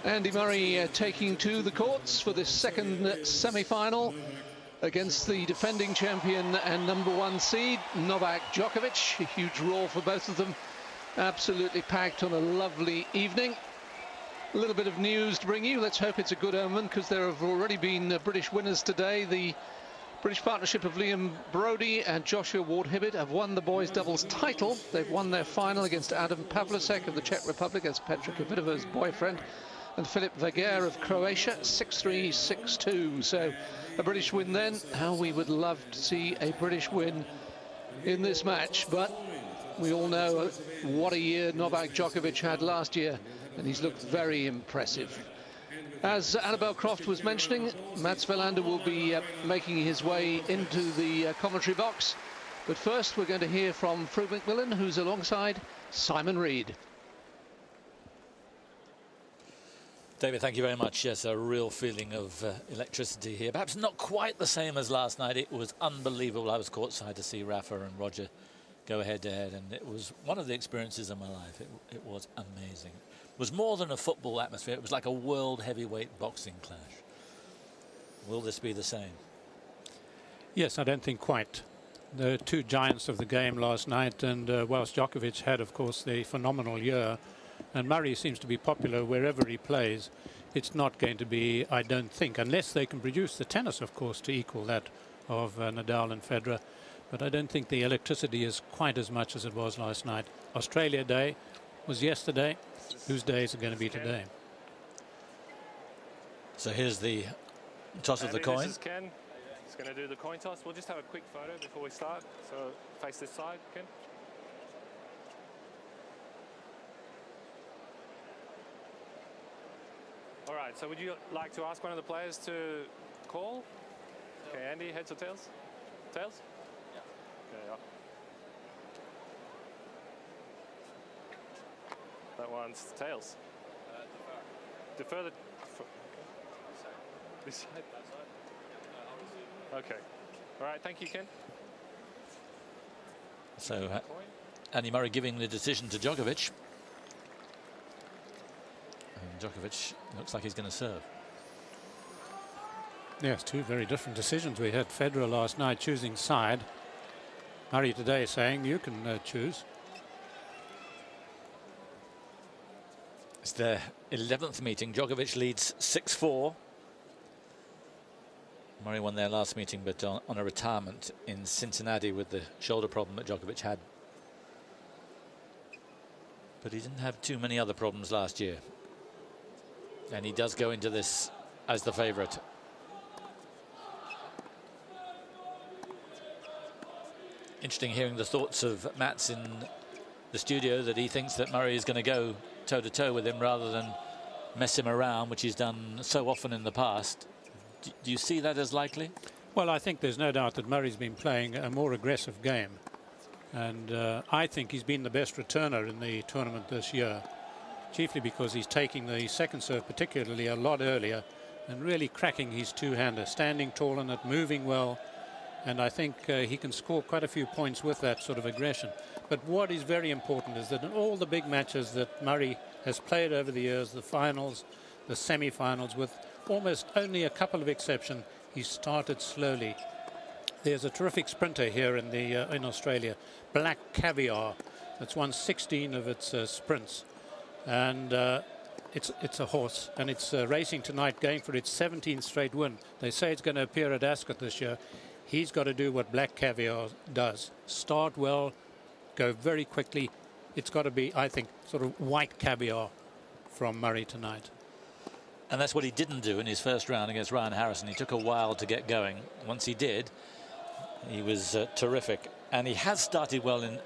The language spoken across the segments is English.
Andy Murray taking to the courts for this second semi-final against the defending champion and #1 seed, Novak Djokovic. A huge roar for both of them. Absolutely packed on a lovely evening. A little bit of news to bring you. Let's hope it's a good omen, because there have already been British winners today. The British partnership of Liam Brodie and Joshua Ward-Hibbett have won the boys' doubles title. They've won their final against Adam Pavlicek of the Czech Republic as Petra Kvitova's boyfriend, and Filip Veger of Croatia, 6-3, 6-2. So a British win then. How we would love to see a British win in this match, but we all know what a year Novak Djokovic had last year, and he's looked very impressive. As Annabelle Croft was mentioning, Mats Wilander will be making his way into the commentary box. But first, we're going to hear from Fru McMillan, who's alongside Simon Reed. David, thank you very much. Yes, a real feeling of electricity here. Perhaps not quite the same as last night. It was unbelievable. I was courtside to see Rafa and Roger go head-to-head, and it was one of the experiences of my life. It was amazing. It was more than a football atmosphere. It was like a world heavyweight boxing clash. Will this be the same? Yes, I don't think quite. The two giants of the game last night, and whilst Djokovic had, of course, the phenomenal year, and Murray seems to be popular wherever he plays, it's not going to be, I don't think, unless they can produce the tennis, of course, to equal that of Nadal and Federer. But I don't think the electricity is quite as much as it was last night. Australia Day was yesterday. Whose day is it going to be today? So here's the toss of the coin. This is Ken. He's going to do the coin toss. We'll just have a quick photo before we start. So face this side, Ken. All right, so would you like to ask one of the players to call? Okay, Andy, heads or tails? Tails? Yeah. Okay, yeah. That one's tails. Defer the... This side? That side? Okay. All right, thank you, Ken. So Andy Murray giving the decision to Djokovic. And Djokovic looks like he's going to serve. Yes, two very different decisions. We had Federer last night choosing side. Murray today saying you can choose. It's their 11th meeting. Djokovic leads 6-4. Murray won their last meeting, but on a retirement in Cincinnati with the shoulder problem that Djokovic had. But he didn't have too many other problems last year. And he does go into this as the favourite. Interesting hearing the thoughts of Mats in the studio, that he thinks that Murray is going to go toe-to-toe with him rather than mess him around, which he's done so often in the past. Do you see that as likely? Well, I think there's no doubt that Murray's been playing a more aggressive game. And I think he's been the best returner in the tournament this year, chiefly because he's taking the second serve particularly a lot earlier and really cracking his two-hander, standing tall in it, moving well. And I think he can score quite a few points with that sort of aggression. But what is very important is that in all the big matches that Murray has played over the years, the finals, the semi-finals, with almost only a couple of exceptions, he started slowly. There's a terrific sprinter here in Australia, Black Caviar, that's won 16 of its sprints. And it's a horse, and it's racing tonight, going for its 17th straight win. They say it's going to appear at Ascot this year. He's got to do what Black Caviar does. Start well, go very quickly. It's got to be, I think, sort of white caviar from Murray tonight. And that's what he didn't do in his first round against Ryan Harrison. He took a while to get going. Once he did, he was terrific. And he has started well in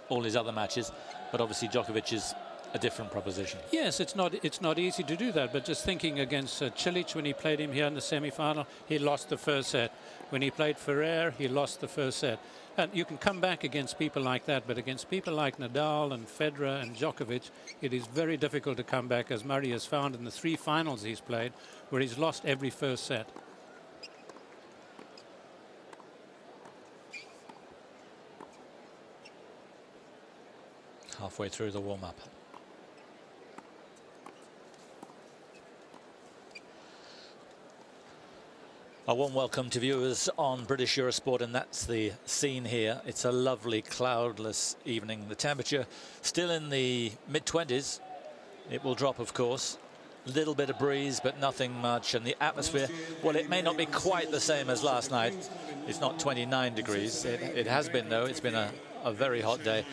all his other matches, but obviously Djokovic is a different proposition. Yes, it's not easy to do that, but just thinking against Cilic when he played him here in the semi-final, he lost the first set. When he played Ferrer, he lost the first set. And you can come back against people like that, but against people like Nadal and Federer and Djokovic, it is very difficult to come back, as Murray has found in the 3 finals he's played, where he's lost every first set. Halfway through the warm-up. A warm welcome to viewers on British Eurosport, and that's the scene here. It's a lovely cloudless evening. The temperature still in the mid-20s. It will drop, of course. A little bit of breeze, but nothing much. And the atmosphere, well, it may not be quite the same as last night. It's not 29 degrees. It has been, though. It's been a very hot day.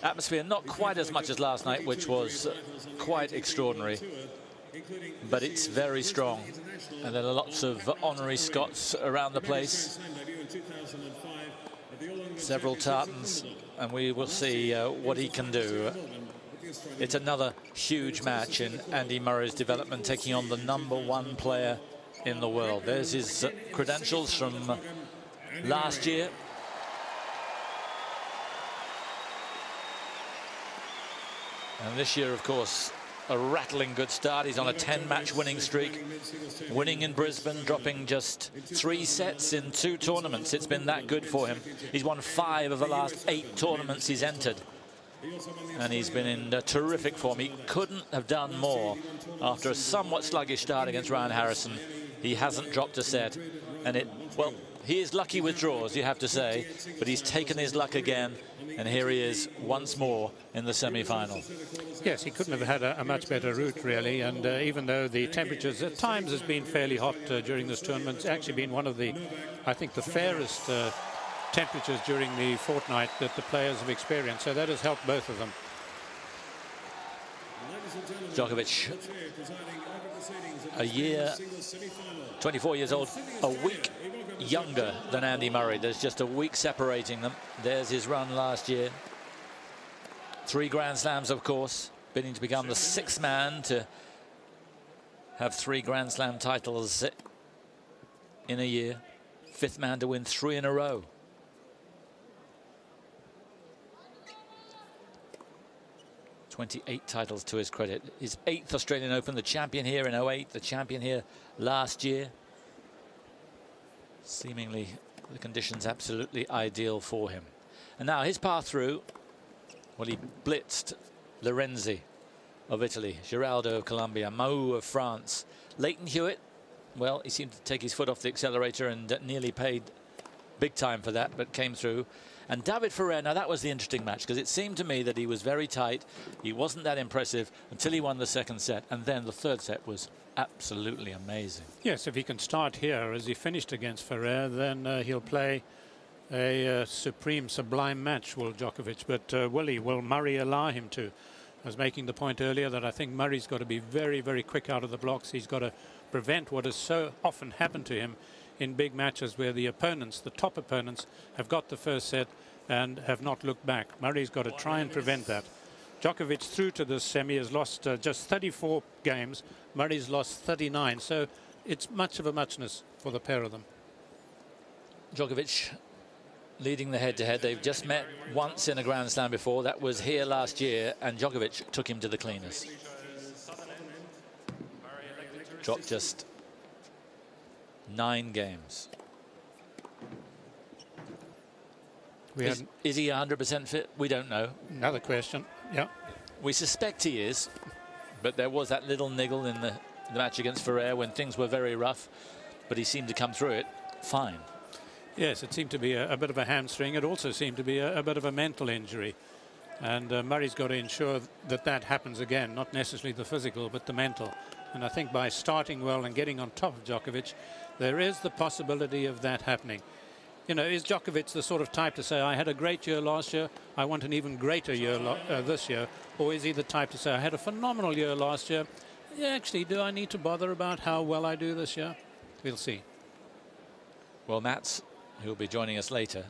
Atmosphere not quite as much as last night, which was quite extraordinary. But it's very strong. And there are lots of honorary Scots around the place. Several tartans, and we will see what he can do. It's another huge match in Andy Murray's development, taking on the #1 player in the world. There's his credentials from last year. And this year, of course, a rattling good start. He's on a 10-match winning streak, winning in Brisbane, dropping just 3 sets in 2 tournaments. It's been that good for him. He's won 5 of the last 8 tournaments he's entered. And he's been in terrific form. He couldn't have done more after a somewhat sluggish start against Ryan Harrison. He hasn't dropped a set. And well, he is lucky with draws, you have to say, but he's taken his luck again. And here he is once more in the semi-final. Yes, he couldn't have had a much better route, really. And even though the temperatures at times has been fairly hot during this tournament, it's actually been one of the, I think, the fairest temperatures during the fortnight that the players have experienced. So that has helped both of them. Djokovic, a year, 24 years old, a week younger than Andy Murray. There's just a week separating them. There's his run last year. 3 Grand Slams, of course, bidding to become the 6th man to have 3 Grand Slam titles in a year. 5th man to win 3 in a row. '28 titles to his credit. His 8th Australian Open, the champion here in '08, the champion here last year. Seemingly the conditions absolutely ideal for him. And now his path through, well, he blitzed Lorenzi of Italy, Giraldo of Colombia, Mahou of France. Leighton Hewitt, well, he seemed to take his foot off the accelerator and nearly paid big time for that, but came through. And David Ferrer, now that was the interesting match, because it seemed to me that he was very tight. He wasn't that impressive until he won the 2nd set, and then the 3rd set was absolutely amazing. Yes, if he can start here as he finished against Ferrer, then he'll play a sublime match, will Djokovic. But will Murray allow him to? I was making the point earlier that I think Murray's got to be very, very quick out of the blocks. He's got to prevent what has so often happened to him in big matches where the opponents, the top opponents, have got the 1st set and have not looked back. Murray's got to try and prevent that. Djokovic through to this semi has lost just 34 games. Murray's lost 39, so it's much of a muchness for the pair of them. Djokovic leading the head-to-head. They've just met once in a Grand Slam before. That was here last year, and Djokovic took him to the cleaners. Dropped just 9 games. Is he 100% fit? We don't know. Another question. Yeah. We suspect he is, but there was that little niggle in the match against Ferrer when things were very rough, but he seemed to come through it fine. Yes, it seemed to be a bit of a hamstring. It also seemed to be a bit of a mental injury. And Murray's got to ensure that that happens again, not necessarily the physical, but the mental. And I think by starting well and getting on top of Djokovic, there is the possibility of that happening. You know, is Djokovic the sort of type to say, I had a great year last year, I want an even greater year this year? Or is he the type to say, I had a phenomenal year last year, yeah, actually, do I need to bother about how well I do this year? We'll see. Well, Mats, who'll be joining us later,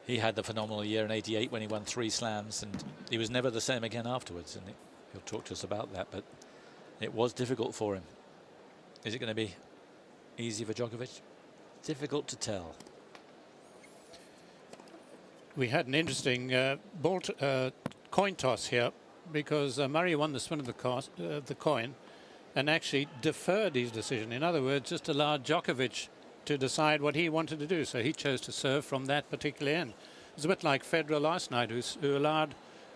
he had the phenomenal year in '88 when he won 3 slams, and he was never the same again afterwards, and he'll talk to us about that, but it was difficult for him. Is it going to be easy for Djokovic? Difficult to tell. We had an interesting coin toss here, because Murray won the spin of the coin and actually deferred his decision. In other words, just allowed Djokovic to decide what he wanted to do. So he chose to serve from that particular end. It's a bit like Federer last night, who allowed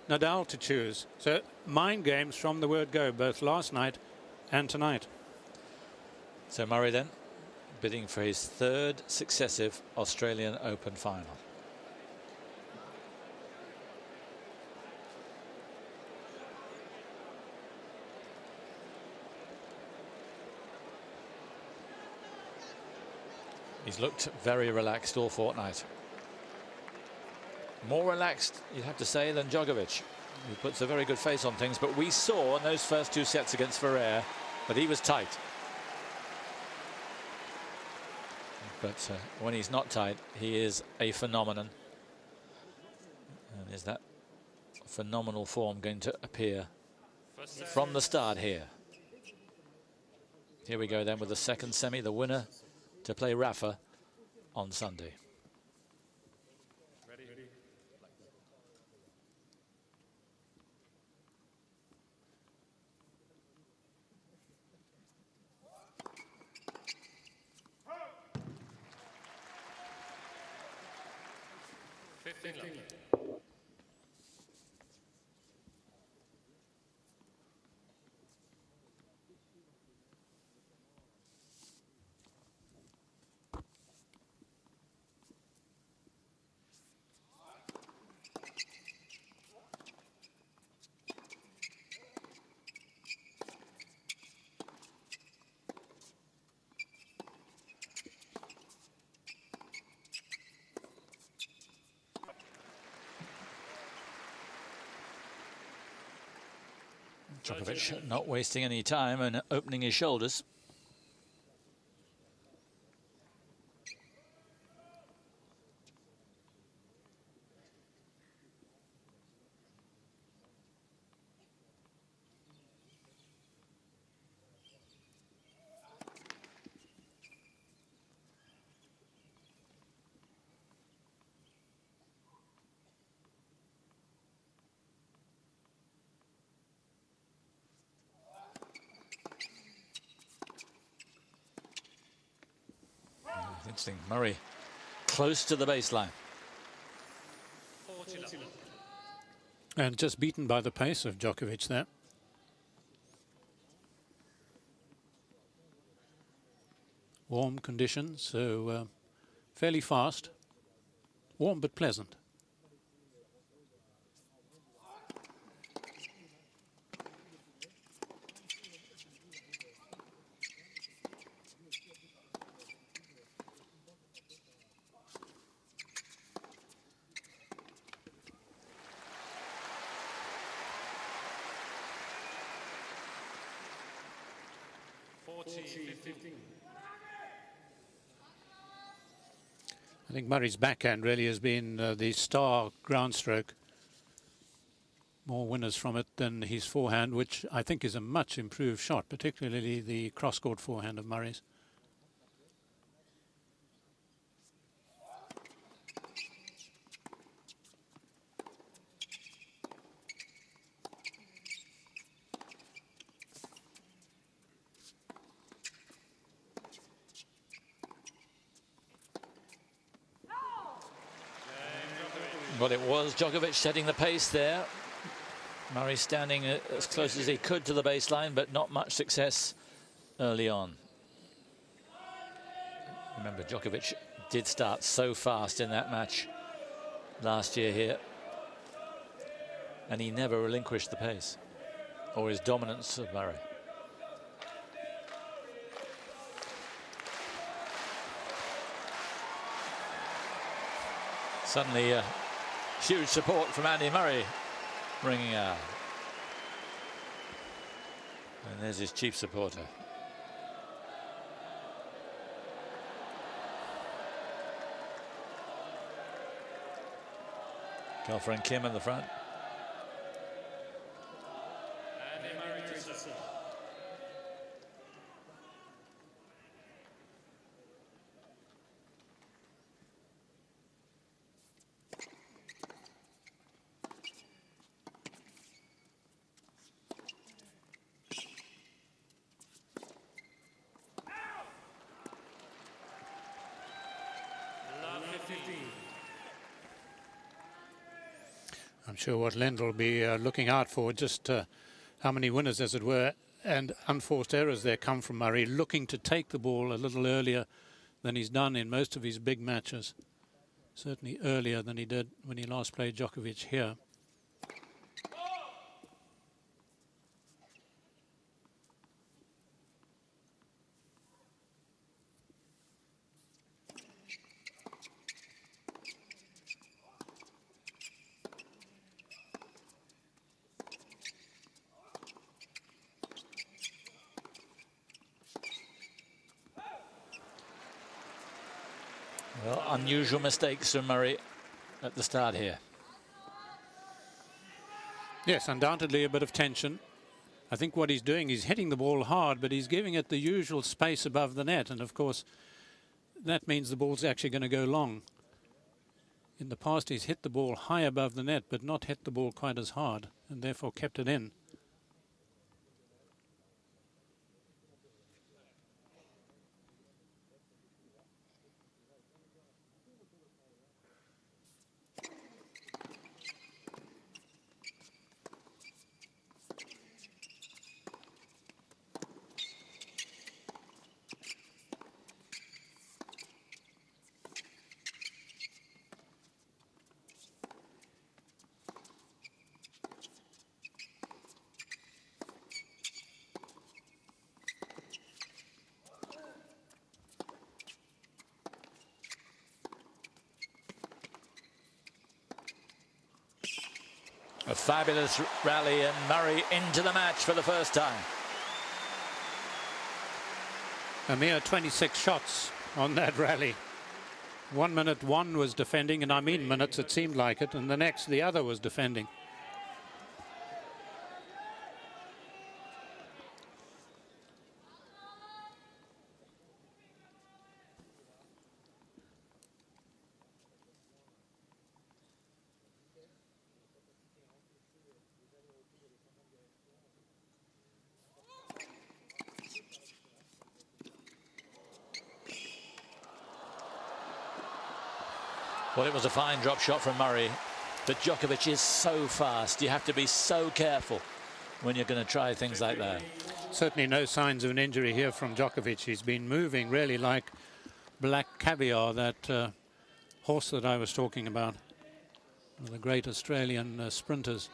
Nadal to choose. So mind games from the word go, both last night and tonight. So Murray then bidding for his third successive Australian Open final. He's looked very relaxed all fortnight. More relaxed, you'd have to say, than Djokovic, who puts a very good face on things. But we saw in those first 2 sets against Ferrer that he was tight. But when he's not tight, he is a phenomenon. And is that phenomenal form going to appear from the start here? Here we go then with the second semi, the winner to play Rafa on Sunday. Ready? 15 left. Djokovic not wasting any time and opening his shoulders. Interesting. Murray close to the baseline. And just beaten by the pace of Djokovic there. Warm conditions, so fairly fast. Warm but pleasant. I think Murray's backhand really has been the star ground stroke. More winners from it than his forehand, which I think is a much improved shot, particularly the cross-court forehand of Murray's. Well, it was Djokovic setting the pace there. Murray standing as close as he could to the baseline, but not much success early on. Remember, Djokovic did start so fast in that match last year here, and he never relinquished the pace or his dominance of Murray. Suddenly, huge support from Andy Murray ringing out. And there's his chief supporter. Girlfriend Kim in the front. Andy Murray to serve. I'm sure what Lend will be looking out for, just how many winners, as it were, and unforced errors there come from Murray, looking to take the ball a little earlier than he's done in most of his big matches. Certainly earlier than he did when he last played Djokovic here. Well, unusual mistakes from Murray at the start here. Yes, undoubtedly a bit of tension. I think what he's doing, he's hitting the ball hard, but he's giving it the usual space above the net. And of course, that means the ball's actually going to go long. In the past, he's hit the ball high above the net, but not hit the ball quite as hard, and therefore kept it in. A fabulous rally, and Murray into the match for the first time. A mere 26 shots on that rally. 1 minute one was defending, and I mean minutes, it seemed like it, and the next the other was defending. Well, it was a fine drop shot from Murray, but Djokovic is so fast. You have to be so careful when you're going to try things like that. Certainly no signs of an injury here from Djokovic. He's been moving really like black caviar, that horse that I was talking about, one of the great Australian sprinters.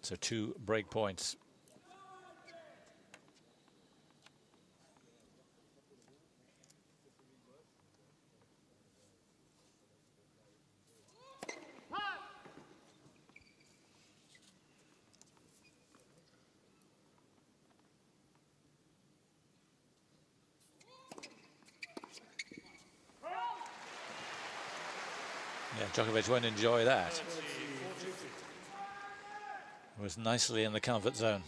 So 2 break points. Yeah, Djokovic won't enjoy that. Was nicely in the comfort zone.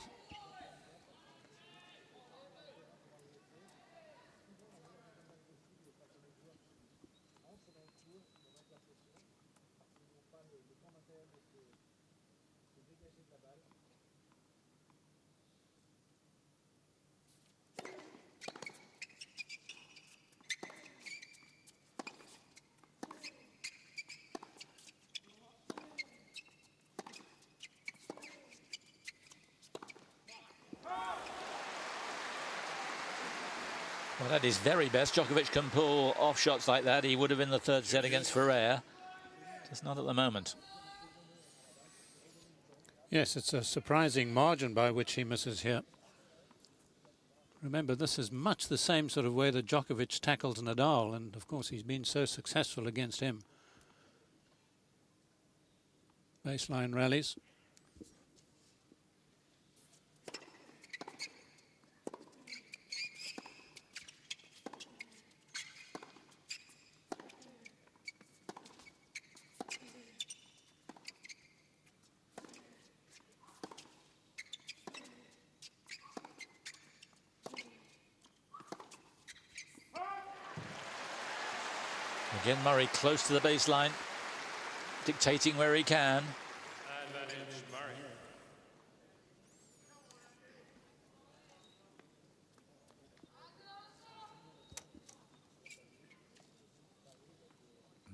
Well, at his very best, Djokovic can pull off shots like that. He would have in the 3rd set against Ferrer. Just not at the moment. Yes, it's a surprising margin by which he misses here. Remember, this is much the same sort of way that Djokovic tackles Nadal, and of course he's been so successful against him. Baseline rallies. Again, Murray close to the baseline, dictating where he can. Advantage, Murray.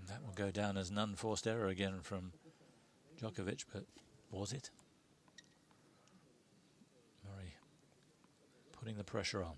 And that will go down as an unforced error again from Djokovic, but was it? Murray putting the pressure on.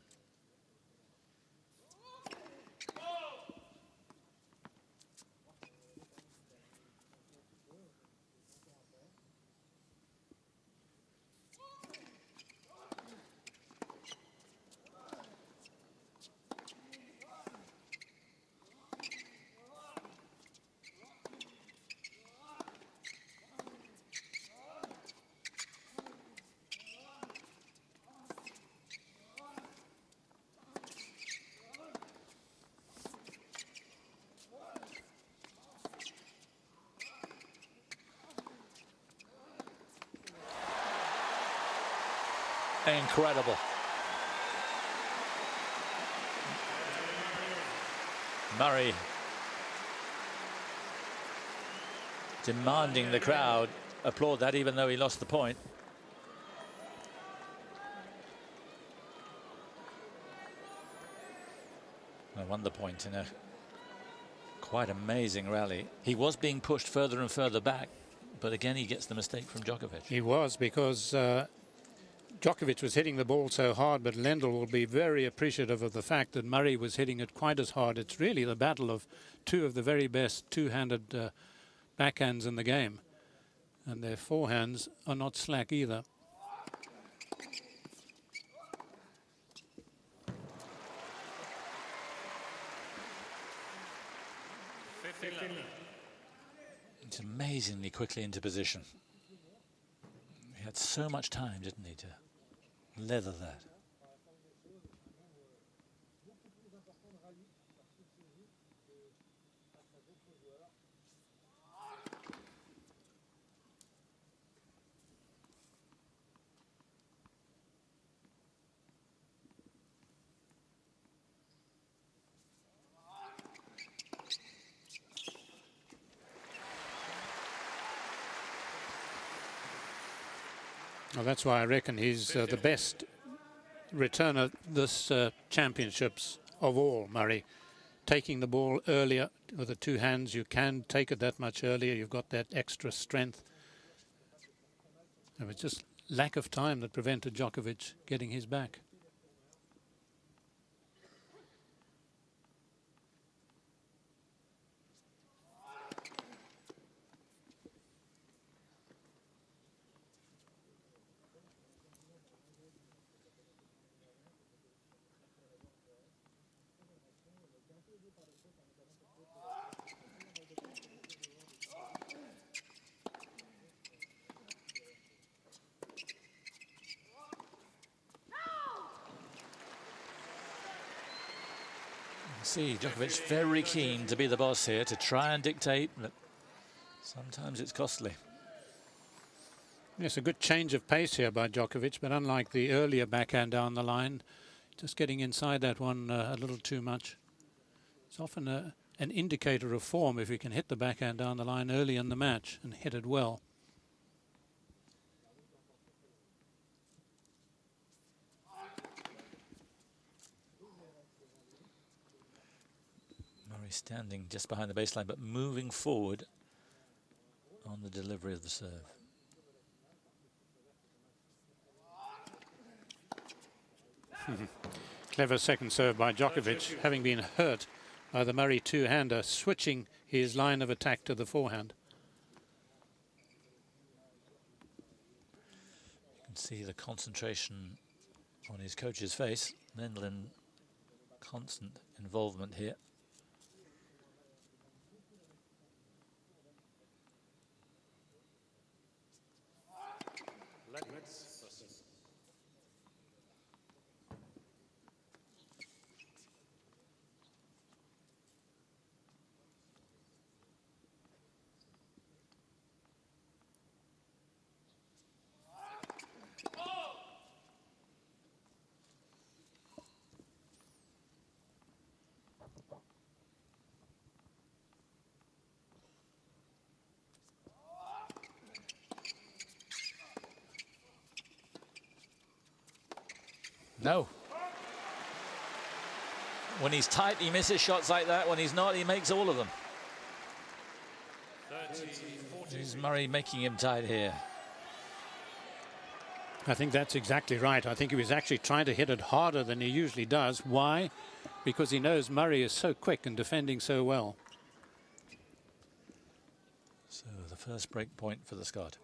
Incredible. Murray demanding the crowd applaud that, even though he lost the point. I won the point in a quite amazing rally. He was being pushed further and further back, but again he gets the mistake from Djokovic. He was, because Djokovic was hitting the ball so hard, but Lendl will be very appreciative of the fact that Murray was hitting it quite as hard. It's really the battle of two of the very best two-handed backhands in the game, and their forehands are not slack either. It's amazingly quickly into position. He had so much time, didn't he, to leather that. Well, that's why I reckon he's the best returner this championships of all, Murray. Taking the ball earlier with the two hands, you can take it that much earlier. You've got that extra strength. It was just lack of time that prevented Djokovic getting his back. See, Djokovic very keen to be the boss here, to try and dictate, but sometimes it's costly. Yes, a good change of pace here by Djokovic, but unlike the earlier backhand down the line, just getting inside that one a little too much. It's often an indicator of form if you can hit the backhand down the line early in the match and hit it well. Standing just behind the baseline, but moving forward on the delivery of the serve. Clever second serve by Djokovic, having been hurt by the Murray two-hander, switching his line of attack to the forehand. You can see the concentration on his coach's face. Lendl in constant involvement here. No. When he's tight, he misses shots like that. When he's not, he makes all of them. Is Murray making him tight here? I think that's exactly right. I think he was actually trying to hit it harder than he usually does. Why? Because he knows Murray is so quick and defending so well. So the first break point for the Scot.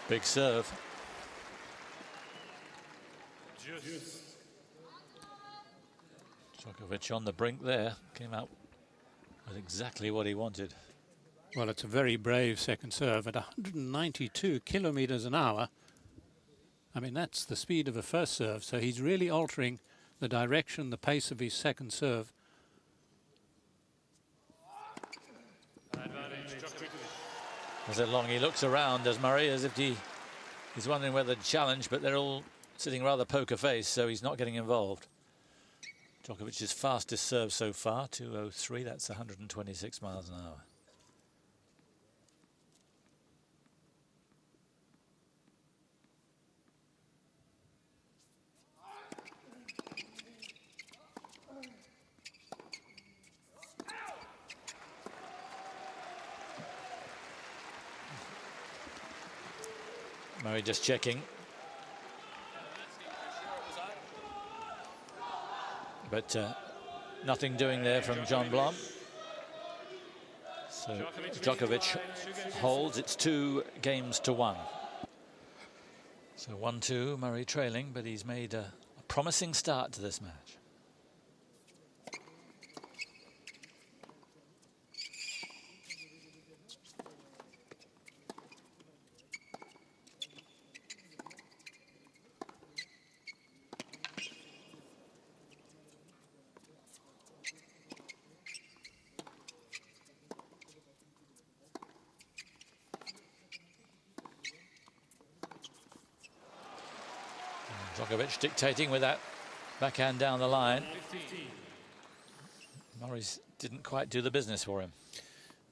Big serve. Djokovic on the brink there, came out with exactly what he wanted. Well, it's a very brave second serve at 192 kilometers an hour. I mean, that's the speed of a first serve, so he's really altering the direction, the pace of his second serve. As long he looks around, does Murray, as if he's wondering whether to challenge, but they're all sitting rather poker face, so he's not getting involved. Djokovic's fastest serve so far, 203, that's 126 miles an hour. Murray just checking. But nothing doing there from John Blom. So Djokovic holds. It's 2-1. So 1-2, Murray trailing, but he's made a promising start to this match. Djokovic dictating with that backhand down the line. Murray's didn't quite do the business for him.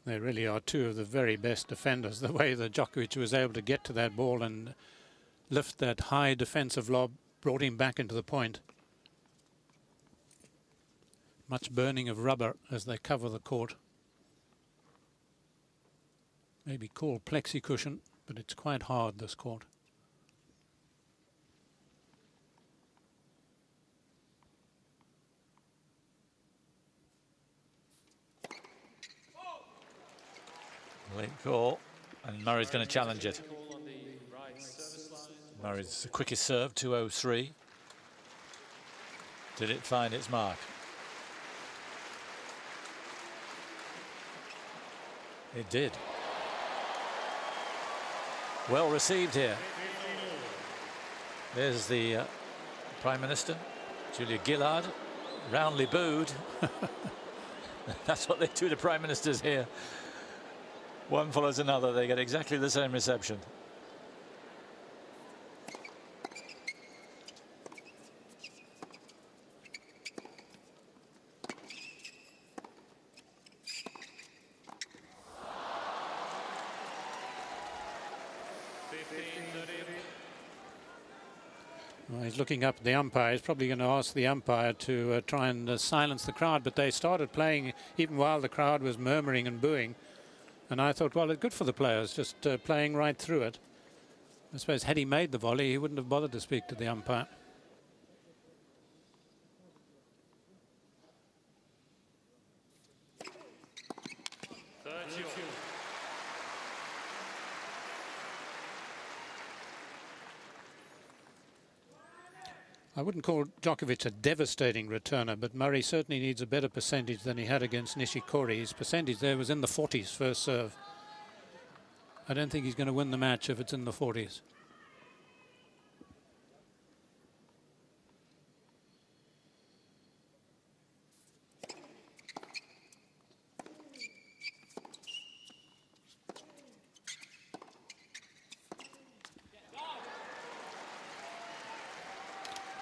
They really are two of the very best defenders. The way that Djokovic was able to get to that ball and lift that high defensive lob brought him back into the point. Much burning of rubber as they cover the court. Maybe called plexi cushion, but it's quite hard, this court. Late call, and Murray's going to challenge it. Murray's the quickest serve, 203. Did it find its mark? It did. Well received here. There's the Prime Minister, Julia Gillard, roundly booed. That's what they do to Prime Ministers here. One follows another, they get exactly the same reception. Well, he's looking up at the umpire. He's probably going to ask the umpire to try and silence the crowd, but they started playing even while the crowd was murmuring and booing. And I thought, well, it's good for the players, just playing right through it. I suppose had he made the volley, he wouldn't have bothered to speak to the umpire. I wouldn't call Djokovic a devastating returner, but Murray certainly needs a better percentage than he had against Nishikori. His percentage there was in the 40s first serve. I don't think he's going to win the match if it's in the 40s.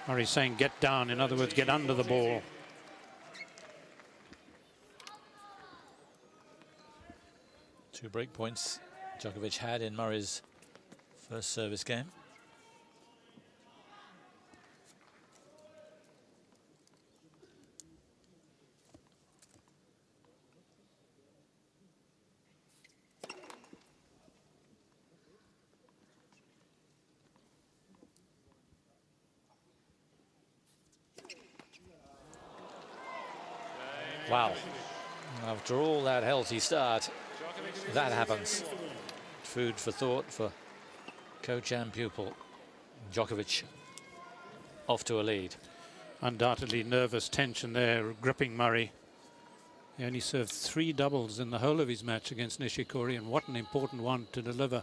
Murray's saying get down, in other words, get under the ball. Two break points Djokovic had in Murray's first service game. Wow. After all that healthy start, that happens. Food for thought for coach and pupil. Djokovic off to a lead. undoubtedly nervous tension there, gripping Murray. He only served 3 doubles in the whole of his match against Nishikori, and what an important one to deliver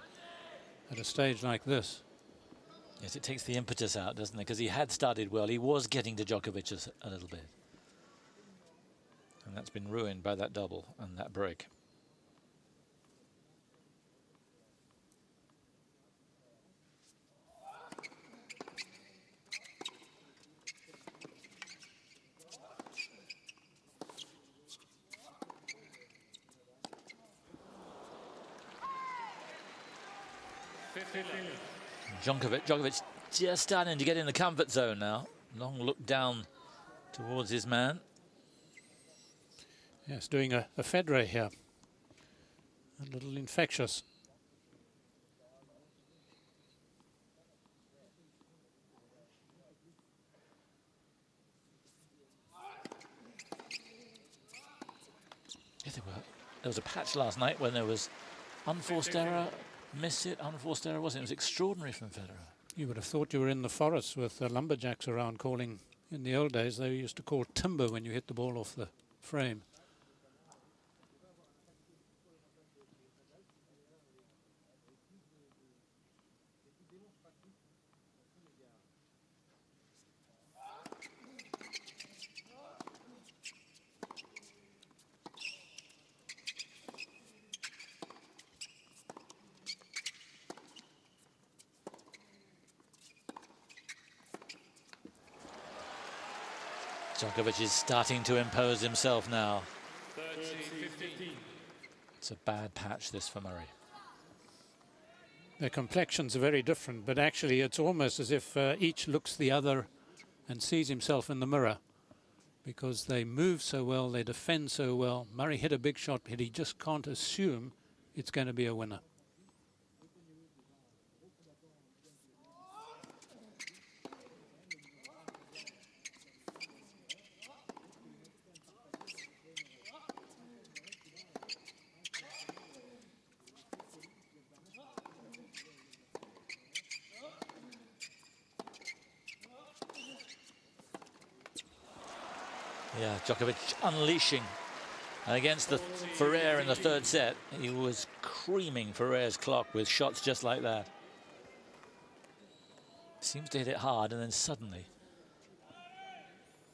at a stage like this. Yes, it takes the impetus out, doesn't it? Because he had started well. He was getting to Djokovic a little bit. And that's been ruined by that double and that break. Djokovic just starting to get in the comfort zone now. Long look down towards his man. Yes, doing a Federer here. A little infectious. Yeah, there was a patch last night when there was unforced error, miss it, unforced error, wasn't it? It was extraordinary from Federer. You would have thought you were in the forest with lumberjacks around calling. In the old days, they used to call timber when you hit the ball off the frame. Djokovic is starting to impose himself now. 30-15. It's a bad patch, this, for Murray. Their complexions are very different, but actually it's almost as if each looks the other and sees himself in the mirror, because they move so well, they defend so well. Murray hit a big shot, but he just can't assume it's going to be a winner. Yeah, Djokovic unleashing against the Ferrer in the third set. He was creaming Ferrer's clock with shots just like that. Seems to hit it hard, and then suddenly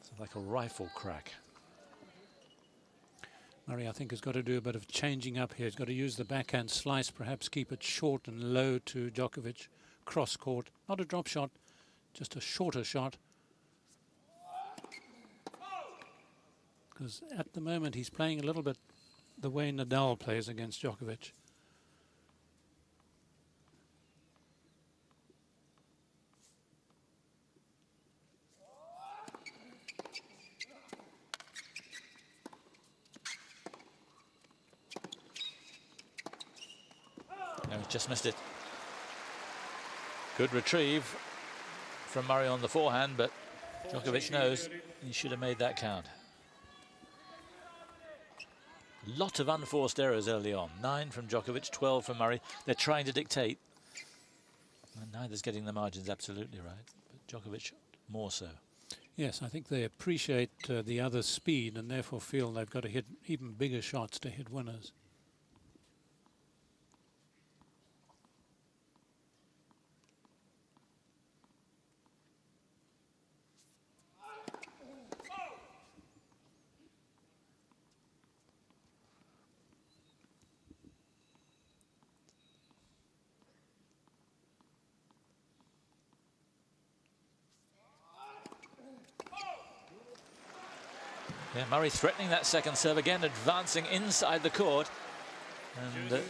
it's like a rifle crack. Murray, I think, has got to do a bit of changing up here. He's got to use the backhand slice, perhaps keep it short and low to Djokovic. Cross court, not a drop shot, just a shorter shot. Because at the moment he's playing a little bit the way Nadal plays against Djokovic. No, just missed it. Good retrieve from Murray on the forehand, but Djokovic knows he should have made that count. Lot of unforced errors early on. 9 from Djokovic, 12 from Murray. They're trying to dictate. And neither's getting the margins absolutely right, but Djokovic more so. Yes, I think they appreciate the other's speed and therefore feel they've got to hit even bigger shots to hit winners. Yeah, Murray threatening that second serve again, advancing inside the court. And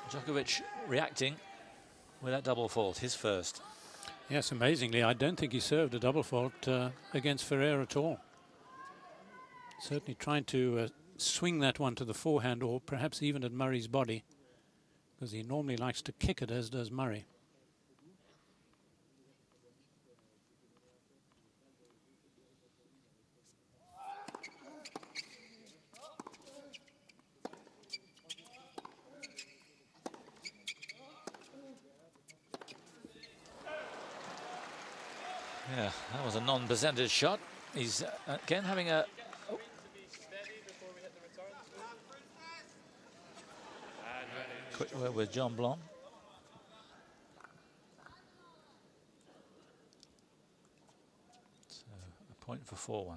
Djokovic reacting with that double fault, his first. Yes, amazingly, I don't think he served a double fault against Ferrer at all. Certainly trying to swing that one to the forehand, or perhaps even at Murray's body, because he normally likes to kick it, as does Murray. Yeah, that was a non-percentage shot. He's again having a... Quick word with John Blom. So a point for 4-1.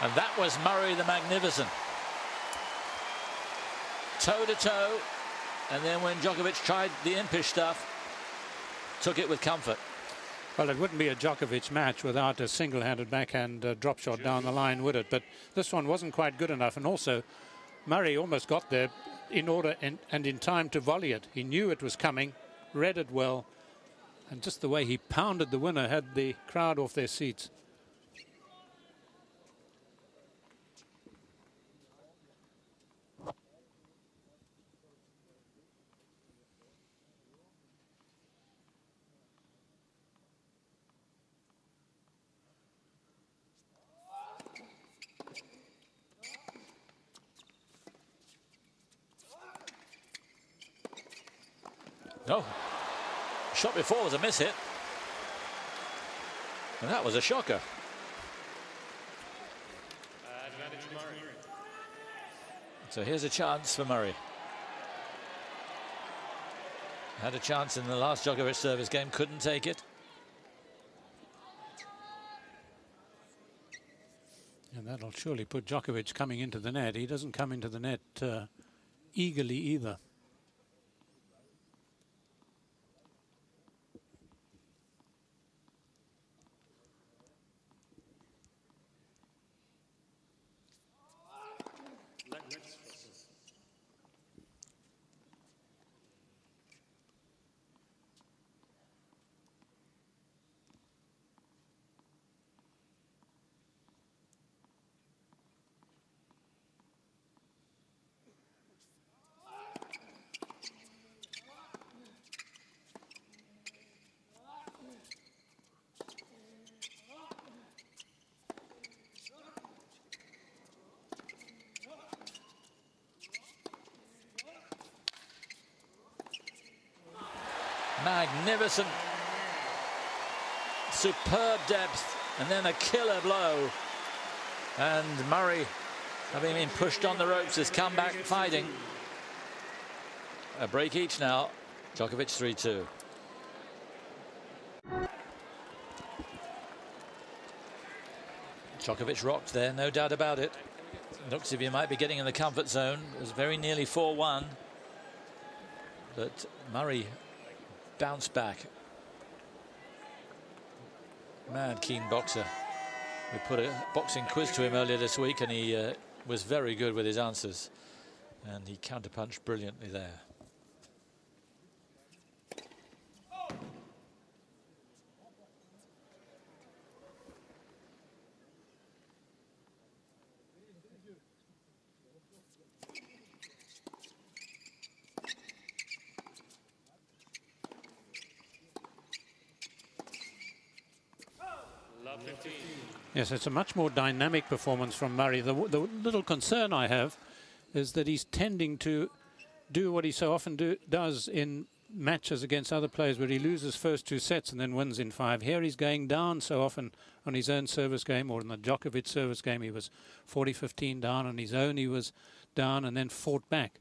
And that was Murray the Magnificent. Toe to toe. And then when Djokovic tried the impish stuff, took it with comfort. Well, it wouldn't be a Djokovic match without a single-handed backhand drop shot down the line, would it? But this one wasn't quite good enough. And also, Murray almost got there in order and in time to volley it. He knew it was coming, read it well. And just the way he pounded the winner had the crowd off their seats. No. Shot before was a miss hit. And that was a shocker. So here's a chance for Murray. Had a chance in the last Djokovic service game, couldn't take it. And that'll surely put Djokovic coming into the net. He doesn't come into the net eagerly either. Magnificent, superb depth, and then a killer blow. And Murray, having been pushed on the ropes, has come back fighting. A break each now. Djokovic 3-2. Djokovic rocked there, no doubt about it. Looks as if he might be getting in the comfort zone. It was very nearly 4-1. But Murray bounced back. Mad keen boxer. We put a boxing quiz to him earlier this week and he was very good with his answers. And he counterpunched brilliantly there. Yes, it's a much more dynamic performance from Murray. The little concern I have is that he's tending to do what he so often does in matches against other players where he loses first 2 sets and then wins in 5. Here he's going down so often on his own service game, or in the Djokovic service game he was 40-15 down. On his own he was down and then fought back.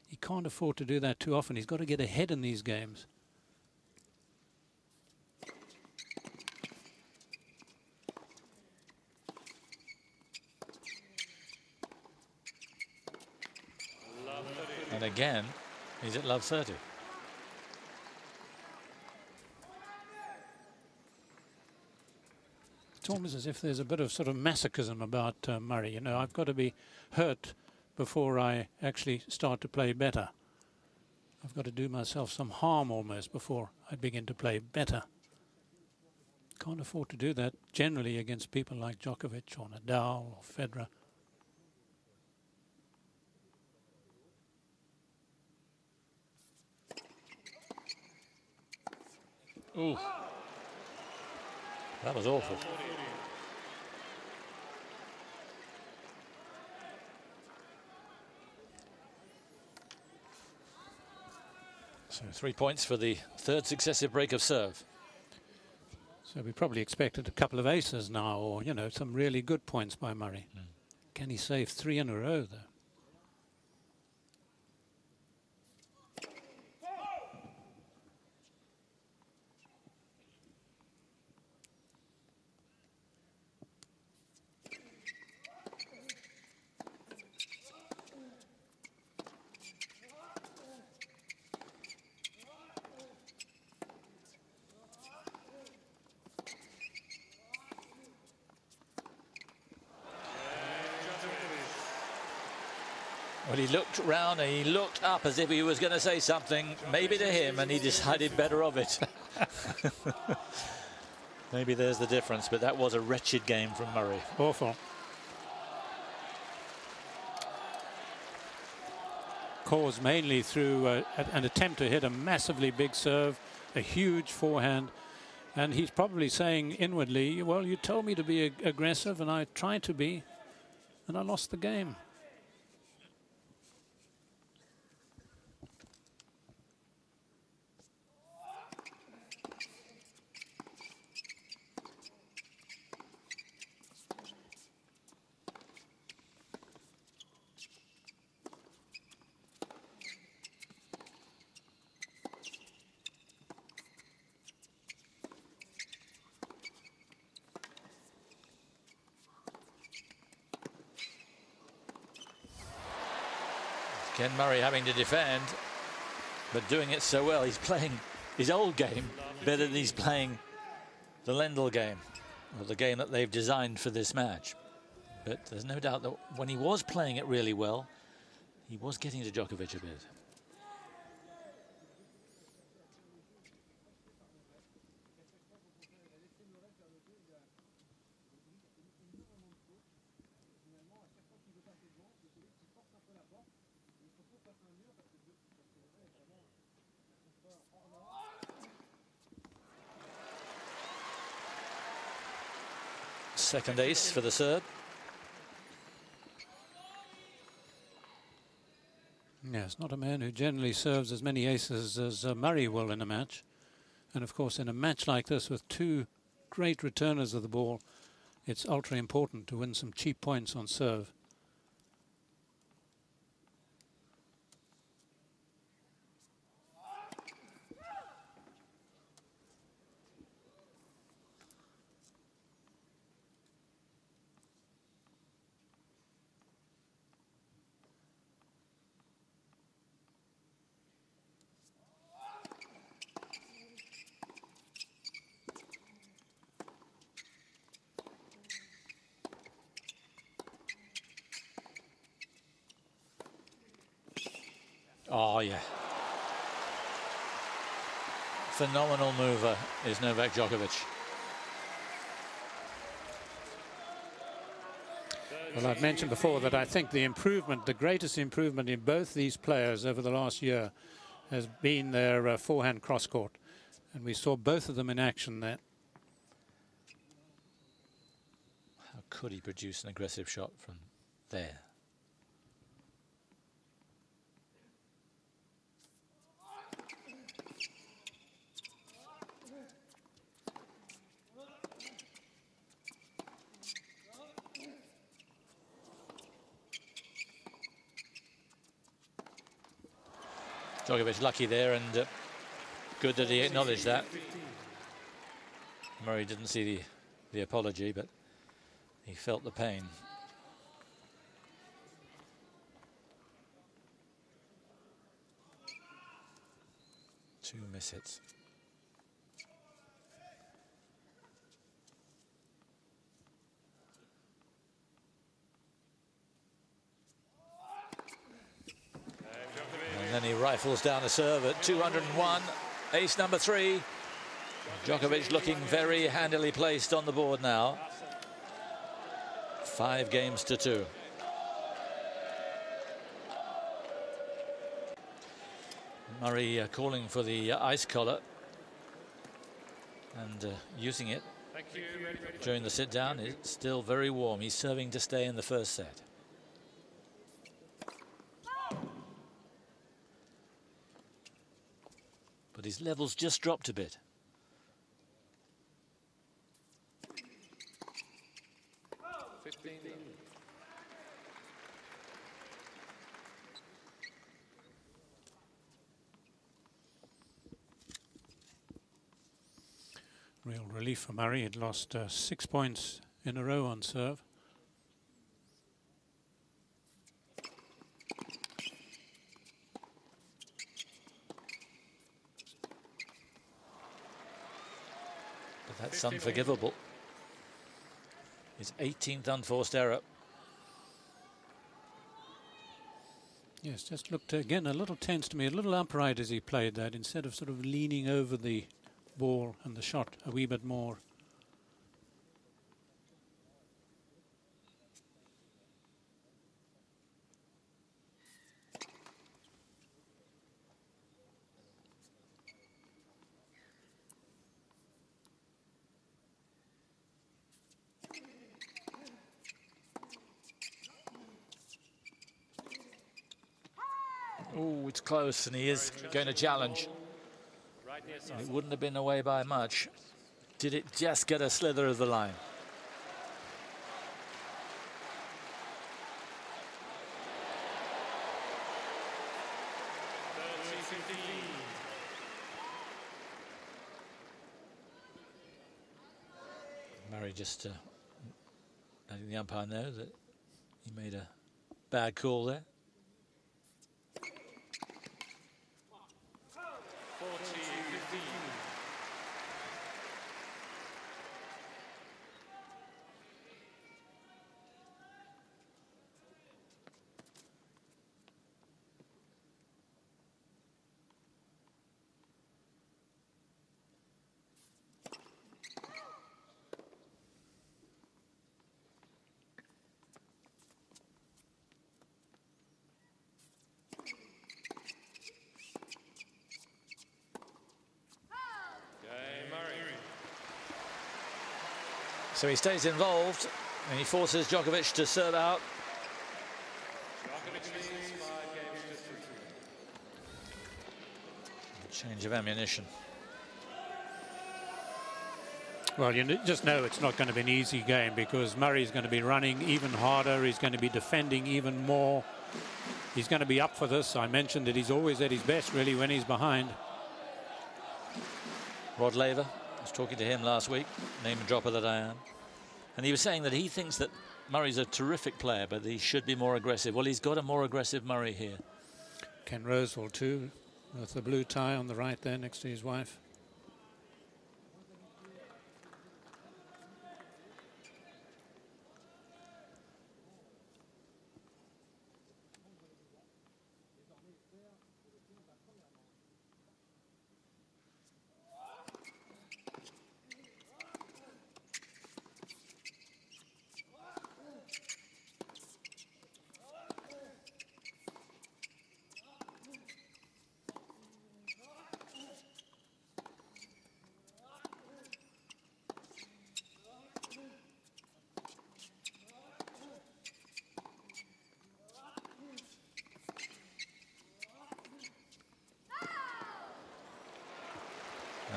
He can't afford to do that too often. He's got to get ahead in these games. And again, he's at love 30. It's almost as if there's a bit of sort of masochism about Murray. You know, I've got to be hurt before I actually start to play better. I've got to do myself some harm almost before I begin to play better. Can't afford to do that generally against people like Djokovic or Nadal or Federer. Ooh. That was awful. So 3 points for the third successive break of serve. So we probably expected a couple of aces now, or, you know, some really good points by Murray. Can he save 3 in a row, though? Well, he looked round and he looked up as if he was going to say something, maybe to him, and he decided better of it. Maybe there's the difference, but that was a wretched game from Murray. Awful. Caused mainly through an attempt to hit a massively big serve, a huge forehand, and he's probably saying inwardly, well, you told me to be aggressive and I tried to be, and I lost the game. Ken Murray having to defend, but doing it so well. He's playing his old game better than he's playing the Lendl game, or the game that they've designed for this match. But there's no doubt that when he was playing it really well, he was getting to Djokovic a bit. Second ace for the Serb. Yes, not a man who generally serves as many aces as Murray will in a match. And of course, in a match like this with two great returners of the ball, it's ultra important to win some cheap points on serve. Oh, yeah. Phenomenal mover is Novak Djokovic. Well, I've mentioned before that I think the improvement, the greatest improvement in both these players over the last year has been their forehand cross-court. And we saw both of them in action there. How could he produce an aggressive shot from there? Djokovic lucky there, and good that he acknowledged that. Murray didn't see the apology, but he felt the pain. Two miss hits. then he rifles down the serve at 201. Ace number 3. Djokovic looking very handily placed on the board now. 5 games to 2. Murray calling for the ice collar and using it during the sit down. It's still very warm. He's serving to stay in the first set. But his levels just dropped a bit. Real relief for Murray. He'd lost 6 points in a row on serve. But that's unforgivable. His 18th unforced error. Yes, just looked again a little tense to me, a little upright as he played that, instead of sort of leaning over the ball and the shot a wee bit more. Oh, it's close, and he is going to challenge. It wouldn't have been away by much. Did it just get a slither of the line? Murray just letting the umpire know that he made a bad call there. So he stays involved and he forces Djokovic to serve out. Change of ammunition. Well, you just know it's not going to be an easy game because Murray's going to be running even harder. He's going to be defending even more. He's going to be up for this. I mentioned that he's always at his best, really, when he's behind. Rod Laver, I was talking to him last week, name dropper that I am. And he was saying that he thinks that Murray's a terrific player, but he should be more aggressive. Well, he's got a more aggressive Murray here. Ken Rosewall, too, with the blue tie on the right there next to his wife.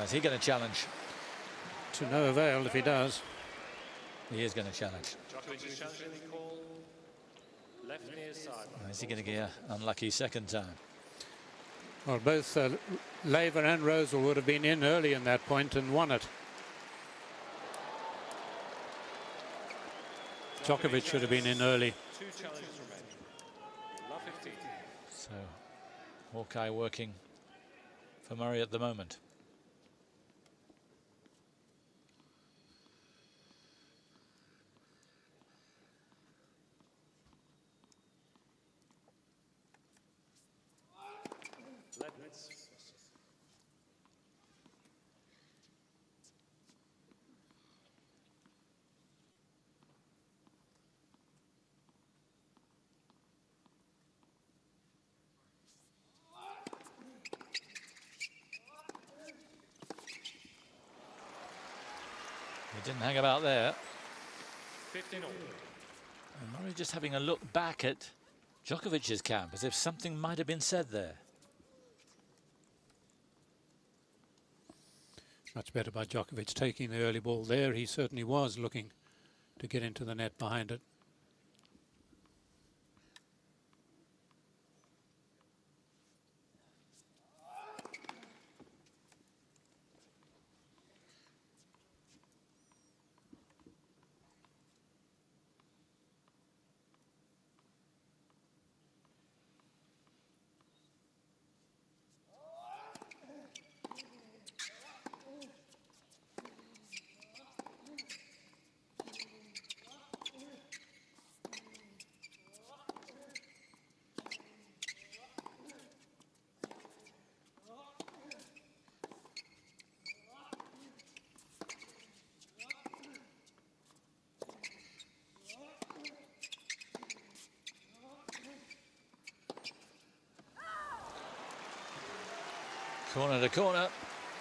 Is he going to challenge? To no avail if he does. He is going to challenge. Is he going to get an unlucky second time? Well, both Laver and Rosewall would have been in early in that point and won it. Djokovic should have been in early. So Hawkeye working for Murray at the moment. He didn't hang about there. 15 all. And Murray just having a look back at Djokovic's camp as if something might have been said there. Much better by Djokovic taking the early ball there. He certainly was looking to get into the net behind it. Corner to corner,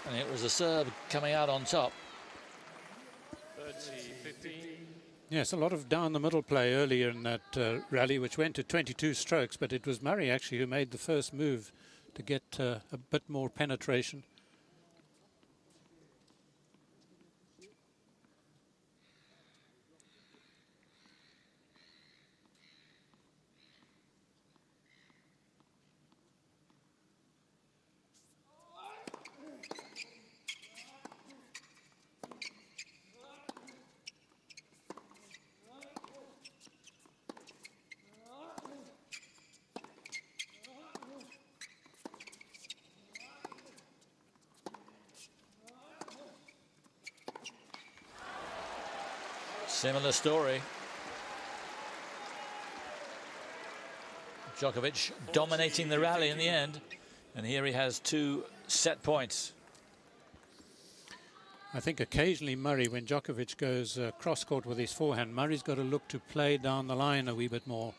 and it was a Serb coming out on top. 30-15. Yes, a lot of down the middle play earlier in that rally, which went to 22 strokes, but it was Murray actually who made the first move to get a bit more penetration. Similar story. Djokovic dominating the rally in the end, and here he has 2 set points. I think occasionally Murray, when Djokovic goes cross-court with his forehand, Murray's got to look to play down the line a wee bit more.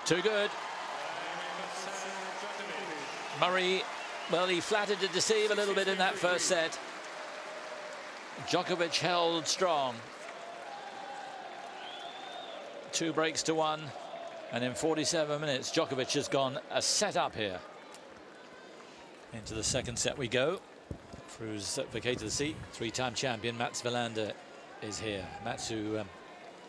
Too good. Murray, well, he flattered to deceive a little bit in that first set. Djokovic held strong. 2 breaks to 1, and in 47 minutes, Djokovic has gone a set up here. Into the second set we go. Through vacate to the seat, 3-time champion Mats Wilander is here. Mats, who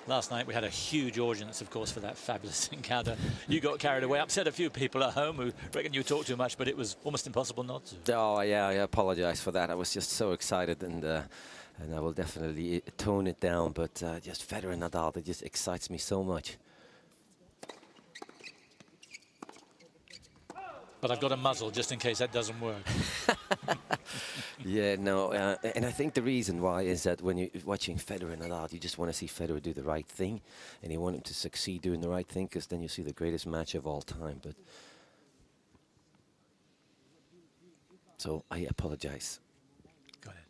last night we had a huge audience, of course, for that fabulous encounter. You got carried away, upset a few people at home who reckon you talked too much, but it was almost impossible not to. Oh yeah, I apologize for that. I was just so excited, and I will definitely tone it down. But just Federer and Nadal, it just excites me so much. But I've got a muzzle just in case that doesn't work. Yeah, no, and I think the reason why is that when you're watching Federer and Nadal, you just want to see Federer do the right thing, and you want him to succeed doing the right thing, because then you see the greatest match of all time. But so I apologize. Go ahead.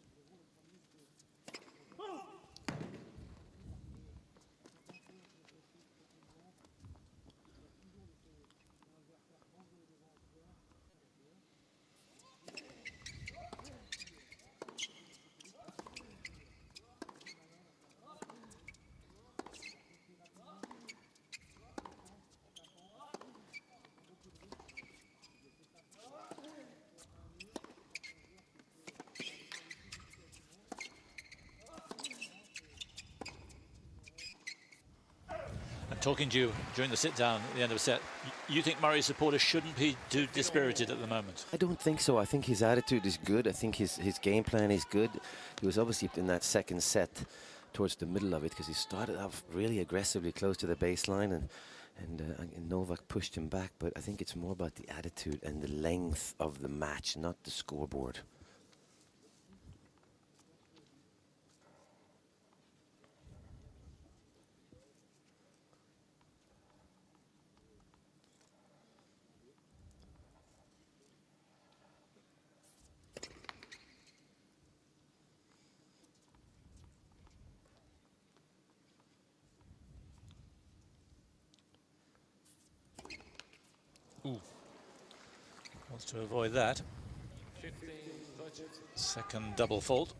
Talking to you during the sit-down at the end of a set, you think Murray's supporters shouldn't be too dispirited at the moment? I don't think so. I think his attitude is good. I think his game plan is good. He was obviously in that second set towards the middle of it, because he started off really aggressively close to the baseline, and Novak pushed him back. But I think it's more about the attitude and the length of the match, not the scoreboard. Ooh. Wants to avoid that. Second double fault.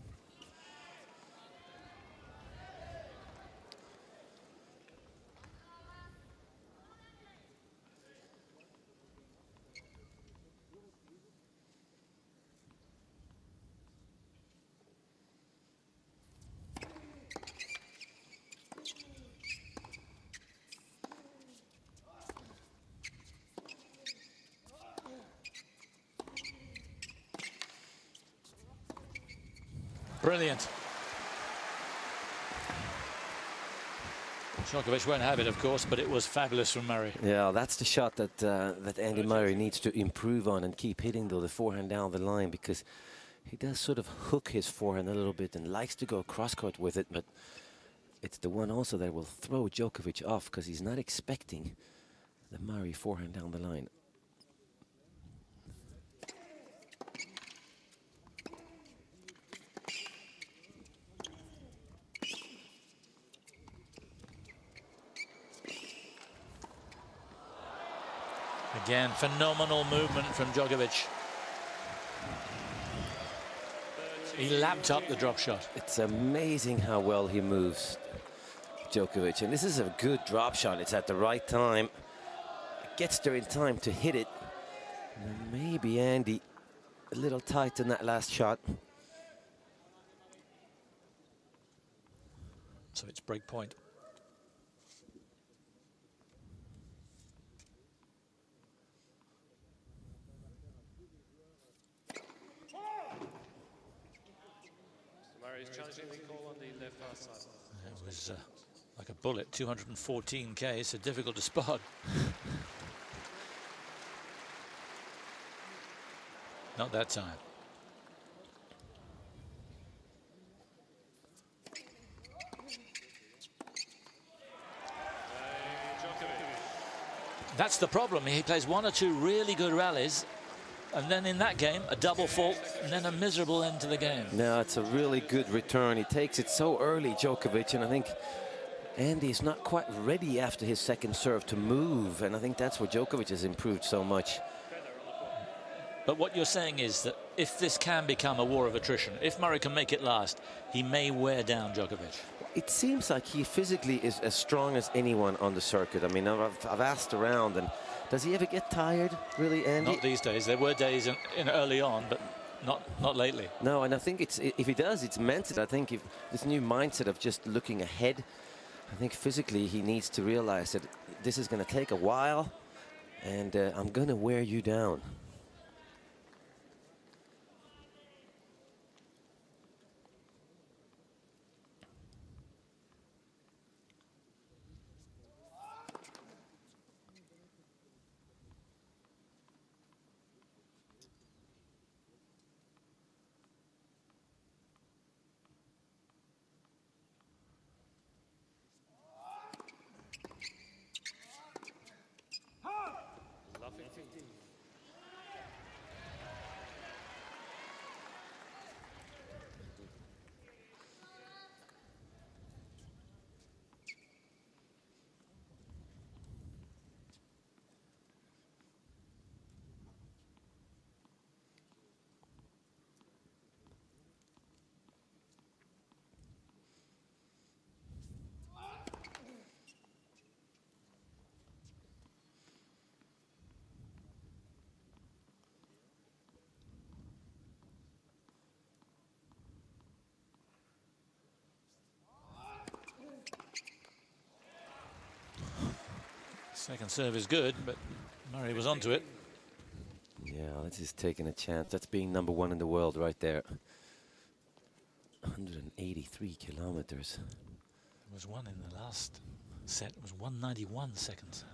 Brilliant. Djokovic won't have it, of course, but it was fabulous from Murray. Yeah, that's the shot that that Andy Murray needs to improve on and keep hitting, though, the forehand down the line, because he does sort of hook his forehand a little bit and likes to go cross-court with it, but it's the one also that will throw Djokovic off, because he's not expecting the Murray forehand down the line. Again, phenomenal movement from Djokovic. He lapped up the drop shot. It's amazing how well he moves, Djokovic. And this is a good drop shot. It's at the right time. It gets there in time to hit it. And maybe Andy a little tight in that last shot. So it's break point. It was like a bullet, 214 K, so difficult to spot. Not that time. That's the problem. He plays one or two really good rallies, and then in that game, a double fault, and then a miserable end to the game. No, it's a really good return. He takes it so early, Djokovic, and I think Andy's not quite ready after his second serve to move, and I think that's where Djokovic has improved so much. But what you're saying is that if this can become a war of attrition, if Murray can make it last, he may wear down Djokovic. It seems like he physically is as strong as anyone on the circuit. I mean, I've asked around, and does he ever get tired, really, Andy? Not these days. There were days in early on, but not lately. No, and I think if he does, it's meant it. I think if this new mindset of just looking ahead, I think physically he needs to realize that this is going to take a while, and I'm going to wear you down. Second serve is good, but Murray was onto it. Yeah, this is taking a chance. That's being #1 in the world right there. 183 kilometers. There was one in the last set. It was 191 seconds.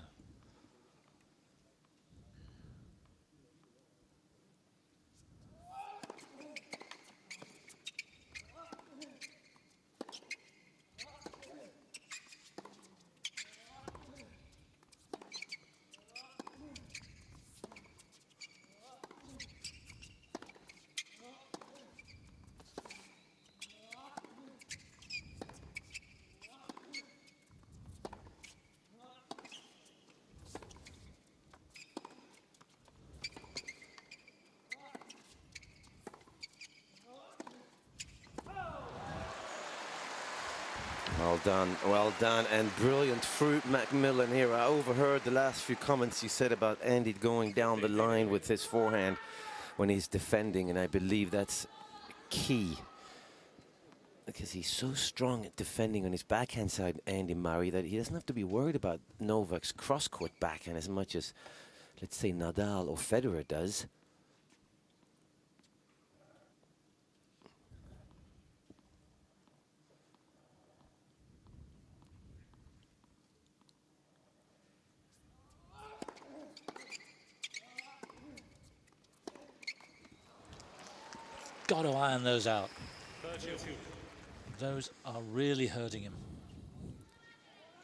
Well done, and brilliant fruit, Macmillan here. I overheard the last few comments you said about Andy going down the line with his forehand when he's defending, and I believe that's key. Because he's so strong at defending on his backhand side, Andy Murray, that he doesn't have to be worried about Novak's cross-court backhand as much as, let's say, Nadal or Federer does. Got to iron those out. Those are really hurting him.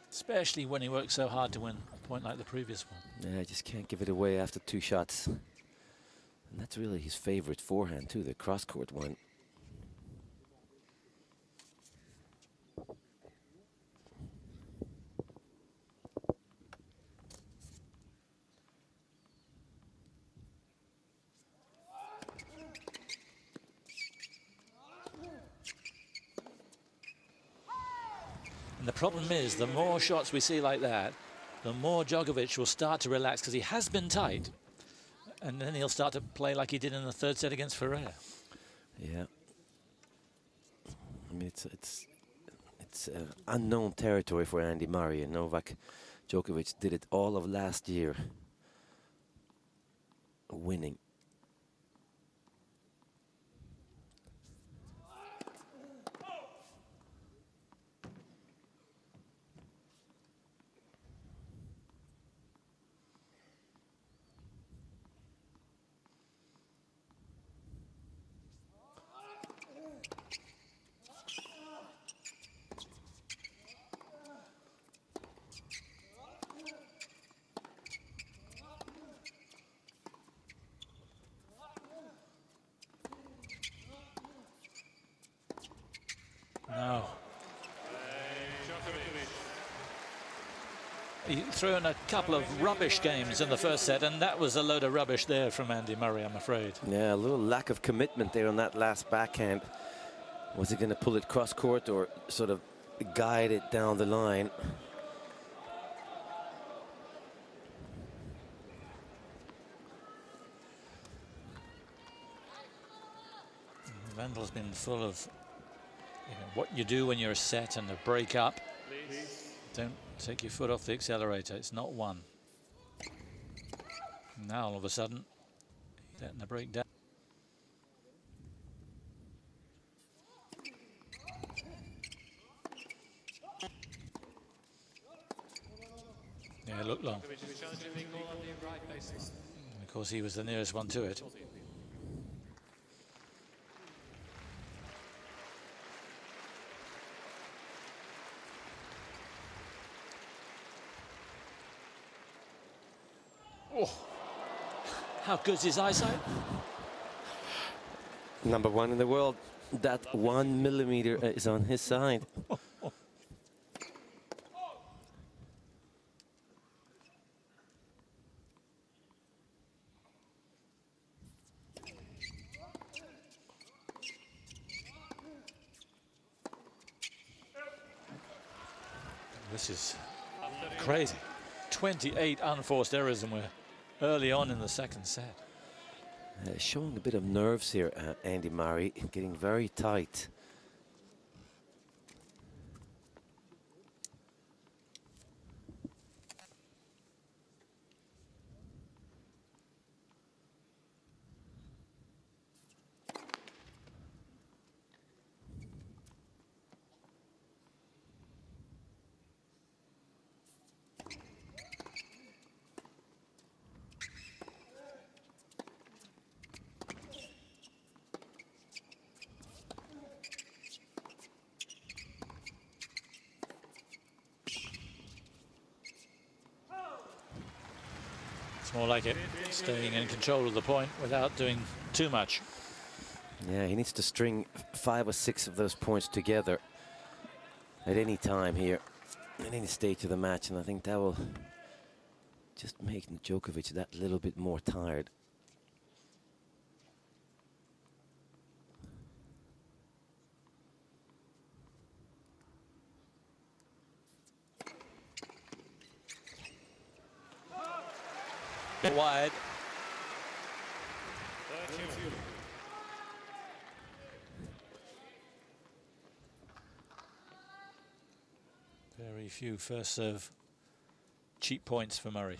Especially when he works so hard to win a point like the previous one. Yeah, I just can't give it away after 2 shots. And that's really his favorite forehand too, the cross-court one. And the problem is, the more shots we see like that, the more Djokovic will start to relax, because he has been tight. And then he'll start to play like he did in the 3rd set against Ferrer. Yeah. I mean, it's unknown territory for Andy Murray, and Novak Djokovic did it all of last year, winning. No. He threw in a couple of rubbish games in the 1st set, and that was a load of rubbish there from Andy Murray, I'm afraid. Yeah, a little lack of commitment there on that last backhand. Was he going to pull it cross-court or sort of guide it down the line? Vendel's been full of what you do when you're set and a break up. Don't take your foot off the accelerator. It's not one. Now all of a sudden, letting the break down. Yeah, it looked long. Of course, he was the nearest one to it. Oh, how good's his eyesight? Number 1 in the world. That 1 millimeter is on his side. This is crazy. 28 unforced errors, and we're early on in the 2nd set. Showing a bit of nerves here, Andy Murray, getting very tight. Looks more like it, staying in control of the point without doing too much. Yeah, he needs to string 5 or 6 of those points together at any time here, at any stage of the match, and I think that will just make Djokovic that little bit more tired. Wide. Very few first serve cheap points for Murray.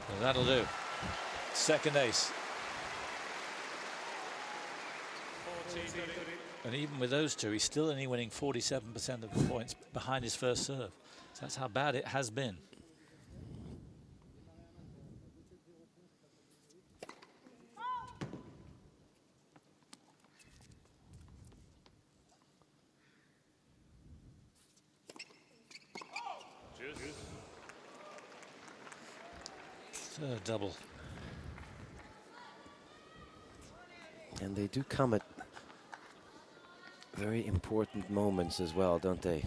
Well, that'll do. Second ace. And even with those two, he's still only winning 47% of the points behind his first serve. So that's how bad it has been. Third double. And they do come at very important moments as well, don't they?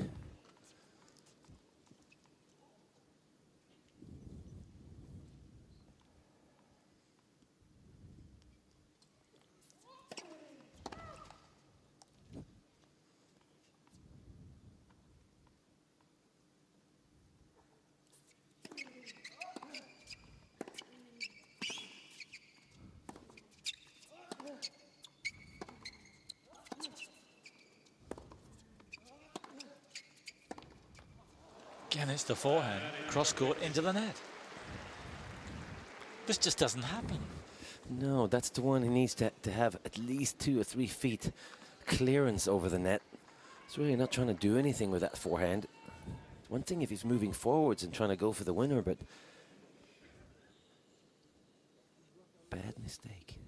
Again, it's the forehand, cross-court into the net. This just doesn't happen. No, that's the one he needs to have at least 2 or 3 feet clearance over the net. He's really not trying to do anything with that forehand. One thing if he's moving forwards and trying to go for the winner, but bad mistake.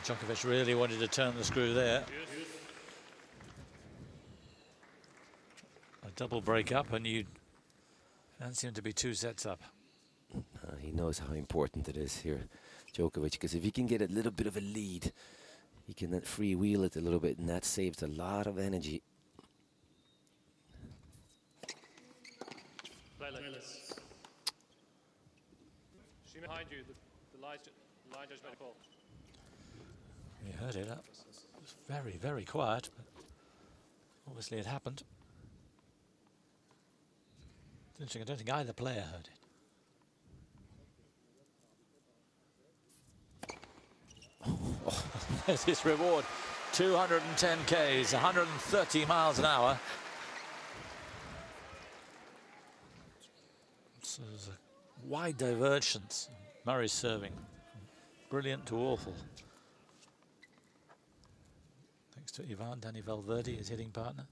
Djokovic really wanted to turn the screw there. A double break up and you fancy him to be 2 sets up. He knows how important it is here, Djokovic, because if he can get a little bit of a lead, he can then freewheel it a little bit, and that saves a lot of energy. Behind you, the line just made a call. You heard it. It was very, very quiet, but obviously it happened. It's interesting, I don't think either player heard it. Oh, there's his reward. 210 Ks, 130 miles an hour. So there's a wide divergence. Murray's serving. Brilliant to awful. Thanks to Ivan, Danny Valverde, his hitting partner.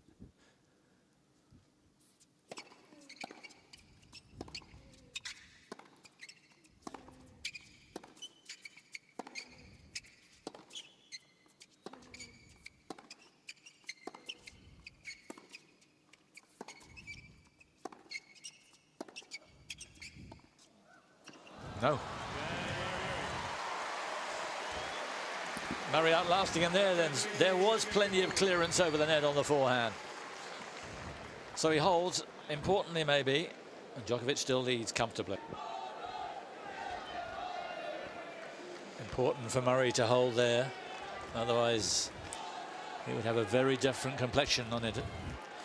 No. Murray outlasting him there, then there was plenty of clearance over the net on the forehand. So he holds, importantly maybe, and Djokovic still leads comfortably. Important for Murray to hold there, otherwise he would have a very different complexion on it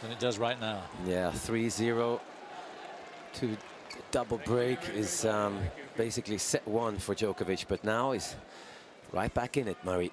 than it does right now. Yeah, 3-0 to double break is basically set 1 for Djokovic, but now he's right back in it, Murray.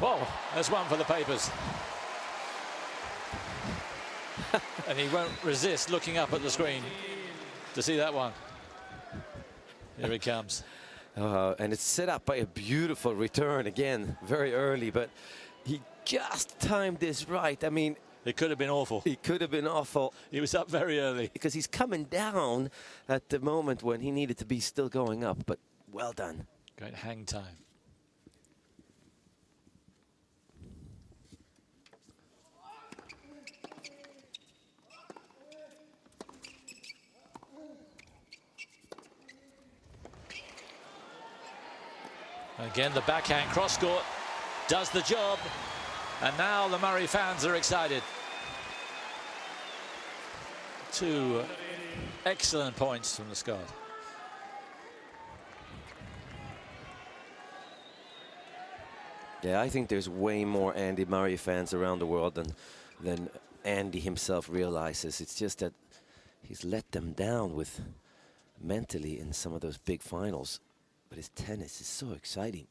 Whoa, that's one for the papers. And he won't resist looking up at the screen to see that one. Here he comes. And it's set up by a beautiful return again, very early, but he just timed this right. I mean, it could have been awful. It could have been awful. He was up very early. Because he's coming down at the moment when he needed to be still going up, but well done. Great hang time. Again, the backhand cross-court does the job. And now the Murray fans are excited. 2 excellent points from the Scot. Yeah, I think there's way more Andy Murray fans around the world than Andy himself realizes. It's just that he's let them down with mentally in some of those big finals. But his tennis is so exciting.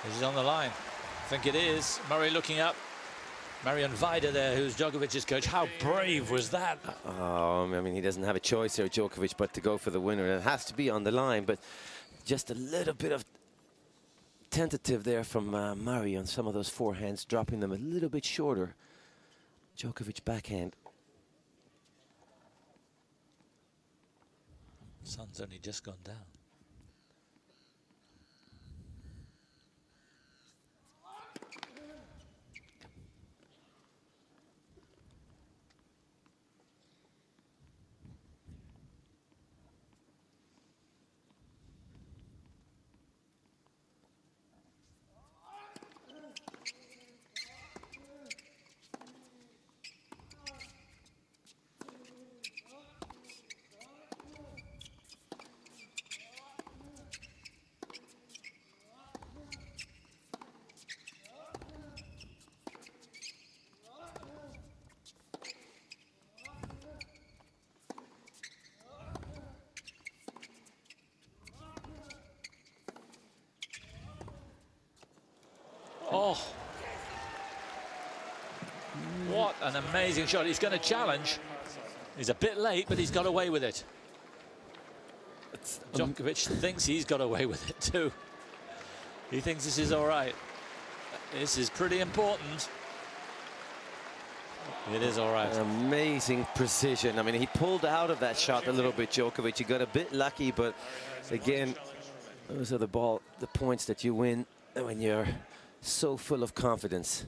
This is on the line. I think it is. Murray looking up. Marion Vida there, who's Djokovic's coach. How brave was that? Oh, I mean, he doesn't have a choice here, Djokovic, but to go for the winner. It has to be on the line, but just a little bit of tentative there from Murray on some of those forehands, dropping them a little bit shorter. Djokovic backhand. Sun's only just gone down. Oh, what an amazing shot. He's going to challenge. He's a bit late, but he's got away with it. Djokovic thinks he's got away with it too. He thinks this is all right. This is pretty important. It is all right. Amazing precision. I mean, he pulled out of that shot a little bit, Djokovic. He got a bit lucky, but again, those are the points that you win when you're so full of confidence.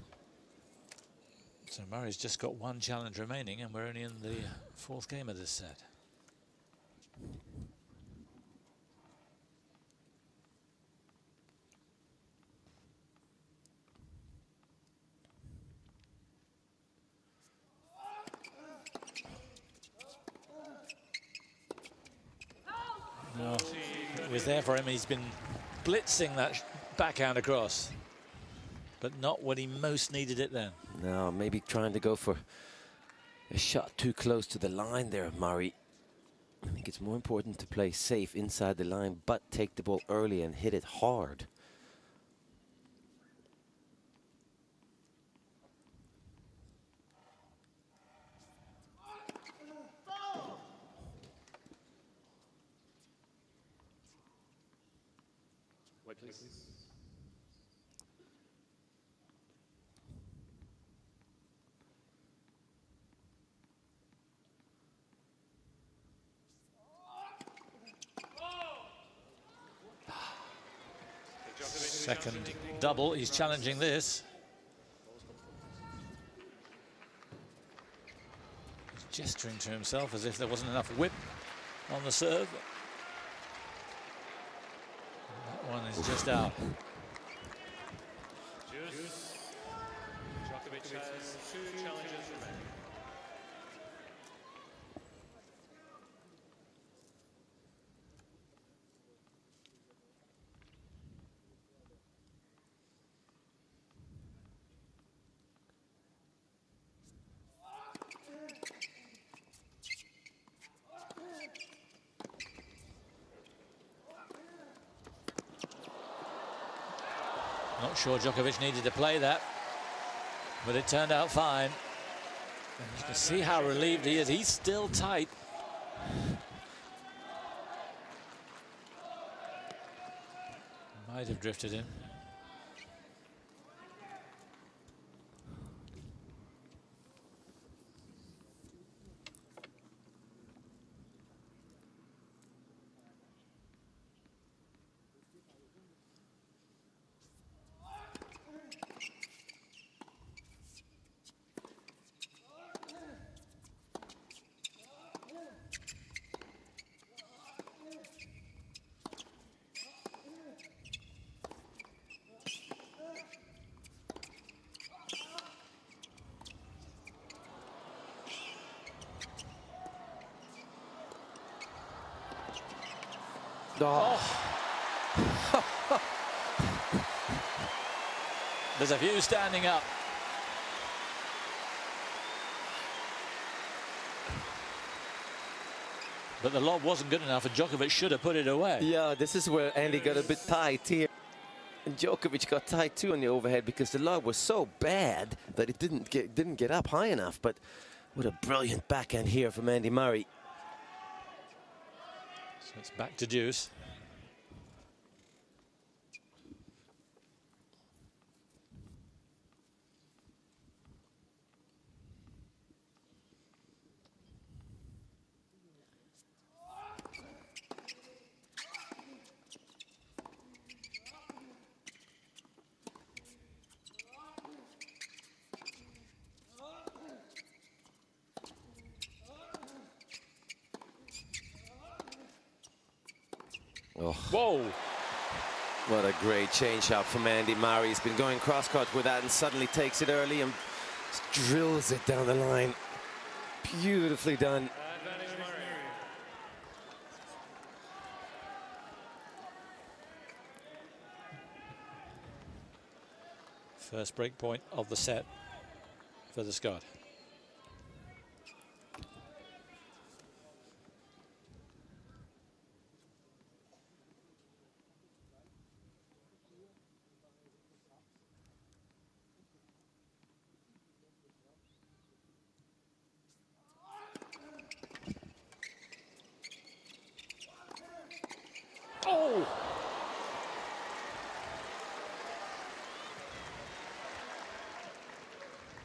So Murray's just got one challenge remaining, and we're only in the 4th game of this set. No, it was there for him. He's been blitzing that backhand across, but not when he most needed it then. No, maybe trying to go for a shot too close to the line there, Murray. I think it's more important to play safe inside the line, but take the ball early and hit it hard. Wait, please. Second double. He's challenging this. He's gesturing to himself as if there wasn't enough whip on the serve. That one is just out. Djokovic has 2 challenges remaining. Not sure Djokovic needed to play that, but it turned out fine. And you can see how relieved he is. He's still tight. Might have drifted in. Oh. There's a few standing up. But the lob wasn't good enough, and Djokovic should have put it away. Yeah, this is where Andy got a bit tight here. And Djokovic got tight too on the overhead because the lob was so bad that it didn't get up high enough. But what a brilliant backhand here from Andy Murray. So it's back to deuce. Oh. Whoa! What a great change up from Andy Murray. He's been going cross-court with that and suddenly takes it early and drills it down the line. Beautifully done. First break point of the set for the Scot. Oh!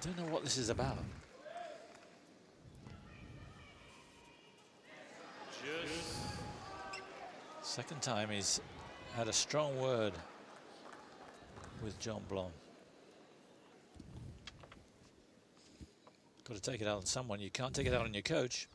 Don't know what this is about. Second time he's had a strong word with John Blom. Got to take it out on someone. You can't take it out on your coach.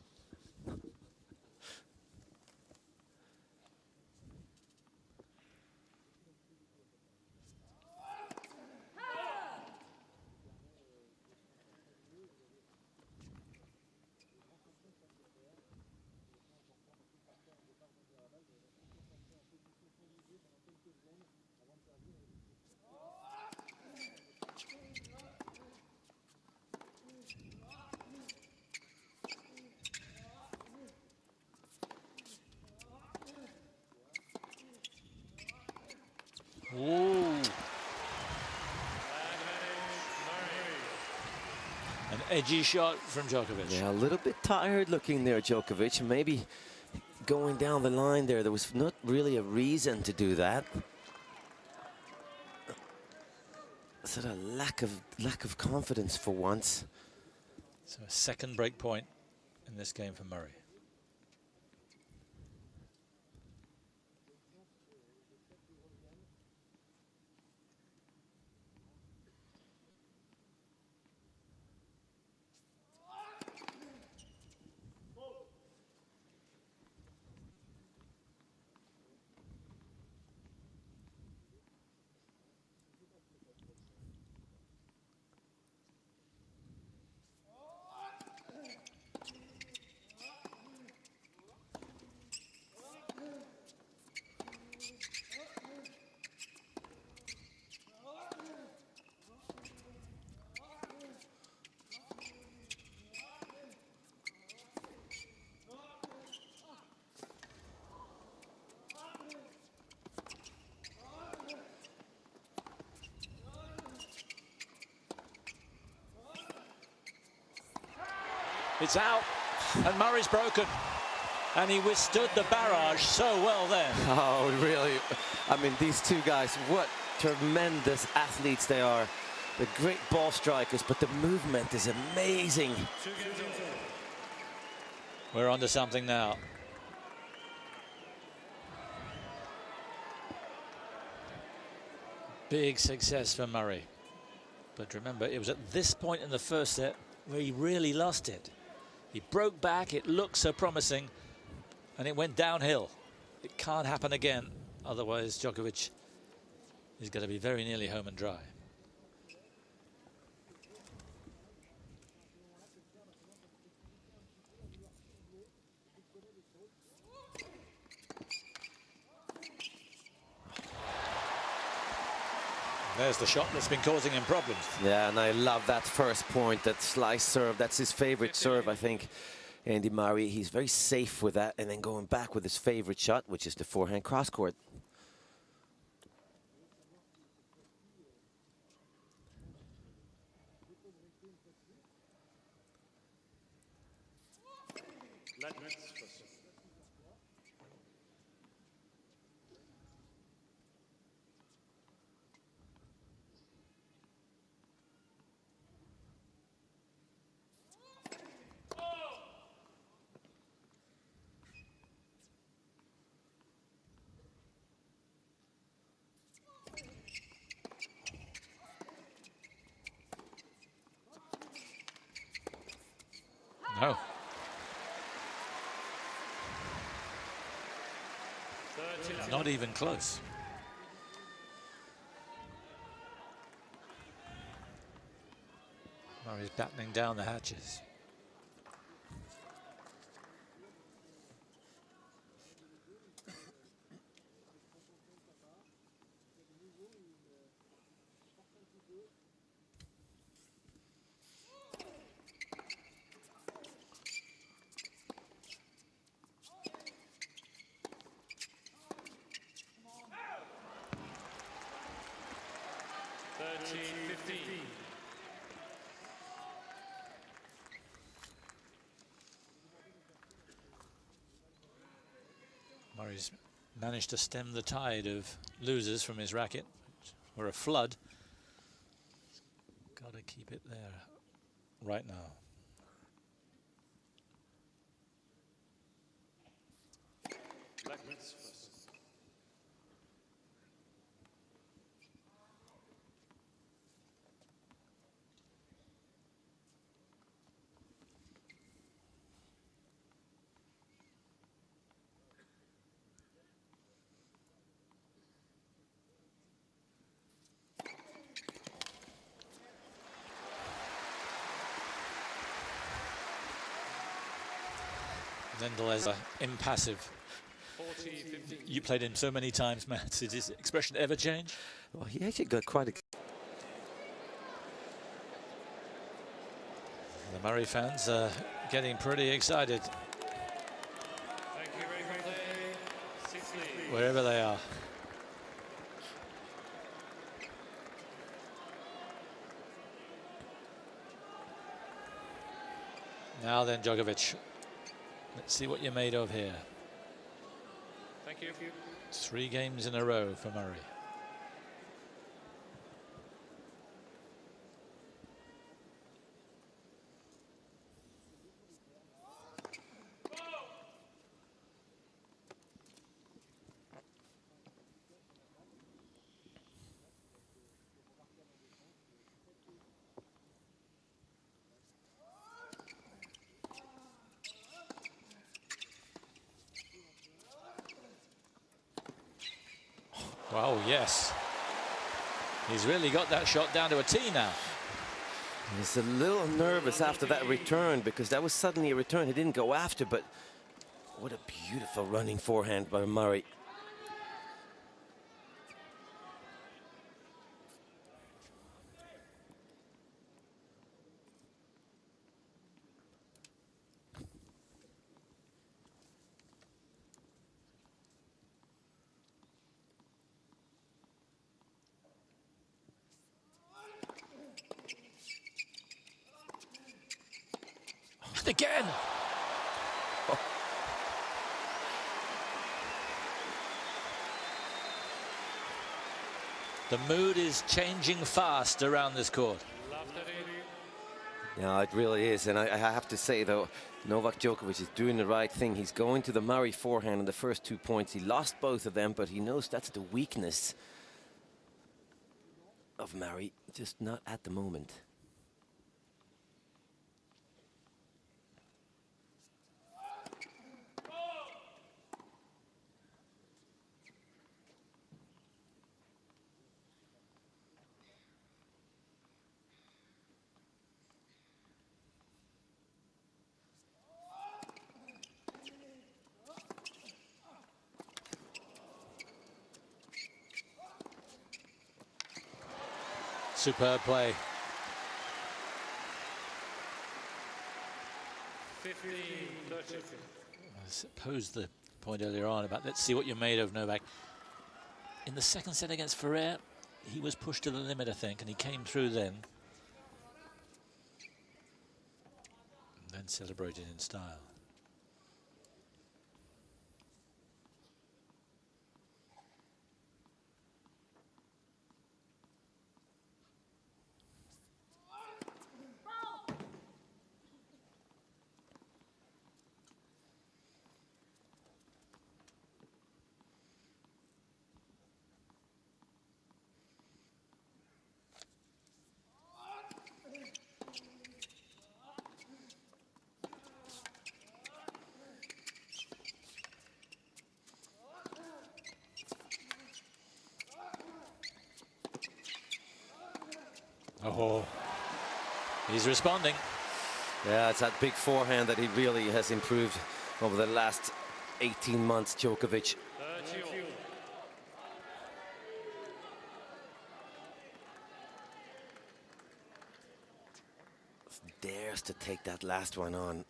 Ooh. An edgy shot from Djokovic. Yeah, a little bit tired looking there, Djokovic. Maybe going down the line there was not really a reason to do that. Sort of lack of confidence for once. So a second break point in this game for Murray. It's out, and Murray's broken. And he withstood the barrage so well then. Oh, really? I mean, these two guys, what tremendous athletes they are. They're great ball strikers, but the movement is amazing. We're onto something now. Big success for Murray. But remember, it was at this point in the first set where he really lost it. He broke back, it looked so promising, and it went downhill. It can't happen again, otherwise Djokovic is going to be very nearly home and dry. There's the shot that's been causing him problems. Yeah, and I love that first point, that slice serve. That's his favorite serve, I think. Andy Murray, he's very safe with that, and then going back with his favorite shot, which is the forehand cross court. No. Not even close. Murray's battening down the hatches. Murray's managed to stem the tide of losers from his racket, or a flood. Got to keep it there right now. Lendl is impassive. You played him so many times, Matt. Did his expression ever change? Well, he actually got quite a... The Murray fans are getting pretty excited. Wherever they are. Now then, Djokovic. Let's see what you're made of here. Thank you. 3 games in a row for Murray. Wow, yes. He's really got that shot down to a tee now. He's a little nervous after that return, because that was suddenly a return he didn't go after, but what a beautiful running forehand by Murray. The again. The mood is changing fast around this court. Yeah, it really is. And I have to say, though, Novak Djokovic is doing the right thing. He's going to the Murray forehand in the first 2 points. He lost both of them, but he knows that's the weakness of Murray, just not at the moment. Superb play. 15-30. I suppose the point earlier on about let's see what you're made of, Novak. In the second set against Ferrer, he was pushed to the limit, I think, and he came through then. And then celebrated in style. Oh, he's responding. Yeah, it's that big forehand that he really has improved over the last 18 months, Djokovic. Dares to take that last one on.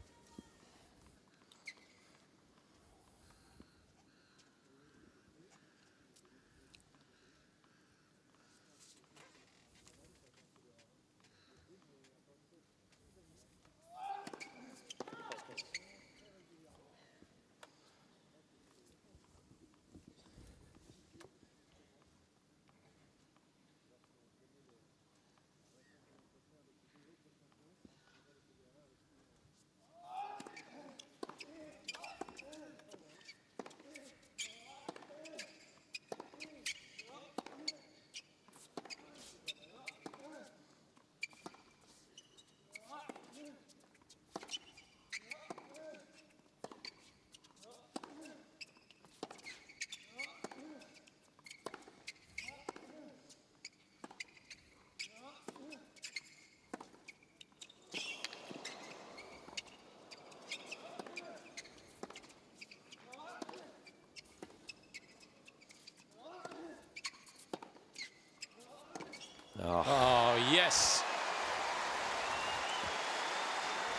Oh, yes.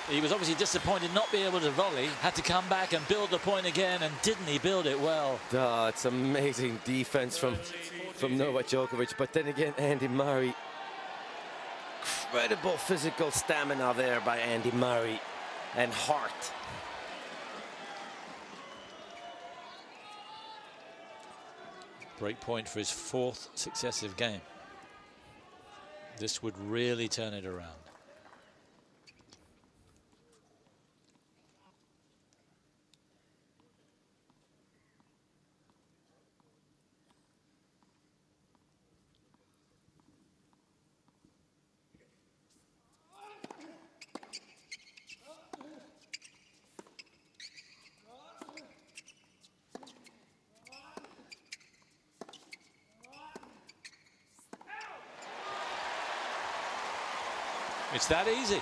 He was obviously disappointed not being able to volley, had to come back and build the point again, and didn't he build it well? Oh, it's amazing defense from Novak Djokovic, but then again, Andy Murray. Incredible physical stamina there by Andy Murray, and heart. Break point for his 4th successive game. This would really turn it around. It's that easy.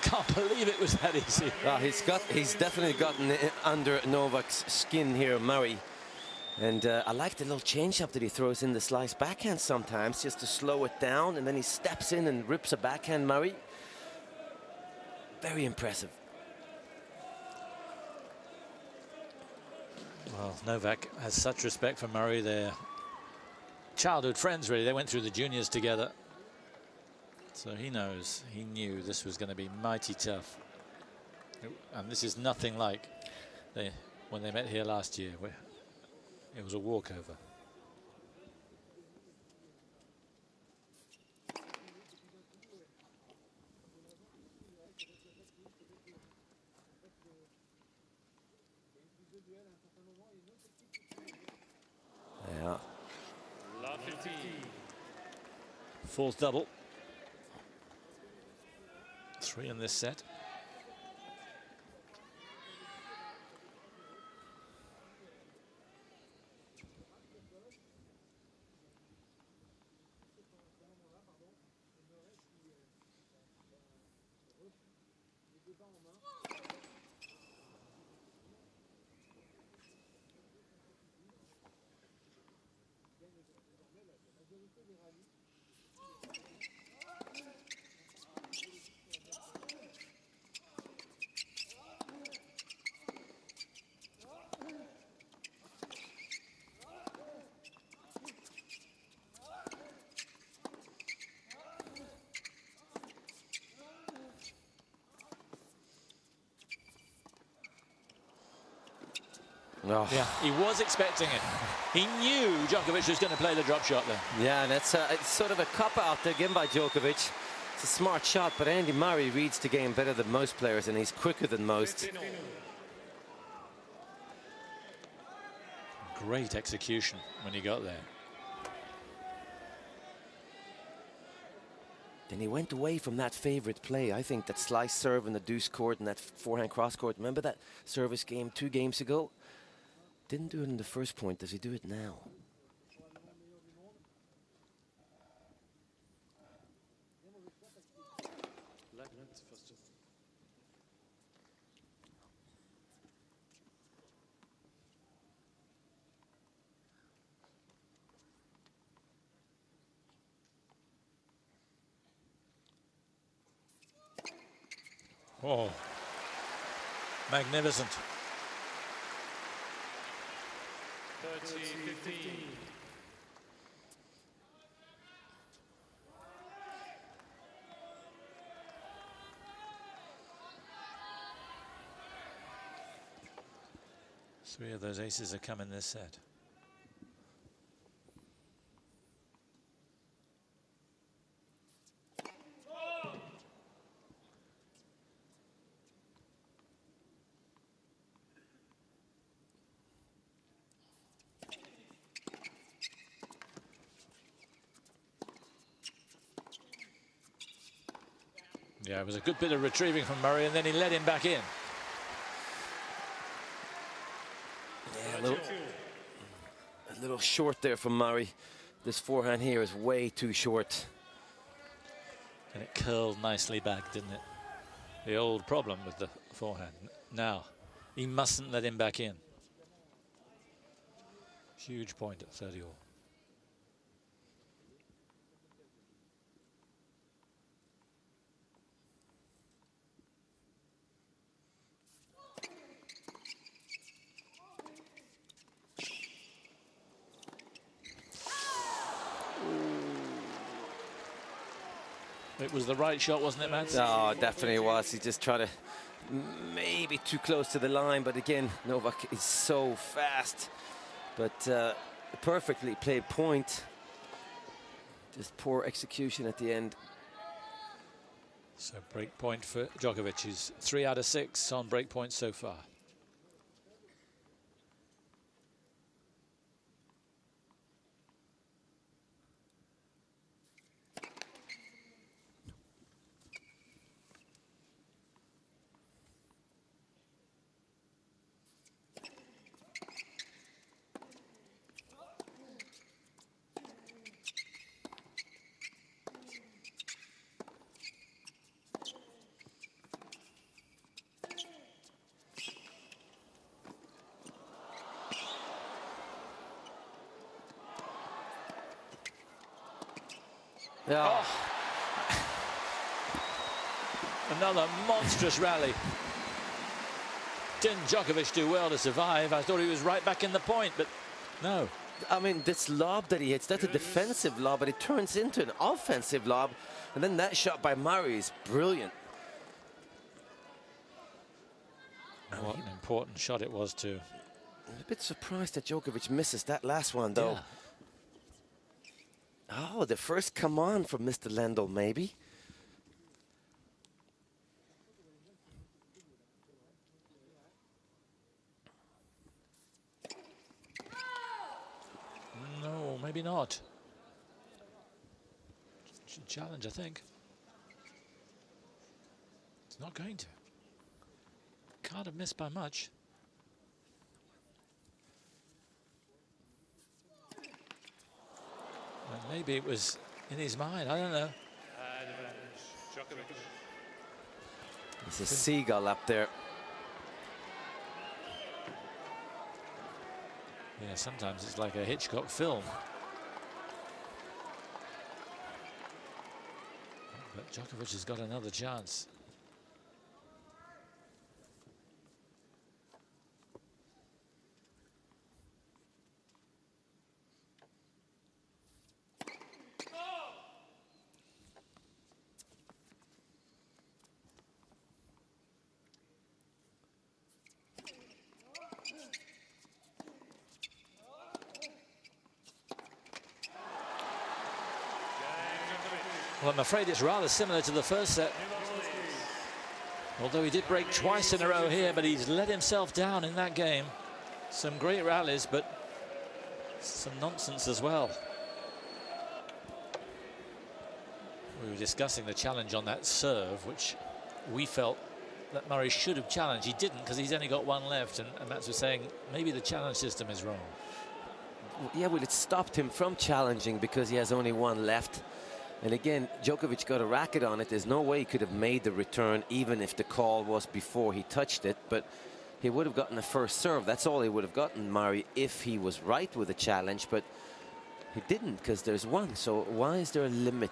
Can't believe it was that easy. He's definitely gotten under Novak's skin here, Murray. And I like the little change-up that he throws in the slice backhand sometimes, just to slow it down, and then he steps in and rips a backhand, Murray. Very impressive. Well, Novak has such respect for Murray. They're childhood friends, really. They went through the juniors together. So he knows, he knew this was going to be mighty tough. And this is nothing like when they met here last year, where it was a walkover. Yeah. Fourth double. 3 in this set. Oh. Yeah, he was expecting it. He knew Djokovic was going to play the drop shot there. Yeah, and it's sort of a cop-out again by Djokovic. It's a smart shot, but Andy Murray reads the game better than most players, and he's quicker than most. Great execution when he got there. Then he went away from that favorite play. I think that slice serve in the deuce court and that forehand cross court. Remember that service game 2 games ago? Didn't do it in the first point. Does he do it now? Oh, magnificent. 30-15. Three of those aces have come in this set. Yeah, it was a good bit of retrieving from Murray, and then he let him back in. Yeah, a little short there from Murray. This forehand here is way too short. And it curled nicely back, didn't it? The old problem with the forehand. Now, he mustn't let him back in. Huge point at 30 all. It was the right shot, wasn't it, Mads? Oh, definitely was. He just tried to maybe too close to the line, but again, Novak is so fast. But a perfectly played point. Just poor execution at the end. So break point for Djokovic. He's 3 out of 6 on break points so far. Yeah. Oh. Another monstrous rally. Didn't Djokovic do well to survive? I thought he was right back in the point, but no. I mean, this lob that he hits, that's a defensive lob, but it turns into an offensive lob. And then that shot by Murray is brilliant. What an important shot it was, too. I'm a bit surprised that Djokovic misses that last one, though. Yeah. Oh, the first come on from Mr. Lendl, maybe. No, maybe not. Challenge, I think. It's not going to. Can't have missed by much. And maybe it was in his mind, I don't know. There's a seagull up there. Yeah, sometimes it's like a Hitchcock film. But Djokovic has got another chance. Well, I'm afraid it's rather similar to the first set. Although he did break twice in a row here, but he's let himself down in that game. Some great rallies, but some nonsense as well. We were discussing the challenge on that serve, which we felt that Murray should have challenged. He didn't, because he's only got one left, and Mats was saying maybe the challenge system is wrong. Yeah, well, it stopped him from challenging because he has only one left. And again, Djokovic got a racket on it. There's no way he could have made the return, even if the call was before he touched it. But he would have gotten the first serve. That's all he would have gotten, Murray, if he was right with the challenge. But he didn't, because there's one. So why is there a limit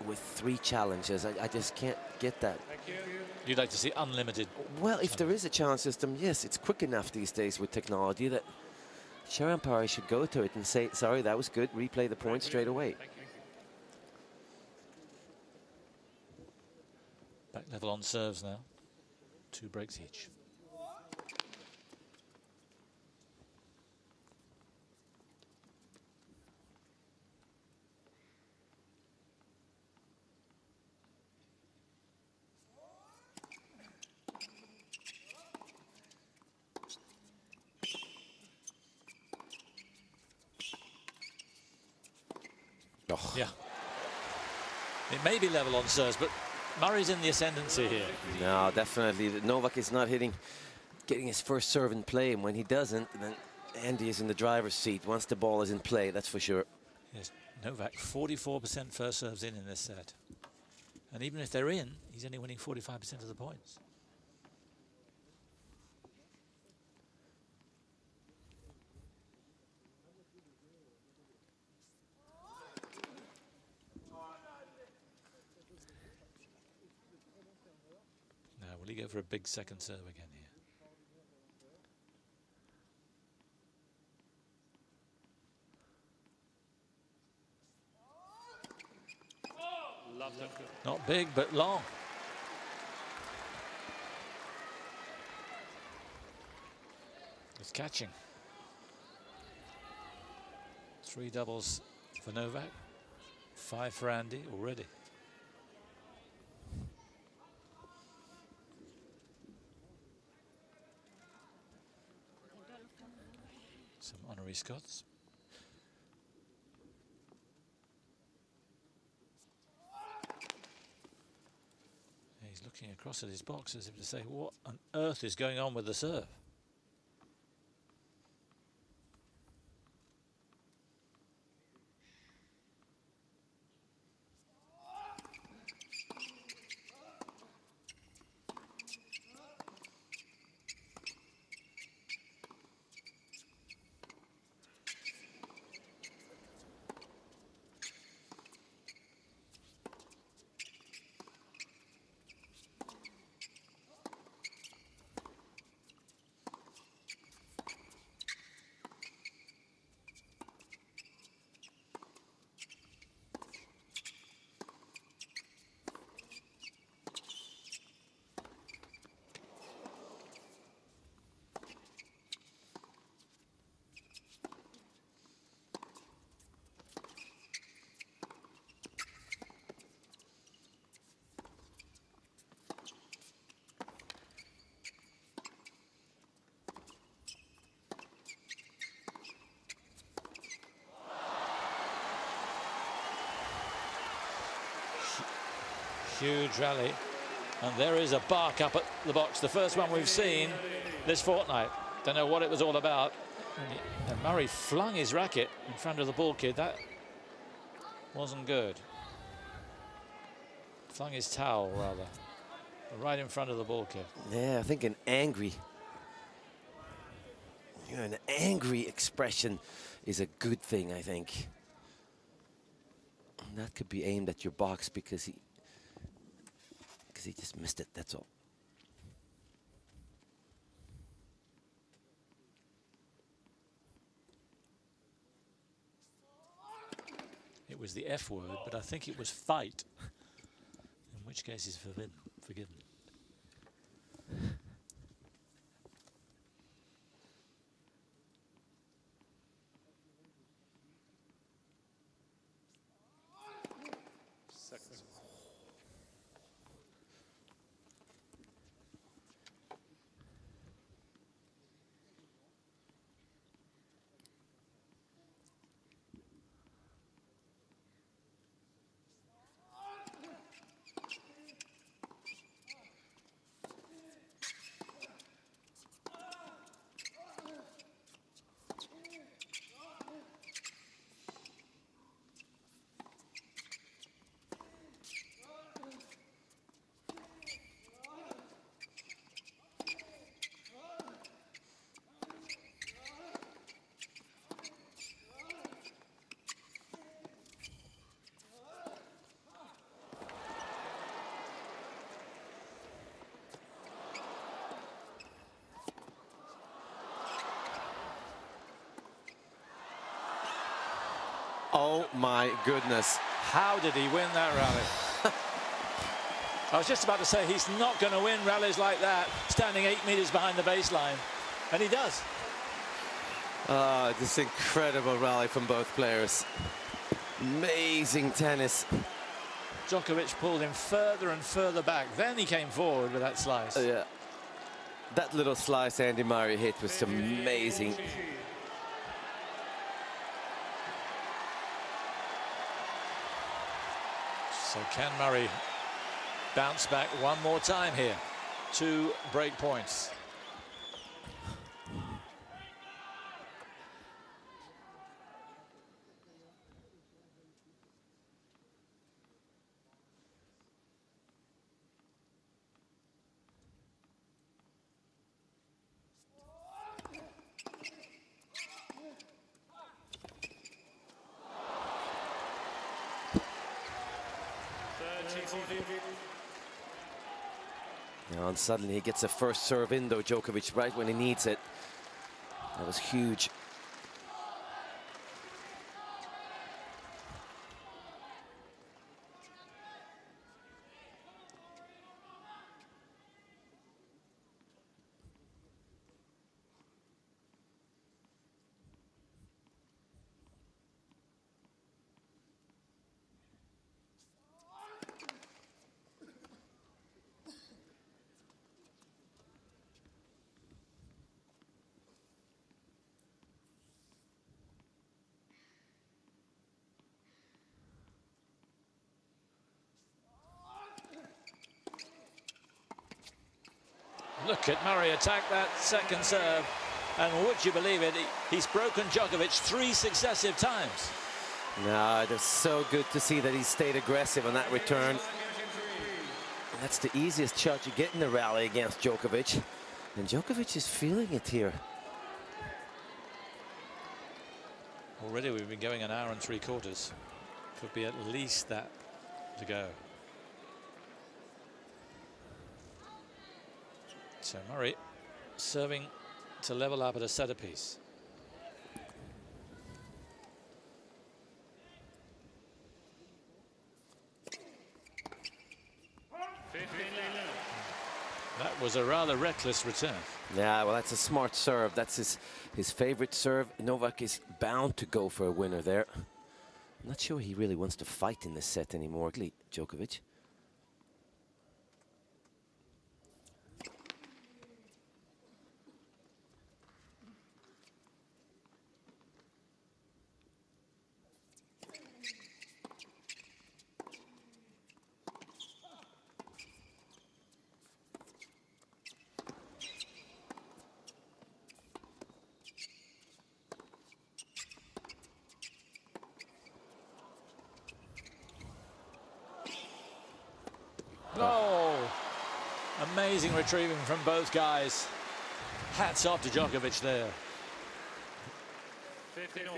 with 3 challenges? I just can't get that. You'd like to see unlimited? Well, if there is a challenge system, yes, it's quick enough these days with technology that chair umpire should go to it and say, sorry, that was good, replay the point straight away. Back level on serves now. 2 breaks each. Oh. Yeah. It may be level on serves, but Murray's in the ascendancy here. No, definitely. Novak is not getting his first serve in play, and when he doesn't, then Andy is in the driver's seat once the ball is in play, that's for sure. Yes, Novak 44% first serves in this set. And even if they're in, he's only winning 45% of the points. Will he go for a big second serve again here? Not big, but long. It's catching. 3 doubles for Novak, 5 for Andy already. Some honorary Scots. He's looking across at his box as if to say, what on earth is going on with the serve? Huge rally. And there is a bark up at the box. The first one we've seen this fortnight. Don't know what it was all about. And Murray flung his racket in front of the ball kid. That wasn't good. Flung his towel, rather. Right in front of the ball kid. Yeah, I think an angry expression is a good thing, I think. And that could be aimed at your box because he just missed it, that's all. It was the F word, but I think it was fight. In which case he's forgiven. Seconds. Oh my goodness. How did he win that rally? I was just about to say he's not going to win rallies like that, standing 8 meters behind the baseline. And he does. This incredible rally from both players. Amazing tennis. Djokovic pulled him further and further back. Then he came forward with that slice. Yeah. That little slice Andy Murray hit was amazing. So can Murray bounce back one more time here? 2 break points. And suddenly he gets a first serve in, though, Djokovic, right when he needs it. That was huge. Look at Murray attack that second serve. And would you believe it, he's broken Djokovic 3 successive times. No, it's so good to see that he stayed aggressive on that return. That's the easiest shot you get in the rally against Djokovic. And Djokovic is feeling it here. Already we've been going 1 hour and 3/4. Could be at least that to go. So Murray serving to level up at a set apiece. That was a rather reckless return. Yeah, well, that's a smart serve. That's his favorite serve. Novak is bound to go for a winner there. I'm not sure he really wants to fight in this set anymore, Djokovic. Oh, amazing retrieving from both guys. Hats off to Djokovic there. 15 all.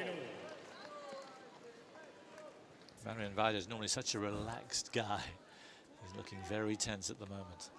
Marian Vida is normally such a relaxed guy. He's looking very tense at the moment.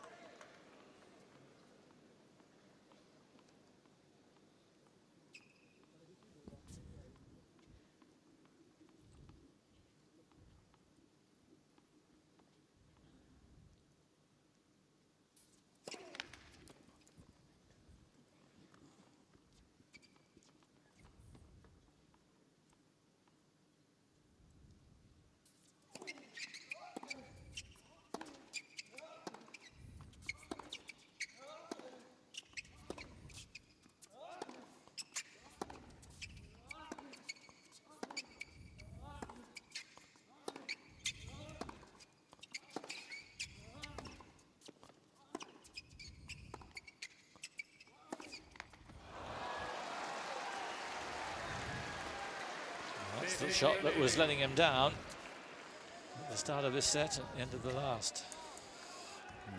That's the shot that was letting him down at the start of this set and end of the last.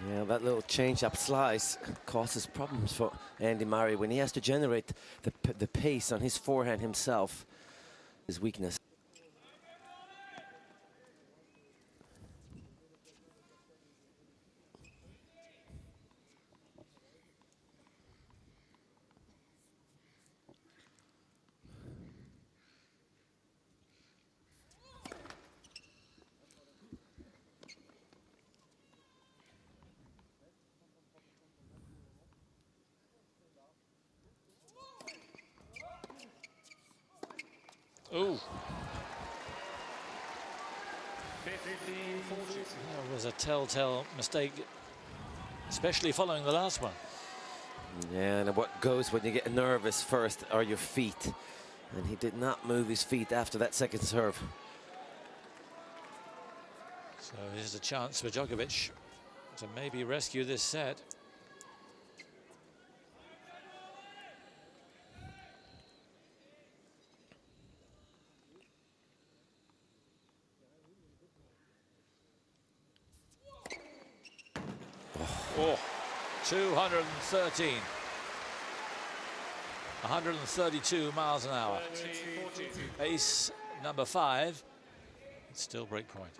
Yeah, that little change-up slice causes problems for Andy Murray when he has to generate the pace on his forehand himself. His weakness. Ooh. 15-14. That was a telltale mistake, especially following the last one. Yeah, and what goes when you get nervous first are your feet. And he did not move his feet after that second serve. So here's a chance for Djokovic to maybe rescue this set. Oh, 213. 132 miles an hour. Ace number 5. It's still break point.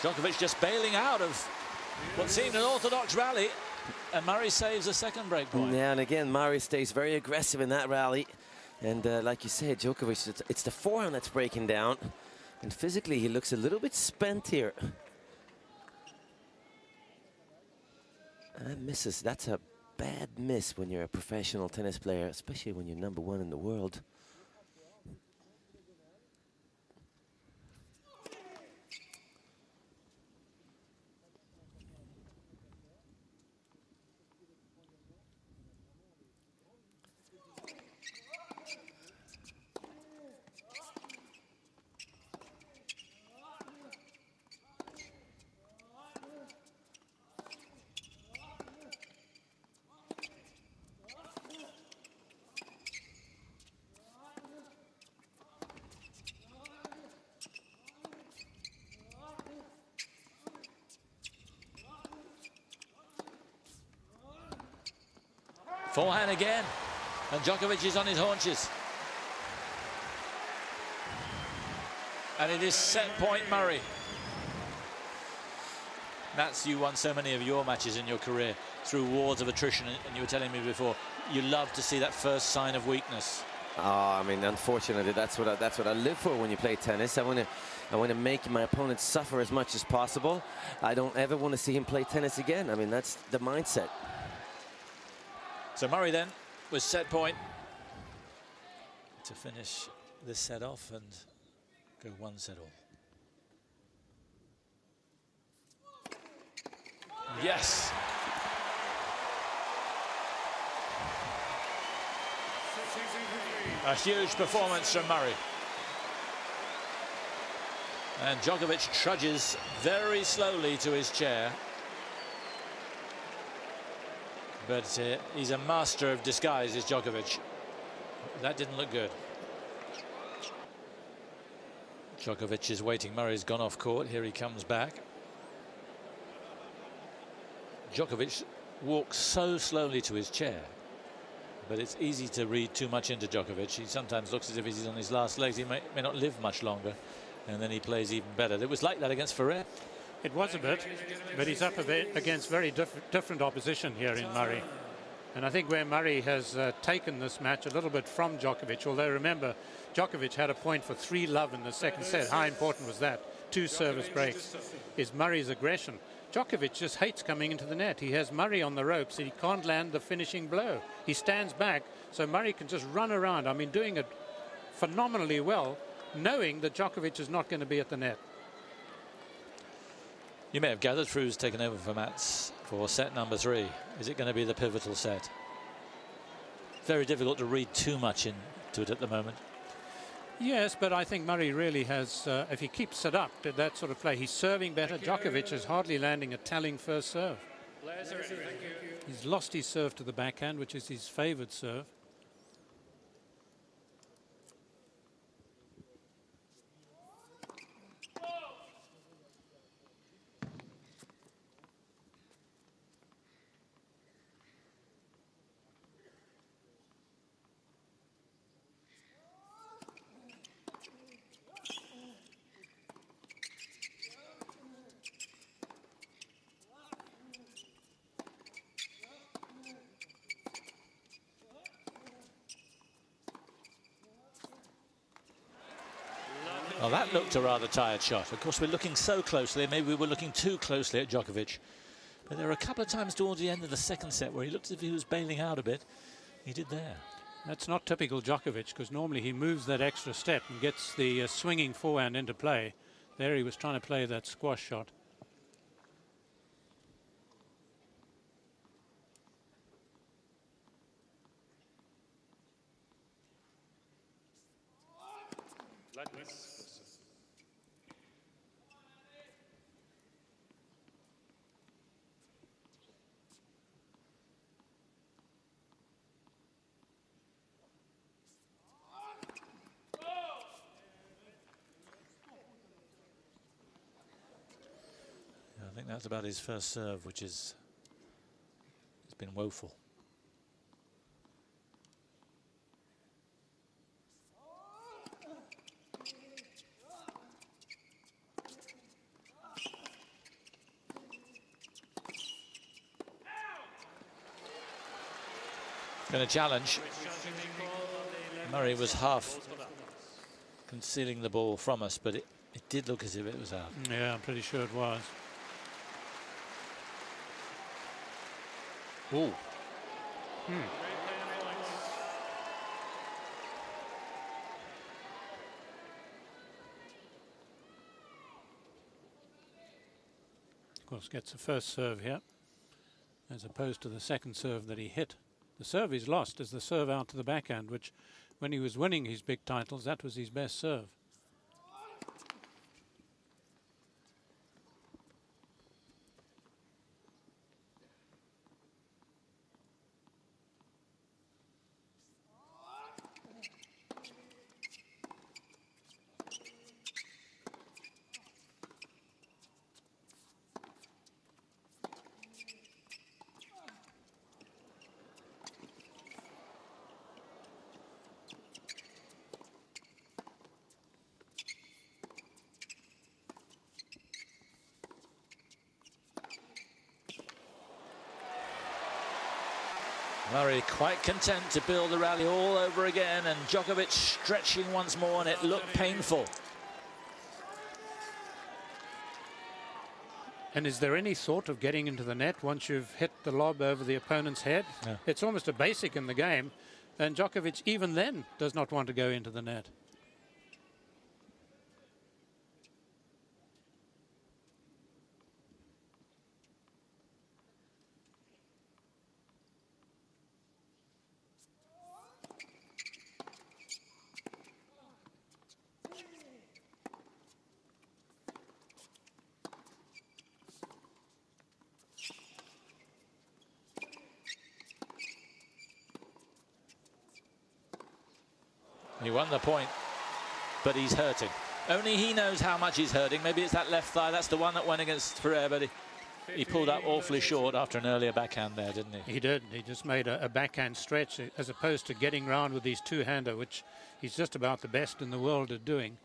Djokovic just bailing out of what seemed an orthodox rally, and Murray saves a second break point. Yeah, and again, Murray stays very aggressive in that rally. And like you said, Djokovic, it's the forehand that's breaking down. And physically, he looks a little bit spent here. And misses. That's a bad miss when you're a professional tennis player, especially when you're #1 in the world. Forehand again, and Djokovic is on his haunches. And it is set point Murray. Mats, you won so many of your matches in your career through wars of attrition, and you were telling me before, you love to see that first sign of weakness. Oh, I mean, unfortunately, that's what I live for when you play tennis. I want to make my opponent suffer as much as possible. I don't ever want to see him play tennis again. I mean, that's the mindset. So Murray then was set point to finish this set off and go 1 set all. Yes. A huge performance from Murray. And Djokovic trudges very slowly to his chair. But he's a master of disguise, is Djokovic. That didn't look good. Djokovic is waiting. Murray's gone off court. Here he comes back. Djokovic walks so slowly to his chair, but it's easy to read too much into Djokovic. He sometimes looks as if he's on his last legs. He may not live much longer, and then he plays even better. It was like that against Ferrer. It was a bit, but he's up against very different opposition here in Murray. And I think where Murray has taken this match a little bit from Djokovic, although remember, Djokovic had a point for 3-love in the second set. How important was that? 2 service breaks. Is Murray's aggression. Djokovic just hates coming into the net. He has Murray on the ropes. He can't land the finishing blow. He stands back, so Murray can just run around. I mean, doing it phenomenally well, knowing that Djokovic is not going to be at the net. You may have gathered Fru's taken over for Mats for set number 3. Is it going to be the pivotal set? Very difficult to read too much into it at the moment. Yes, but I think Murray really has, if he keeps it up to that sort of play, he's serving better. Djokovic is hardly landing a telling first serve. He's lost his serve to the backhand, which is his favoured serve. Well, that looked a rather tired shot. Of course, we're looking so closely. Maybe we were looking too closely at Djokovic. But there were a couple of times towards the end of the second set where he looked as if he was bailing out a bit. He did there. That's not typical Djokovic, because normally he moves that extra step and gets the swinging forehand into play. There he was trying to play that squash shot. I think that's about his first serve, which is, it's been woeful. Going to challenge. Murray was half concealing the ball from us, but it did look as if it was out. Yeah, I'm pretty sure it was. Ooh. Of course, gets the first serve here, as opposed to the second serve that he hit. The serve he's lost is the serve out to the backhand, which, when he was winning his big titles, that was his best serve. Murray quite content to build the rally all over again, and Djokovic stretching once more, and it looked painful. And is there any thought of getting into the net once you've hit the lob over the opponent's head? No. It's almost a basic in the game, and Djokovic even then does not want to go into the net. He won the point, but he's hurting. Only he knows how much he's hurting. Maybe it's that left thigh. That's the one that went against Ferrer, but he pulled up awfully short after an earlier backhand there, didn't he? He did. He just made a backhand stretch as opposed to getting round with his two-hander, which he's just about the best in the world at doing.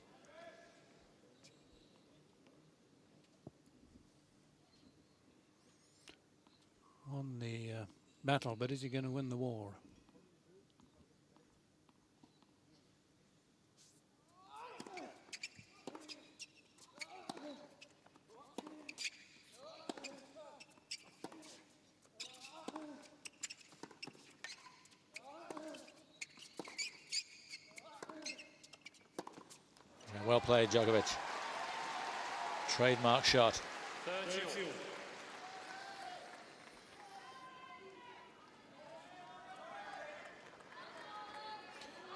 On the battle, but is he going to win the war? Well played, Djokovic. Trademark shot.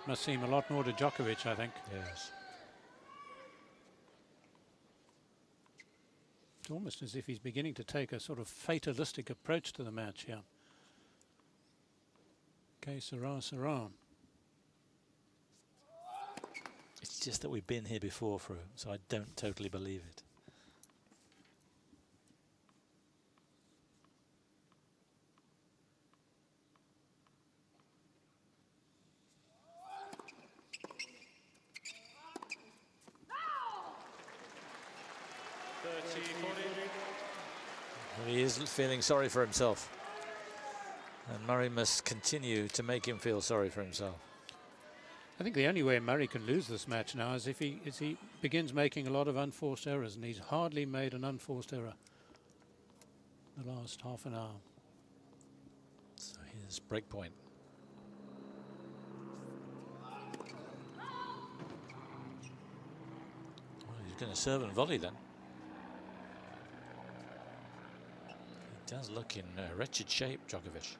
Must seem a lot more to Djokovic, I think. Yes. It's almost as if he's beginning to take a sort of fatalistic approach to the match here. Okay, Sarah. It's just that we've been here before, Fru, so I don't totally believe it. Well, he is feeling sorry for himself. And Murray must continue to make him feel sorry for himself. I think the only way Murray can lose this match now is if he begins making a lot of unforced errors, and he's hardly made an unforced error the last half an hour. So here's break point. Well, he's going to serve and volley then. He does look in wretched shape, Djokovic.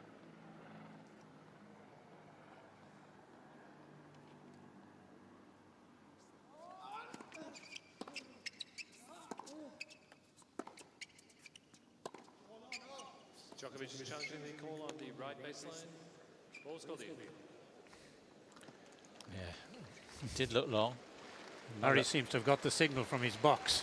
Djokovic is challenging the call on the right baseline. Ball's called in. Yeah, it did look long. Murray seems to have got the signal from his box.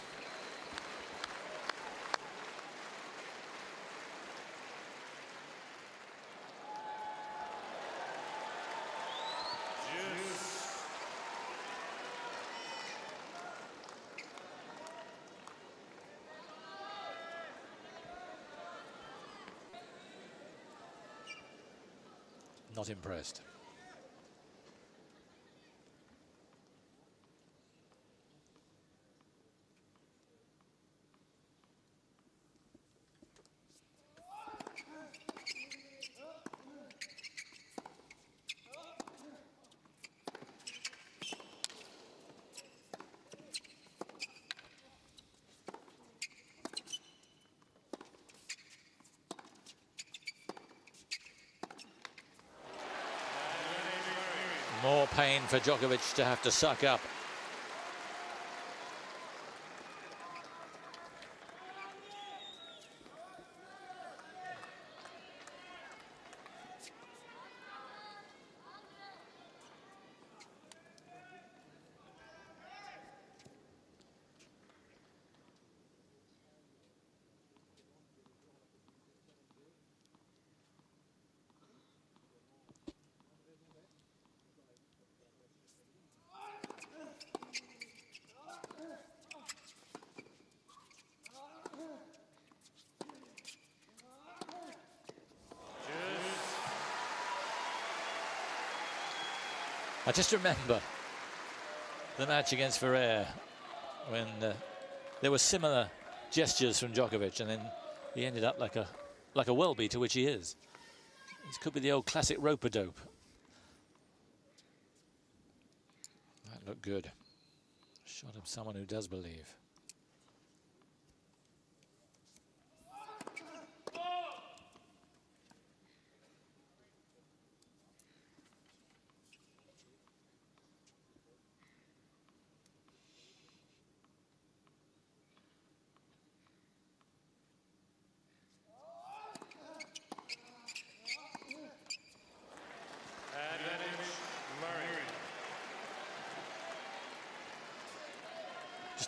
Not impressed. More pain for Djokovic to have to suck up. I just remember the match against Ferrer when there were similar gestures from Djokovic, and then he ended up like a well-beater, which he is. This could be the old classic rope-a-dope. That looked good. Shot of someone who does believe.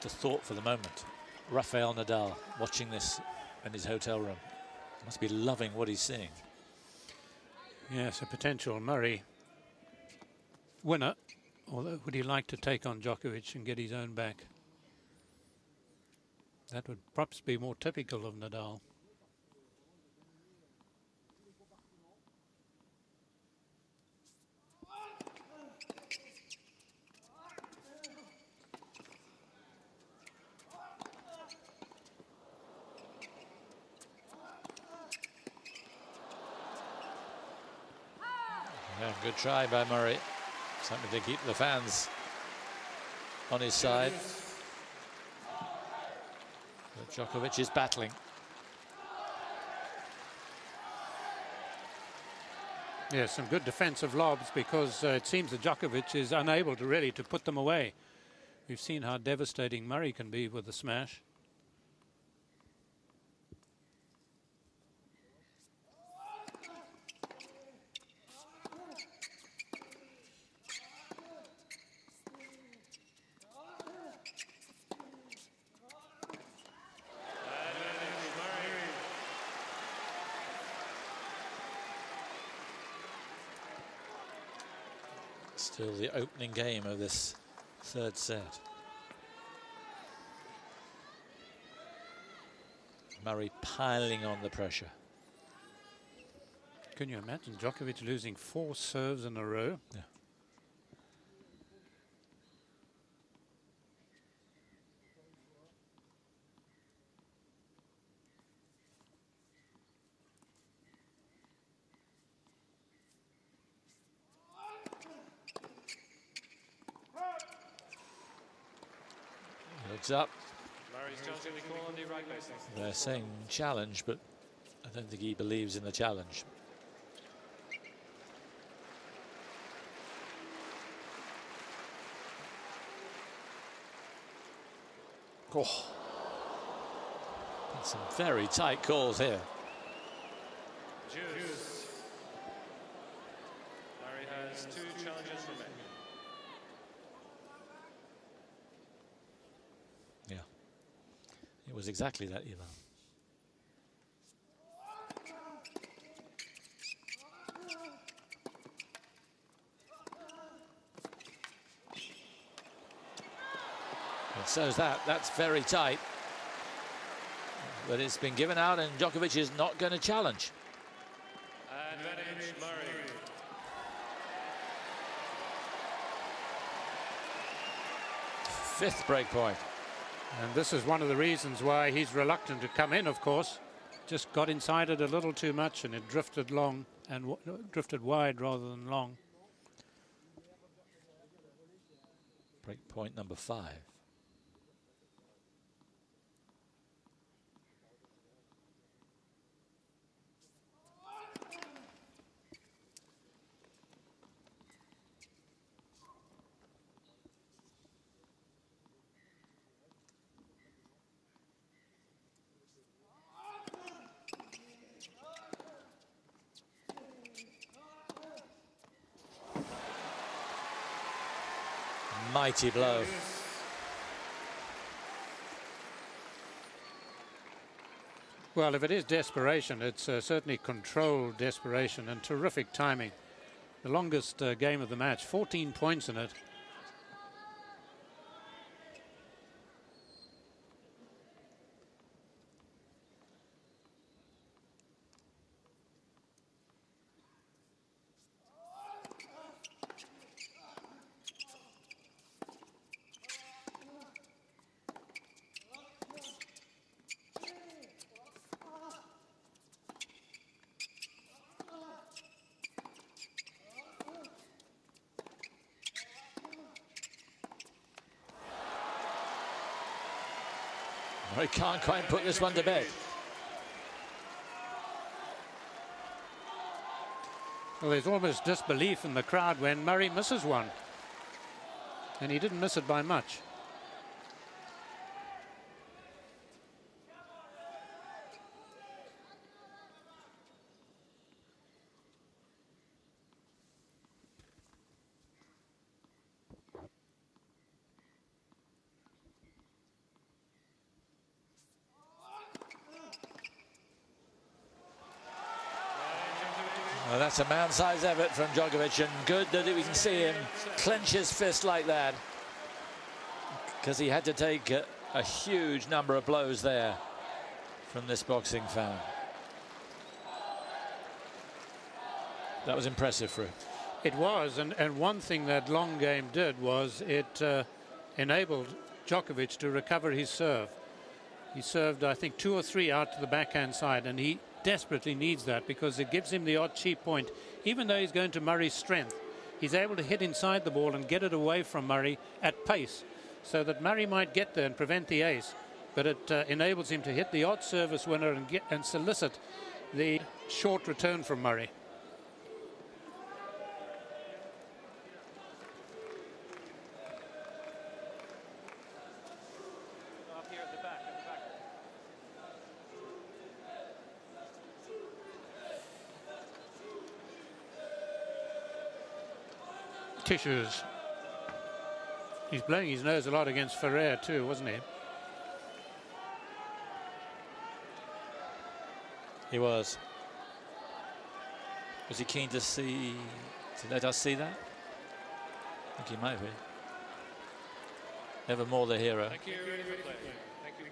Just a thought for the moment. Rafael Nadal watching this in his hotel room. Must be loving what he's seeing. Yes, a potential Murray winner. Although, would he like to take on Djokovic and get his own back? That would perhaps be more typical of Nadal. Yeah, good try by Murray. Something to keep the fans on his side. But Djokovic is battling. Yes, some good defensive lobs, because it seems that Djokovic is unable to really to put them away. We've seen how devastating Murray can be with the smash. Still the opening game of this third set. Murray piling on the pressure. Can you imagine Djokovic losing 4 serves in a row? Yeah. Looks up. They're saying challenge, but I don't think he believes in the challenge. Oh, some very tight calls here. Murray has 2 challenges remaining. Yeah, it was exactly that, Ivan. And so that's very tight. But it's been given out, and Djokovic is not going to challenge. Advantage Murray. Fifth break point. And this is one of the reasons why he's reluctant to come in, of course. Just got inside it a little too much, and it drifted long and drifted wide rather than long. Break point number 5. Mighty blow. Well, if it is desperation, it's certainly controlled desperation and terrific timing. The longest game of the match, 14 points in it. He can't quite put this one to bed. Well, there's almost disbelief in the crowd when Murray misses one. And he didn't miss it by much. Well, that's a man-sized effort from Djokovic, and good that we can see him clench his fist like that, because he had to take a huge number of blows there from this boxing fan. That was impressive for him. It was, and one thing that long game did was it enabled Djokovic to recover his serve. He served, I think, 2 or 3 out to the backhand side, and he desperately needs that because it gives him the odd cheap point. Even though he's going to Murray's strength, he's able to hit inside the ball and get it away from Murray at pace, so that Murray might get there and prevent the ace, but it enables him to hit the odd service winner and solicit the short return from Murray. Tissues. He's blowing his nose a lot against Ferrer too, wasn't he? He was. Was he keen to let us see that? I think he might be. Evermore the hero. Thank you. Thank you.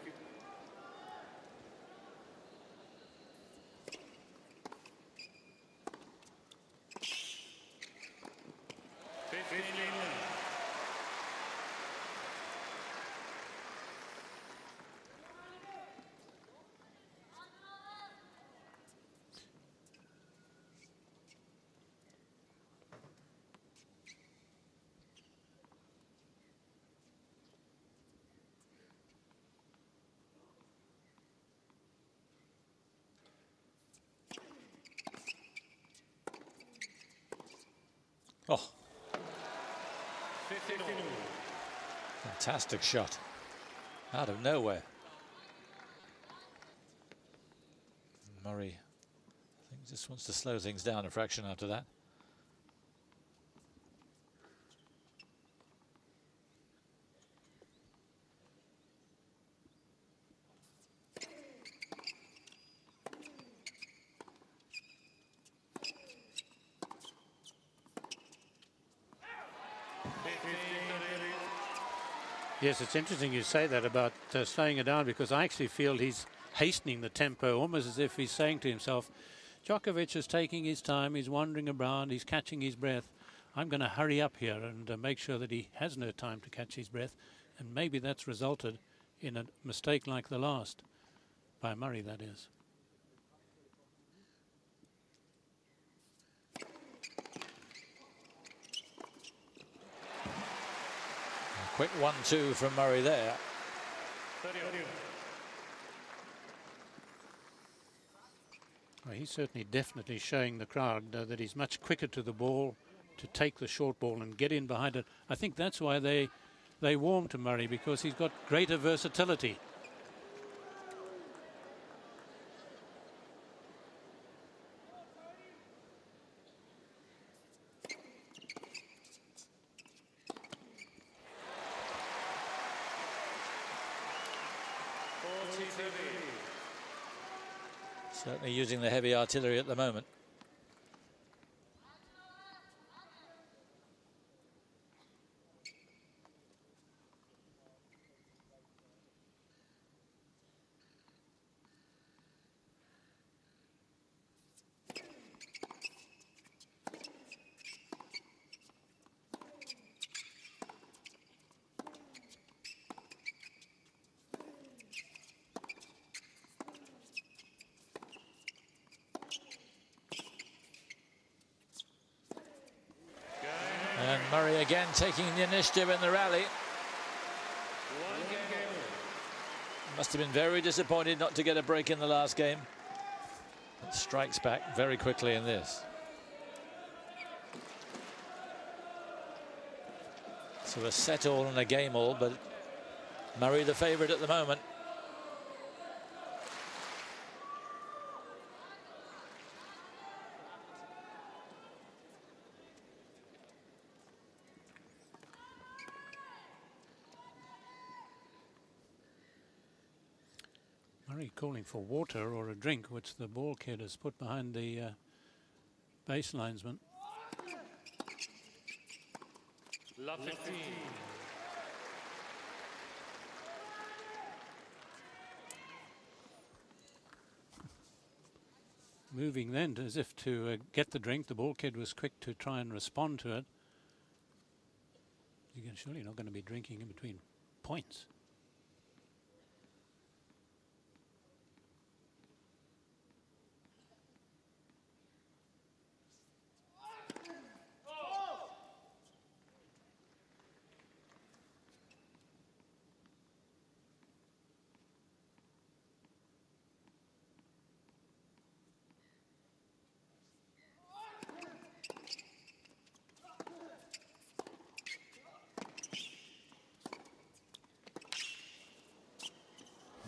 Oh. Fantastic shot. Out of nowhere. Murray, I think, just wants to slow things down a fraction after that. Yes, it's interesting you say that about slowing it down, because I actually feel he's hastening the tempo, almost as if he's saying to himself, Djokovic is taking his time, he's wandering around, he's catching his breath. I'm going to hurry up here and make sure that he has no time to catch his breath. And maybe that's resulted in a mistake like the last, by Murray, that is. Quick 1-2 from Murray there. Well, he's certainly definitely showing the crowd that he's much quicker to the ball, to take the short ball and get in behind it. I think that's why they warm to Murray, because he's got greater versatility. Certainly using the heavy artillery at the moment. And Murray again taking the initiative in the rally. Must have been very disappointed not to get a break in the last game. But strikes back very quickly in this. So a set all and a game all, but Murray the favourite at the moment. Murray calling for water or a drink, which the ball kid has put behind the baselinesman. Love 15. Moving then as if to get the drink. The ball kid was quick to try and respond to it. You're surely not going to be drinking in between points.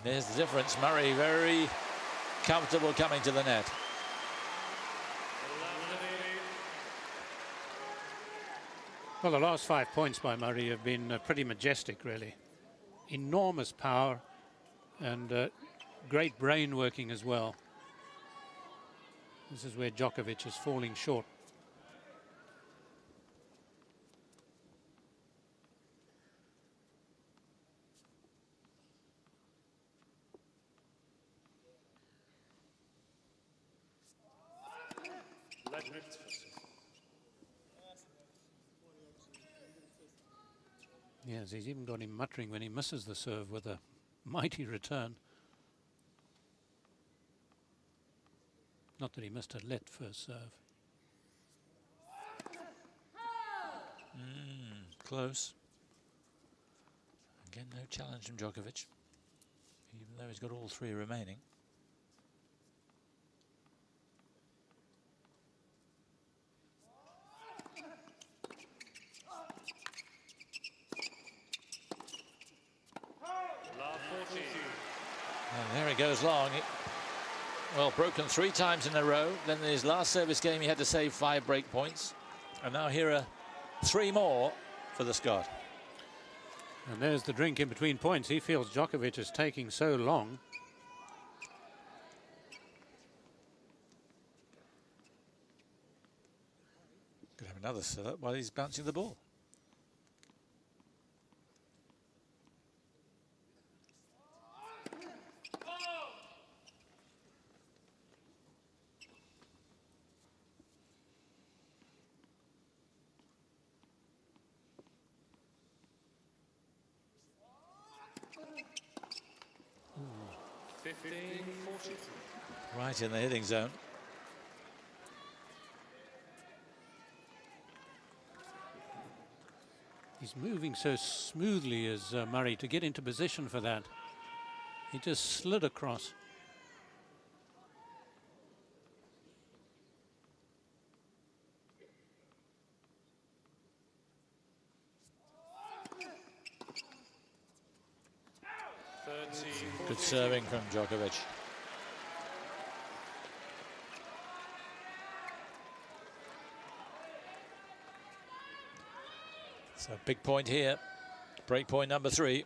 There's the difference. Murray very comfortable coming to the net. Well, the last 5 points by Murray have been pretty majestic, really. Enormous power and great brain working as well. This is where Djokovic is falling short. Yes, he's even got him muttering when he misses the serve with a mighty return. Not that he missed a let first serve. Close. Again, no challenge from Djokovic, even though he's got all 3 remaining. And there he goes long. Well, broken 3 times in a row. Then in his last service game, he had to save 5 break points. And now here are 3 more for the Scot. And there's the drink in between points. He feels Djokovic is taking so long. Could have another serve while he's bouncing the ball. Right in the hitting zone. He's moving so smoothly as Murray to get into position for that. He just slid across. Good serving from Djokovic. So big point here. Break point number 3.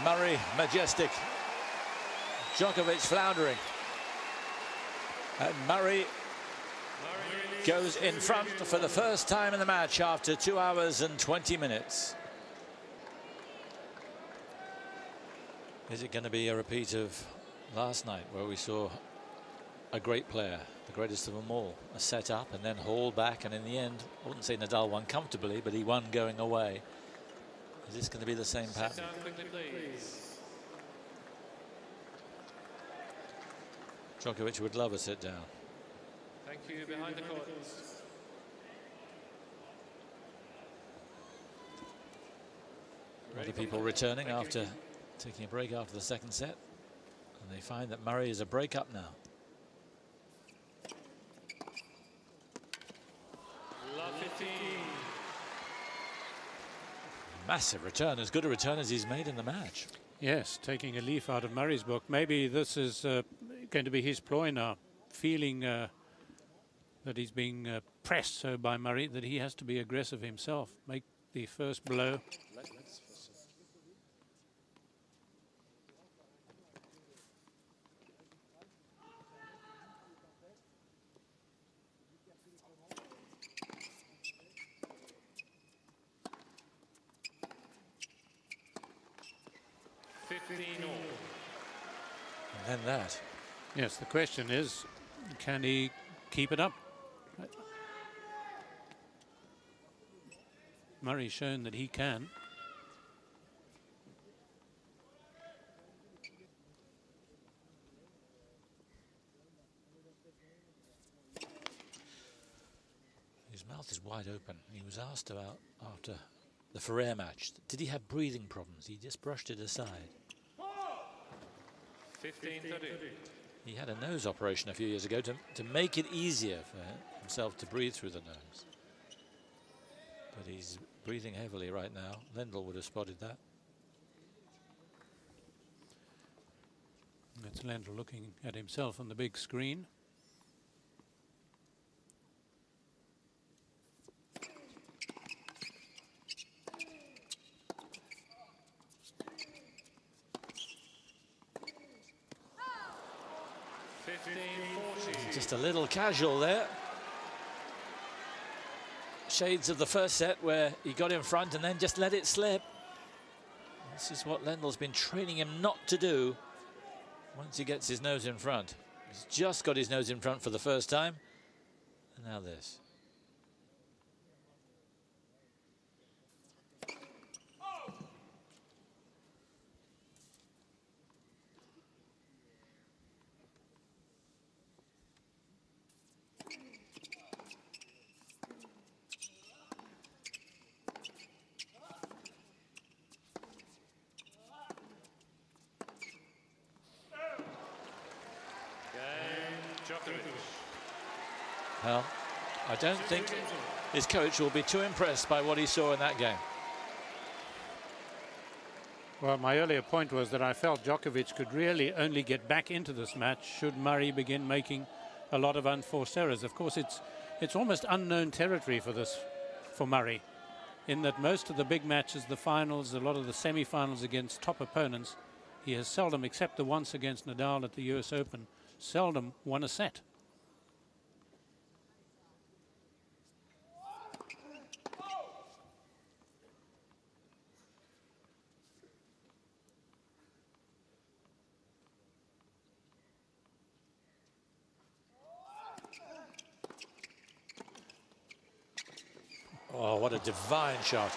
Murray majestic, Djokovic floundering, and Murray goes in front for the first time in the match after 2 hours and 20 minutes. Is it going to be a repeat of last night where we saw a great player, the greatest of them all, a set up and then haul back, and in the end, I wouldn't say Nadal won comfortably, but he won going away. Is this going to be the same pattern? Djokovic would love a sit down. Thank you. Behind the court. Other people returning after taking a break after the second set, and they find that Murray is a break up now. Love 15. Massive return, as good a return as he's made in the match. Yes, taking a leaf out of Murray's book. Maybe this is going to be his ploy now, feeling that he's being pressed so by Murray that he has to be aggressive himself, make the first blow. And then that. Yes, the question is, can he keep it up? Murray's shown that he can. His mouth is wide open. He was asked about after the Ferrer match, did he have breathing problems? He just brushed it aside. 15-30. He had a nose operation a few years ago to make it easier for himself to breathe through the nose. But he's breathing heavily right now. Lendl would have spotted that. That's Lendl looking at himself on the big screen. Just a little casual there. Shades of the first set where he got in front and then just let it slip. This is what Lendl's been training him not to do once he gets his nose in front. He's just got his nose in front for the first time. And now this. Well, I don't think his coach will be too impressed by what he saw in that game. Well, my earlier point was that I felt Djokovic could really only get back into this match should Murray begin making a lot of unforced errors. Of course, it's almost unknown territory for Murray, in that most of the big matches, the finals, a lot of the semi-finals against top opponents, he has seldom, except the once against Nadal at the US Open, seldom won a set. Oh, what a divine shot.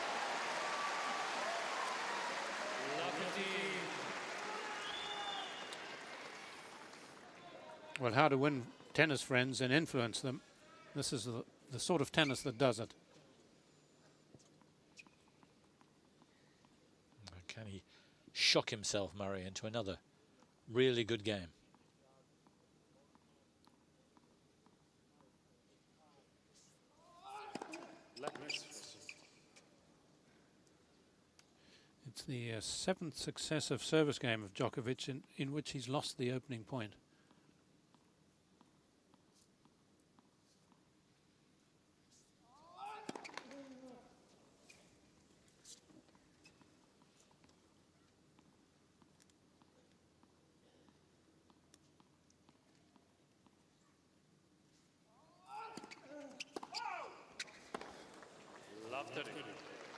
Well, how to win tennis friends and influence them. This is the sort of tennis that does it. Can he shock himself, Murray, into another really good game? It's the seventh successive service game of Djokovic in which he's lost the opening point.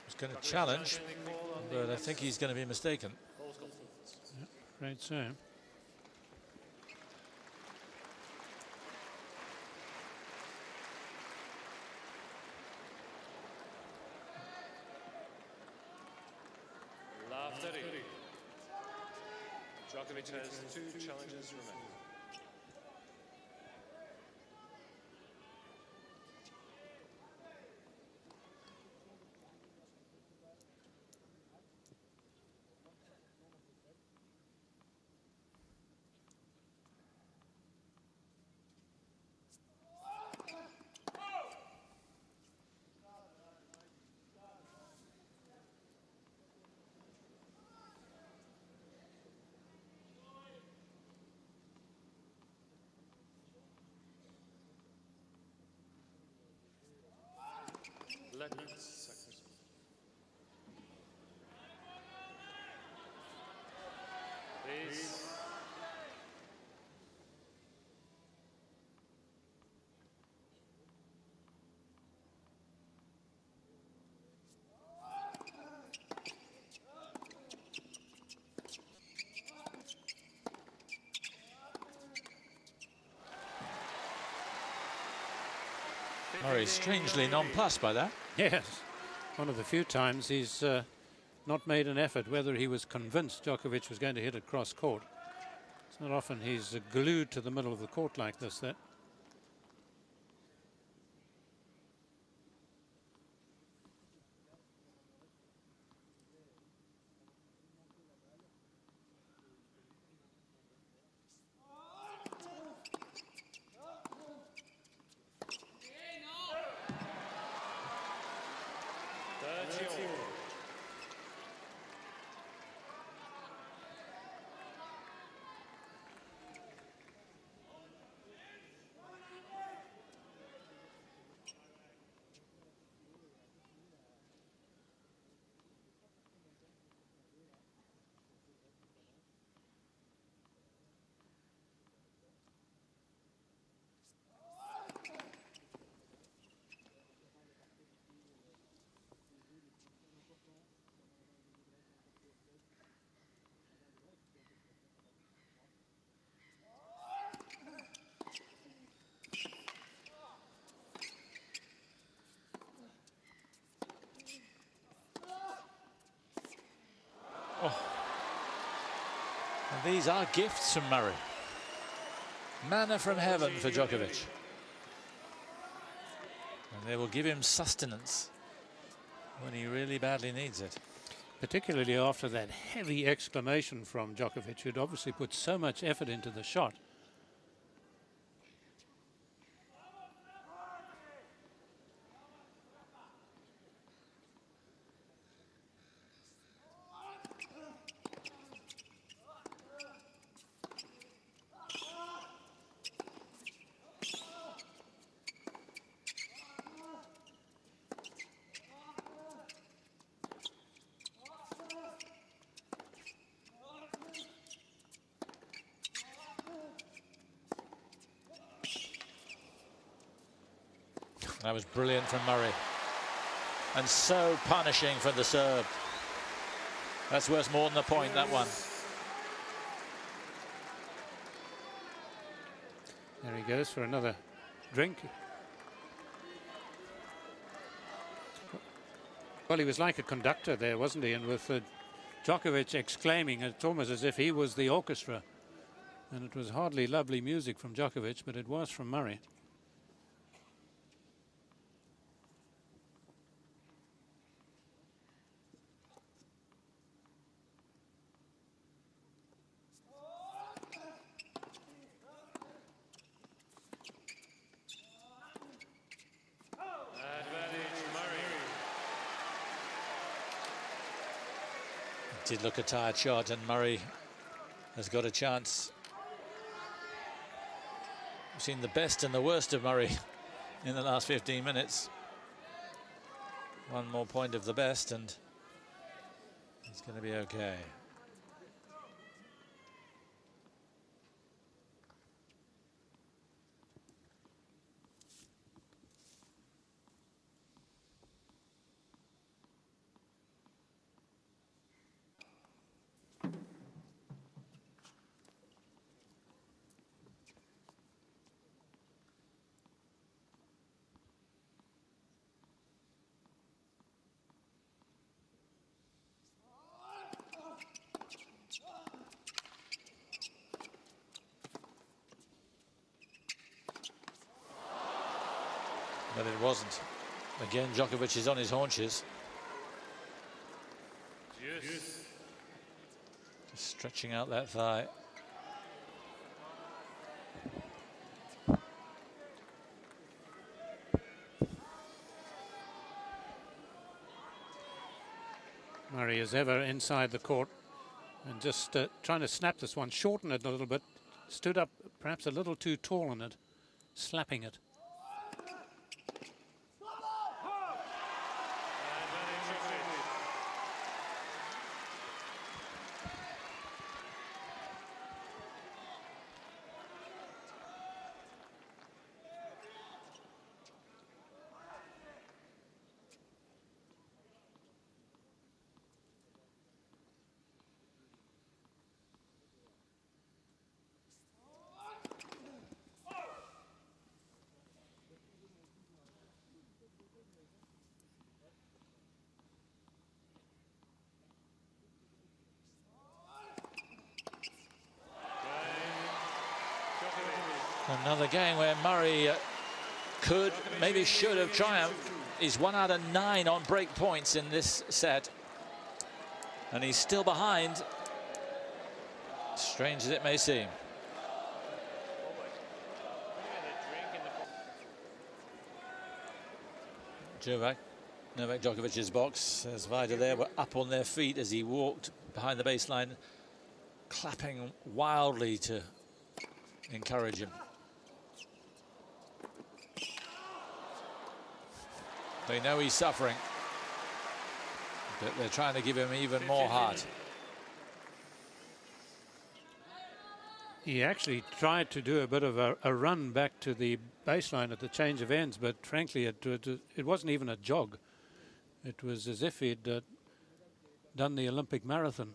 He's going to challenge, but I think he's going to be mistaken. Yep, afraid so. Love 30. Djokovic has 2 challenges remaining. Please. Murray strangely nonplussed by that. Yes, one of the few times he's not made an effort, whether he was convinced Djokovic was going to hit it cross court. It's not often he's glued to the middle of the court like this. That. And these are gifts from Murray. Manna from heaven for Djokovic. And they will give him sustenance when he really badly needs it. Particularly after that heavy exclamation from Djokovic, who'd obviously put so much effort into the shot. That was brilliant from Murray. And so punishing from the serve. That's worth more than a point, that one. There he goes for another drink. Well, he was like a conductor there, wasn't he? And with Djokovic exclaiming, it's almost as if he was the orchestra. And it was hardly lovely music from Djokovic, but it was from Murray. Did look a tired shot, and Murray has got a chance. We've seen the best and the worst of Murray in the last 15 minutes. One more point of the best and he's going to be okay. But it wasn't. Again, Djokovic is on his haunches. Yes. Just stretching out that thigh. Murray is ever inside the court and just trying to snap this one, shorten it a little bit, stood up perhaps a little too tall on it, slapping it. Another game where Murray could, maybe should have triumphed. He's 1 out of 9 on break points in this set. And he's still behind. Strange as it may seem. Novak Djokovic's box. As Vida there were up on their feet as he walked behind the baseline, clapping wildly to encourage him. They know he's suffering, but they're trying to give him even more heart. He actually tried to do a bit of a run back to the baseline at the change of ends, but frankly it wasn't even a jog. It was as if he'd done the Olympic marathon.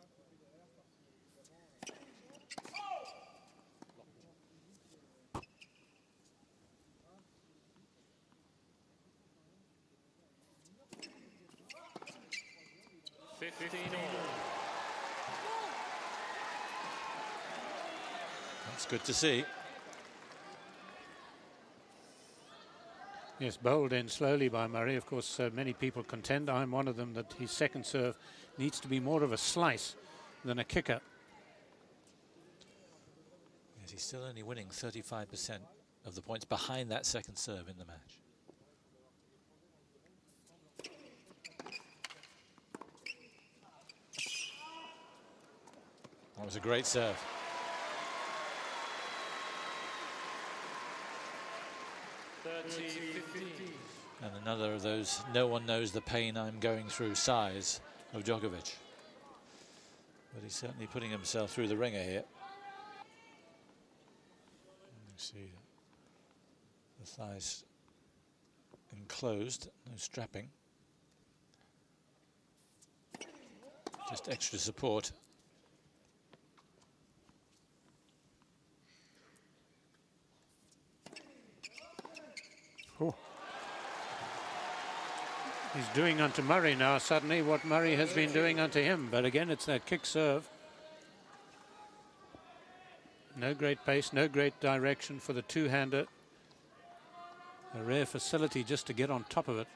That's good to see. Yes, bowled in slowly by Murray. Of course, many people contend, I'm one of them, that his second serve needs to be more of a slice than a kicker. Yes, he's still only winning 35% of the points behind that second serve in the match. That was a great serve. And another of those no one knows the pain I'm going through sighs of Djokovic. But he's certainly putting himself through the ringer here. You see the thighs enclosed, no strapping. Just extra support. Oh. He's doing unto Murray now suddenly what Murray has been doing unto him. But again, it's that kick serve. No great pace, no great direction for the two-hander. A rare facility just to get on top of it.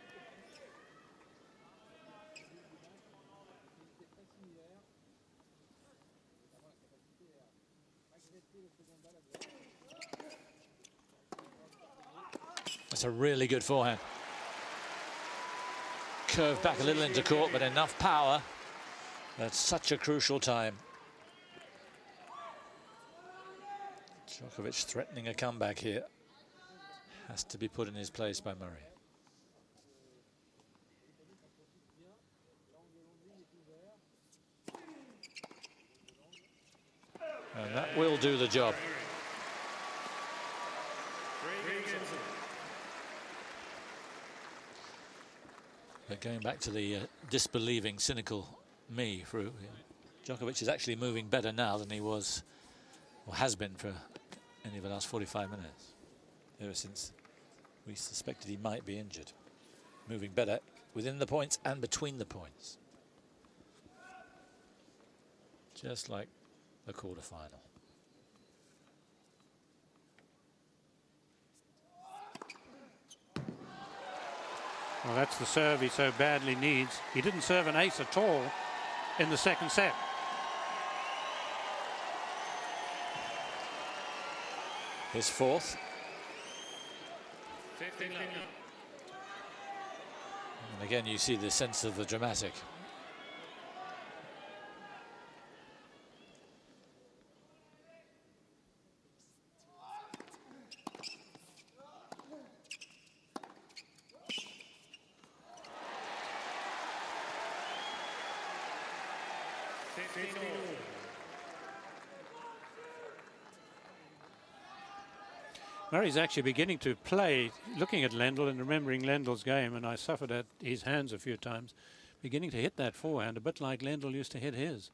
That's a really good forehand. Curved back a little into court, but enough power at such a crucial time. Djokovic threatening a comeback here. Has to be put in his place by Murray. And that will do the job. But going back to the disbelieving, cynical me, Djokovic is actually moving better now than he was, or has been, for any of the last 45 minutes. Ever since we suspected he might be injured. Moving better within the points and between the points. Just like the quarterfinal. Well, that's the serve he so badly needs. He didn't serve an ace at all in the second set. His fourth. And again, you see the sense of the dramatic. Murray's actually beginning to play, looking at Lendl and remembering Lendl's game, and I suffered at his hands a few times, beginning to hit that forehand, a bit like Lendl used to hit his.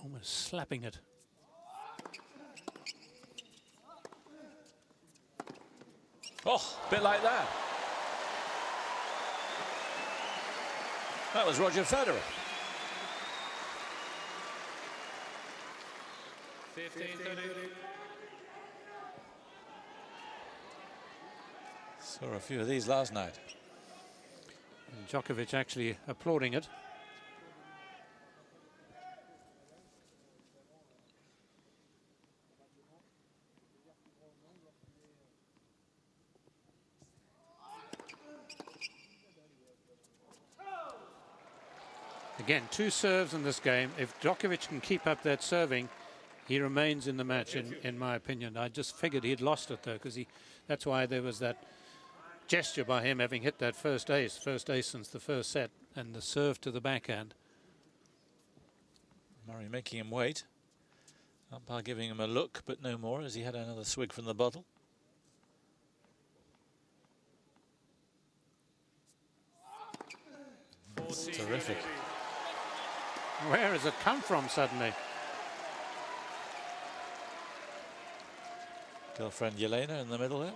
Almost slapping it. Oh, a bit like that. That was Roger Federer. 15-30. Saw a few of these last night. And Djokovic actually applauding it. Again, 2 serves in this game. If Djokovic can keep up that serving, he remains in the match, in my opinion. I just figured he'd lost it, though, because that's why there was that gesture by him having hit that first ace since the first set, and the serve to the backhand. Murray making him wait. Umpire giving him a look, but no more, as he had another swig from the bottle. That's terrific. Where has it come from suddenly? Girlfriend Yelena in the middle there.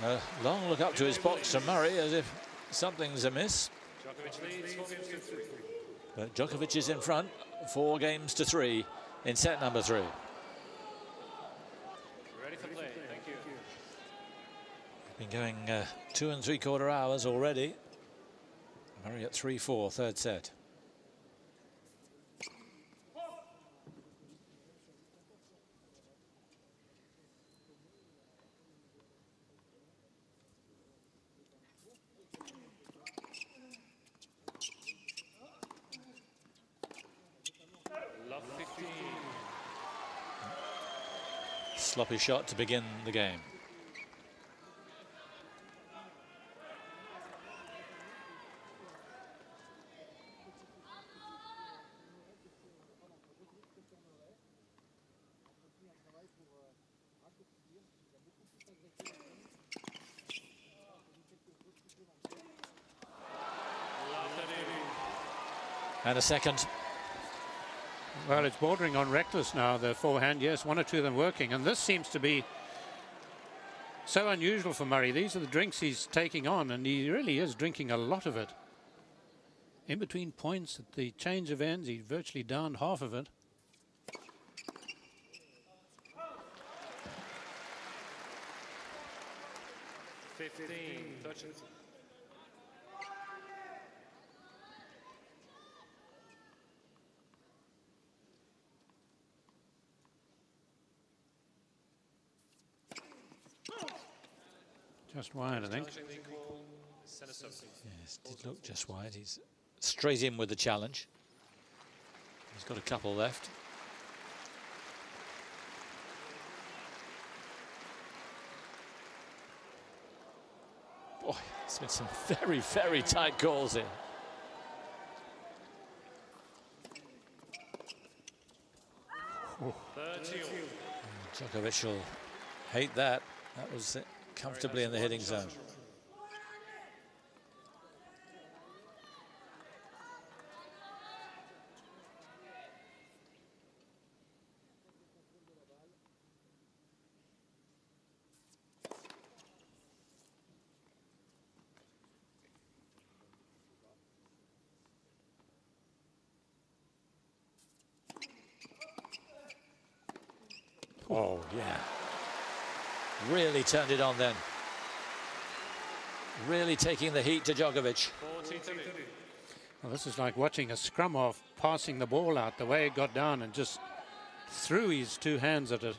A long look up to his box from Murray as if something's amiss. But Djokovic is in front, 4 games to 3 in set number 3. Ready for play. Thank you. Been going 2 3/4 hours already. Murray at 3-4, third set. Sloppy shot to begin the game. And a second. Well, it's bordering on reckless now, the forehand. Yes, 1 or 2 of them working. And this seems to be so unusual for Murray. These are the drinks he's taking on, and he really is drinking a lot of it. In between points at the change of ends, he virtually downed half of it. Touches. Just wide, I think. Yes, did look just wide. He's straight in with the challenge. He's got a couple left. Boy, it's been some very, very tight calls here. Djokovic will hate that. That was comfortably in the hitting zone. Oh, yeah. Really turned it on then. Really taking the heat to Djokovic. Well, this is like watching a scrum off, passing the ball out the way it got down and just threw his 2 hands at it.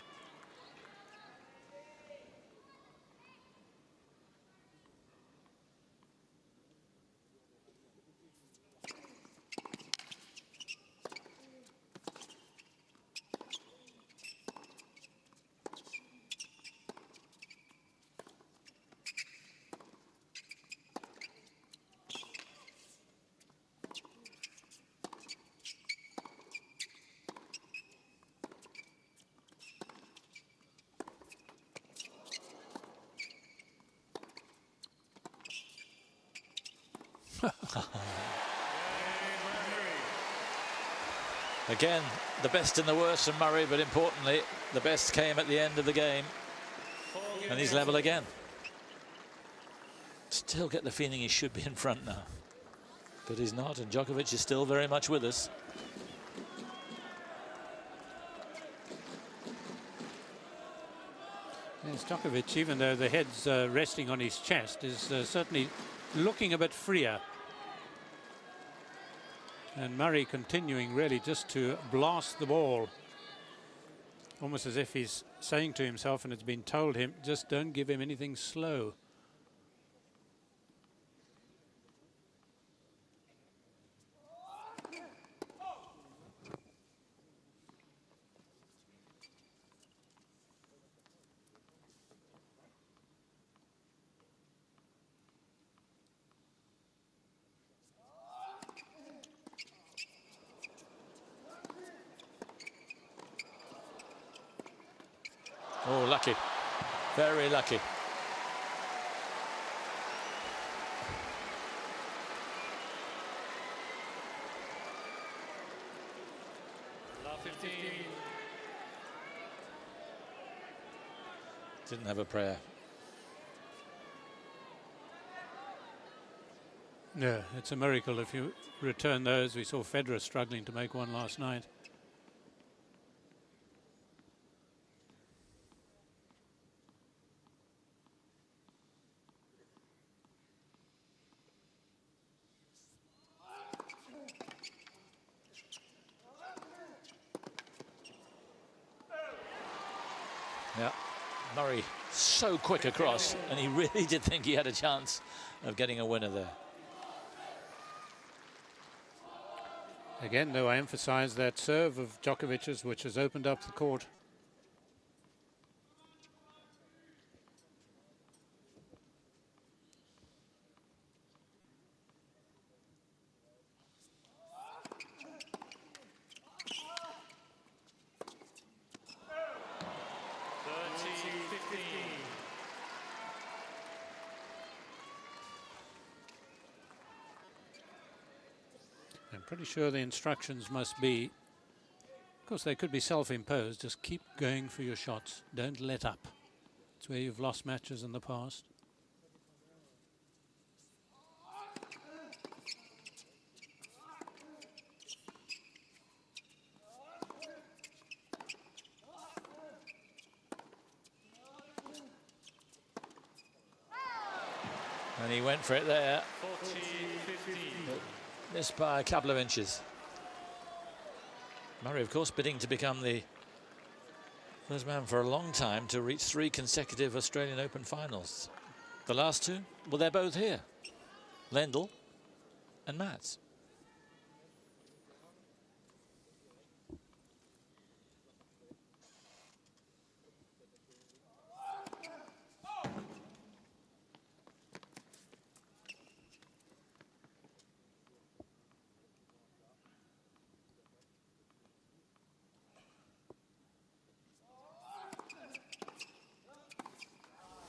Again, the best and the worst from Murray, but importantly, the best came at the end of the game. And he's level again. Still get the feeling he should be in front now. But he's not, and Djokovic is still very much with us. Yes, Djokovic, even though the head's resting on his chest, is certainly looking a bit freer. And Murray continuing really just to blast the ball. Almost as if he's saying to himself, and it's been told him, just don't give him anything slow. Oh, lucky. Very lucky. Love 15. Didn't have a prayer. No, it's a miracle if you return those. We saw Federer struggling to make one last night. Yeah, Murray so quick across, and he really did think he had a chance of getting a winner there. Again, though, I emphasize that serve of Djokovic's, which has opened up the court. I'm pretty sure the instructions must be, of course they could be self-imposed, just keep going for your shots, don't let up. It's where you've lost matches in the past. And he went for it there. 14-15. Missed by a couple of inches. Murray, of course, bidding to become the first man for a long time to reach 3 consecutive Australian Open finals. The last 2, well, they're both here. Lendl and Mats.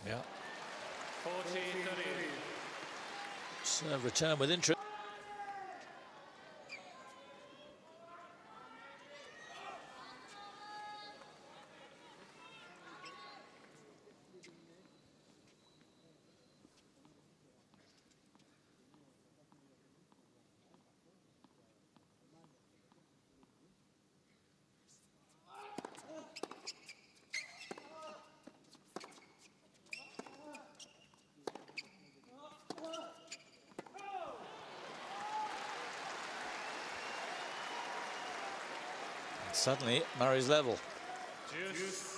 Yeah. 14-30. Serve return with interest. Suddenly, Murray's level. Juice.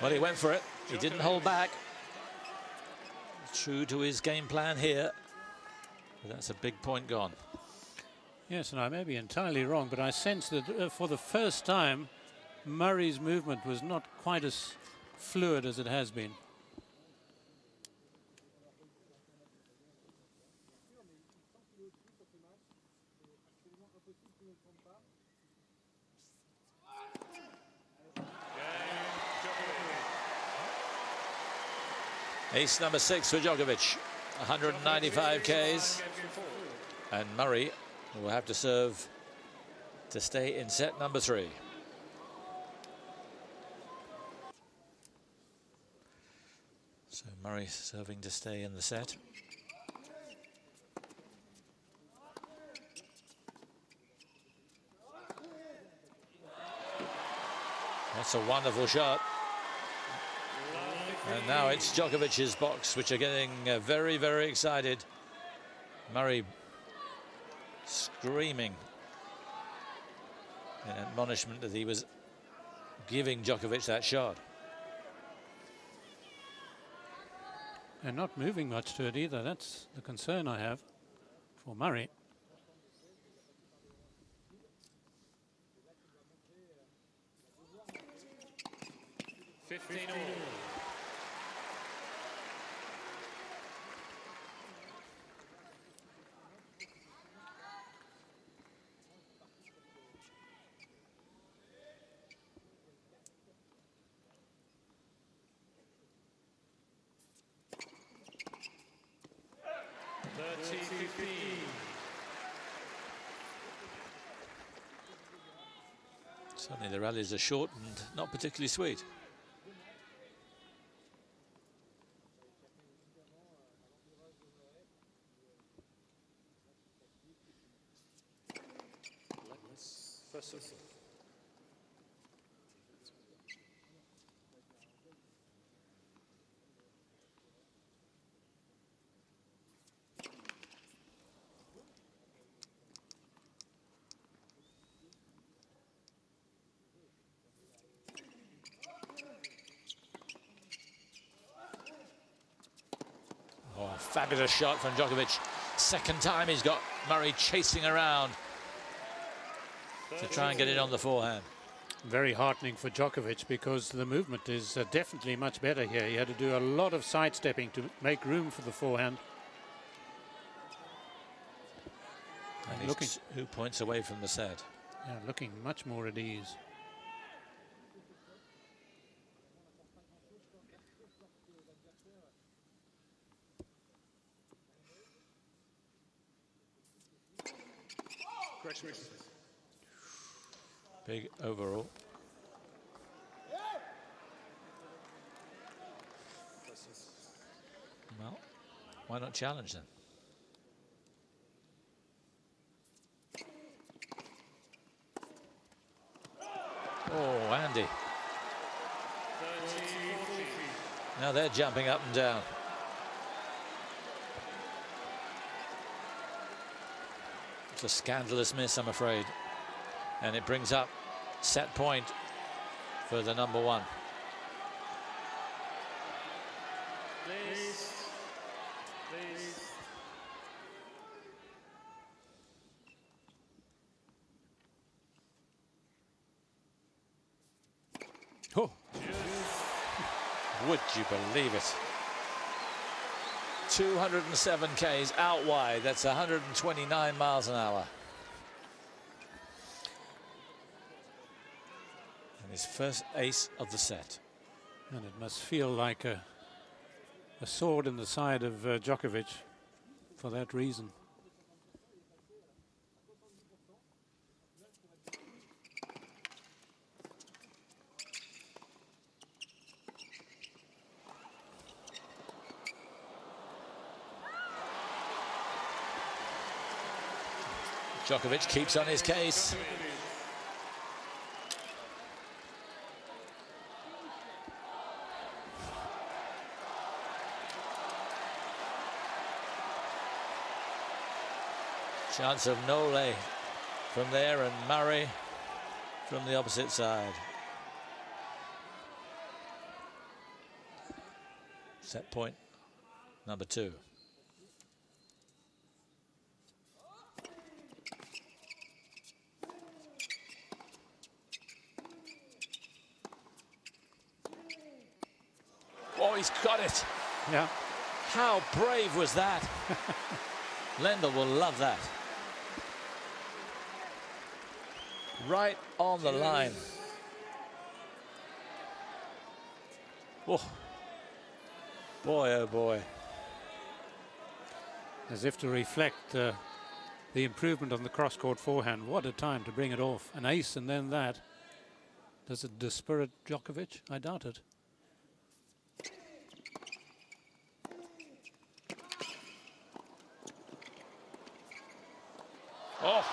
Well, he went for it. He didn't hold back. True to his game plan here. But that's a big point gone. Yes, and I may be entirely wrong, but I sense that for the first time, Murray's movement was not quite as fluid as it has been. Ace number 6 for Djokovic, 195 Ks. And Murray will have to serve to stay in set number 3. So Murray serving to stay in the set. That's a wonderful shot. And now it's Djokovic's box, which are getting very, very excited. Murray screaming in admonishment that he was giving Djokovic that shot. And not moving much to it either. That's the concern I have for Murray. Suddenly the rallies are short and not particularly sweet. Fabulous shot from Djokovic. Second time he's got Murray chasing around to try and get it on the forehand. Very heartening for Djokovic, because the movement is definitely much better here. He had to do a lot of sidestepping to make room for the forehand. And he's looking 2 points away from the set. Yeah, looking much more at ease. Big overall. Well, why not challenge them? Oh, Andy. Now they're jumping up and down. It's a scandalous miss, I'm afraid. And it brings up set point for the number 1. Please. Oh. Would you believe it? 207 Ks out wide. That's 129 miles an hour. And his first ace of the set. And it must feel like a sword in the side of Djokovic for that reason. Djokovic keeps on his case. Chance of Nole from there, and Murray from the opposite side. Set point number 2. Oh, he's got it. Yeah. How brave was that? Lendl will love that. Right on the line. Oh. Boy, oh boy. As if to reflect the improvement on the cross-court forehand. What a time to bring it off. An ace and then that. Does it dispirit Djokovic? I doubt it. Oh.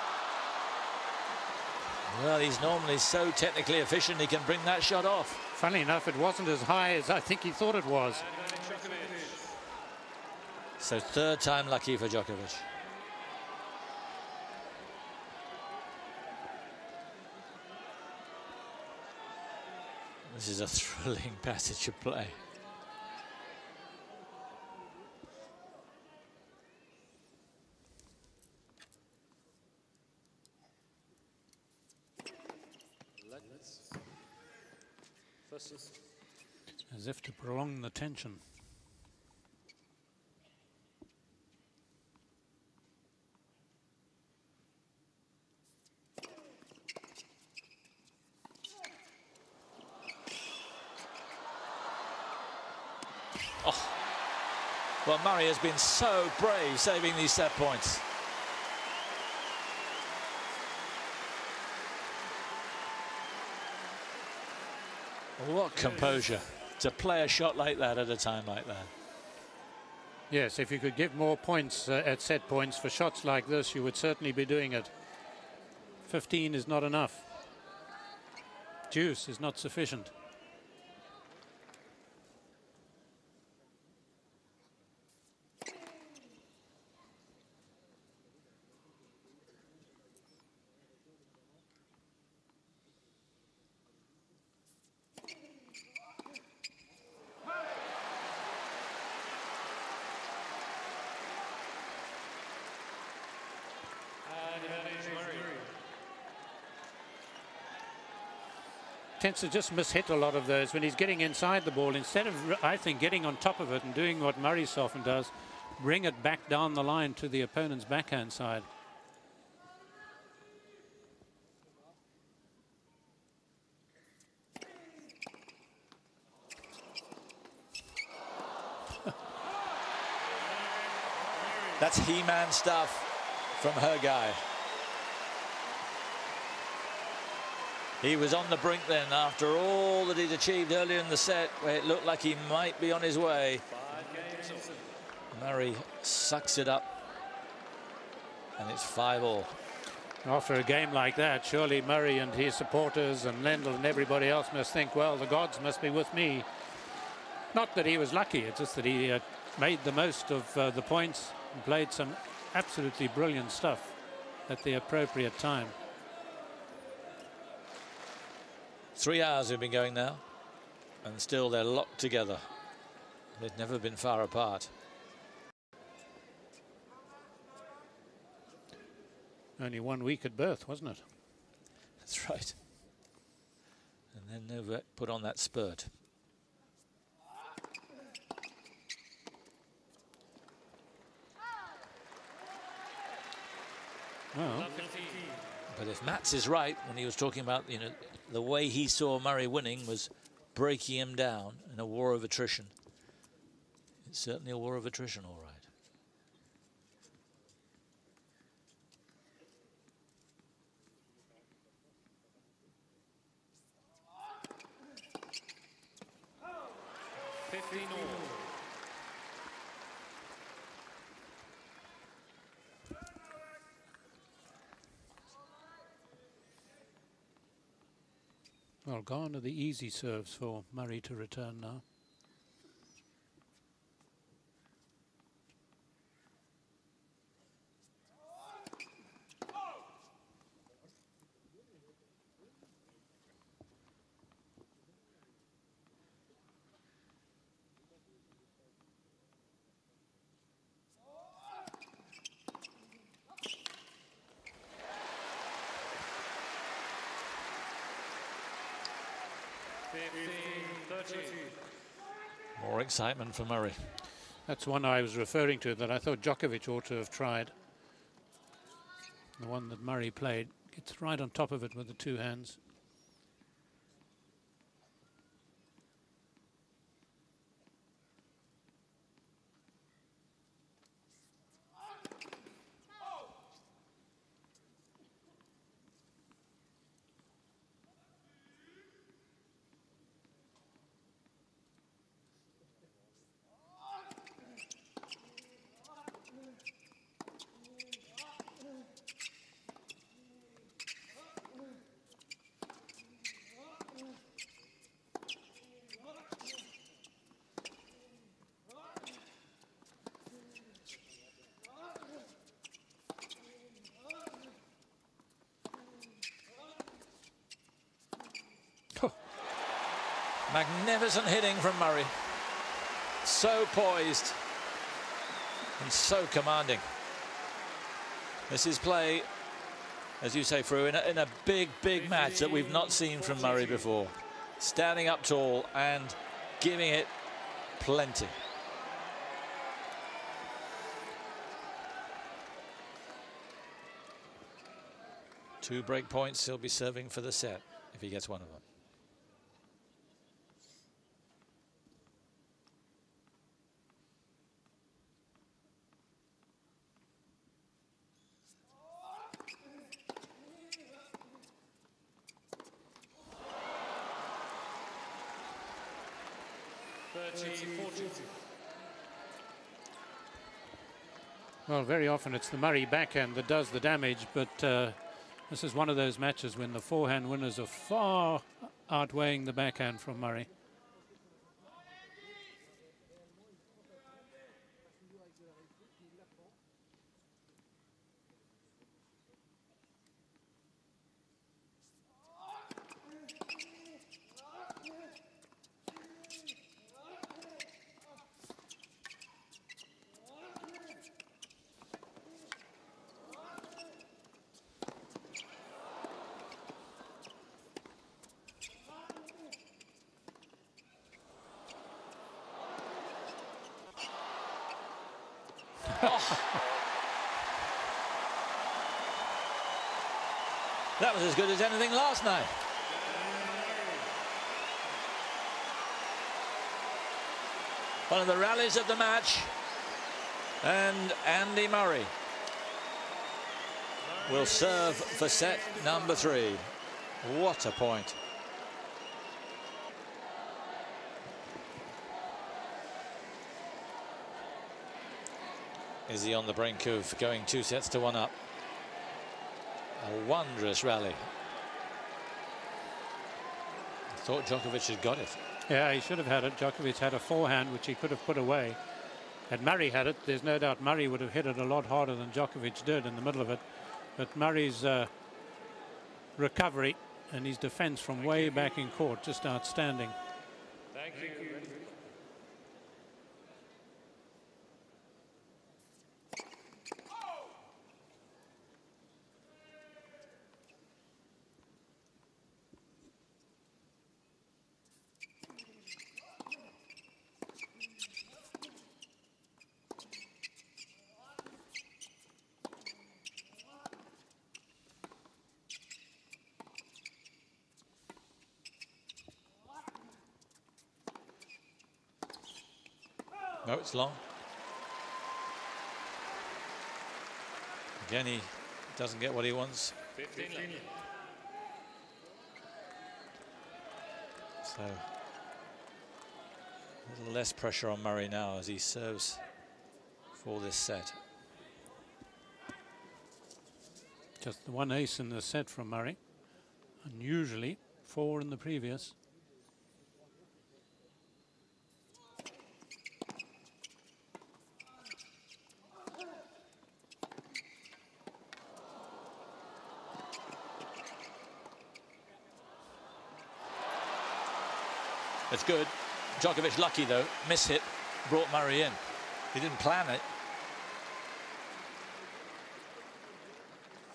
Well, he's normally so technically efficient, he can bring that shot off. Funnily enough, it wasn't as high as I think he thought it was. So third time lucky for Djokovic. This is a thrilling passage of play. As if to prolong the tension. Oh. Well, Murray has been so brave saving these set points. What composure to play a shot like that at a time like that. Yes, if you could give more points at set points for shots like this, you would certainly be doing it. 15 is not enough. Juice is not sufficient. Tends to just mishit a lot of those when he's getting inside the ball. Instead of, I think, getting on top of it and doing what Murray so often does, bring it back down the line to the opponent's backhand side. That's He-Man stuff from her guy. He was on the brink then after all that he'd achieved earlier in the set, where it looked like he might be on his way. Murray sucks it up, and it's 5-all. After a game like that, surely Murray and his supporters and Lendl and everybody else must think, well, the gods must be with me. Not that he was lucky, it's just that he made the most of the points and played some absolutely brilliant stuff at the appropriate time. 3 hours have been going now, and still they're locked together. They've never been far apart. Only 1 week at birth, wasn't it? That's right. And then Novak put on that spurt. Well, but if Mats is right when he was talking about, you know, the way he saw Murray winning was breaking him down in a war of attrition. It's certainly a war of attrition, all right. Well, gone are the easy serves for Murray to return now. 15-30. More excitement for Murray. That's one I was referring to that I thought Djokovic ought to have tried. The one that Murray played. Gets right on top of it with the two hands. Magnificent hitting from Murray. So poised and so commanding. This is play, as you say, Fru, in a big, big match that we've not seen from Murray before. Standing up tall and giving it plenty. Two break points he'll be serving for the set if he gets one of them. Well, very often it's the Murray backhand that does the damage, but this is one of those matches when the forehand winners are far outweighing the backhand from Murray. That was as good as anything last night. One of the rallies of the match. And Andy Murray will serve for set number 3. What a point. Is he on the brink of going 2 sets to 1 up? A wondrous rally. I thought Djokovic had got it. Yeah, he should have had it. Djokovic had a forehand which he could have put away. Had Murray had it, there's no doubt Murray would have hit it a lot harder than Djokovic did in the middle of it. But Murray's recovery and his defense from way back in court, just outstanding. Thank you. No, it's long. Again, he doesn't get what he wants. 15. So, a little less pressure on Murray now as he serves for this set. Just the 1 ace in the set from Murray. Unusually 4 in the previous. It's good. Djokovic lucky though. Miss hit brought Murray in. He didn't plan it.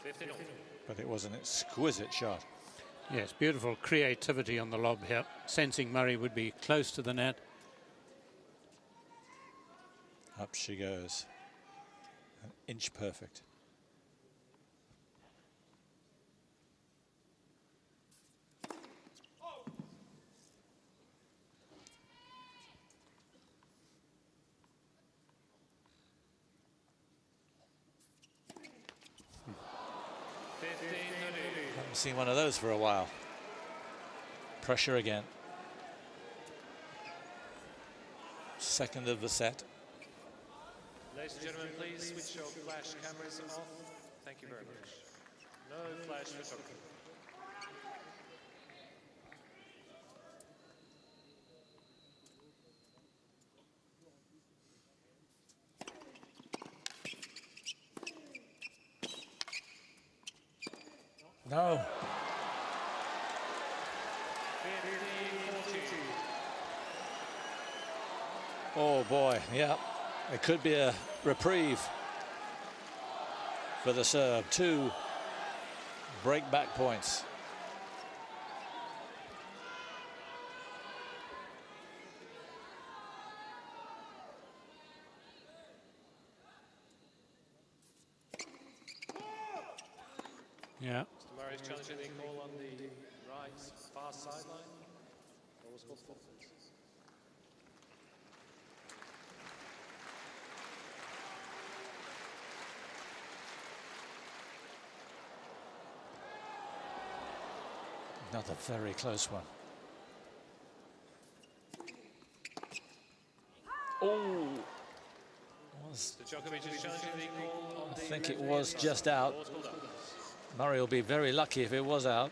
15. But it was an exquisite shot. Yes, beautiful creativity on the lob here, sensing Murray would be close to the net. Up she goes. An inch perfect. Haven't seen one of those for a while. Pressure again. Second of the set. Ladies and gentlemen, please switch your flash cameras off. Thank you very much. No flash photography. No. 15-14. Oh boy, yeah. It could be a reprieve for the serve. 2 break back points. Yeah. Mr. Murray's challenging the call on the right far sideline. What was called for? Another very close one. Oh, Djokovic is challenging the call on I the think it left was hand just side. out. Ball's pulled up. Murray will be very lucky if it was out.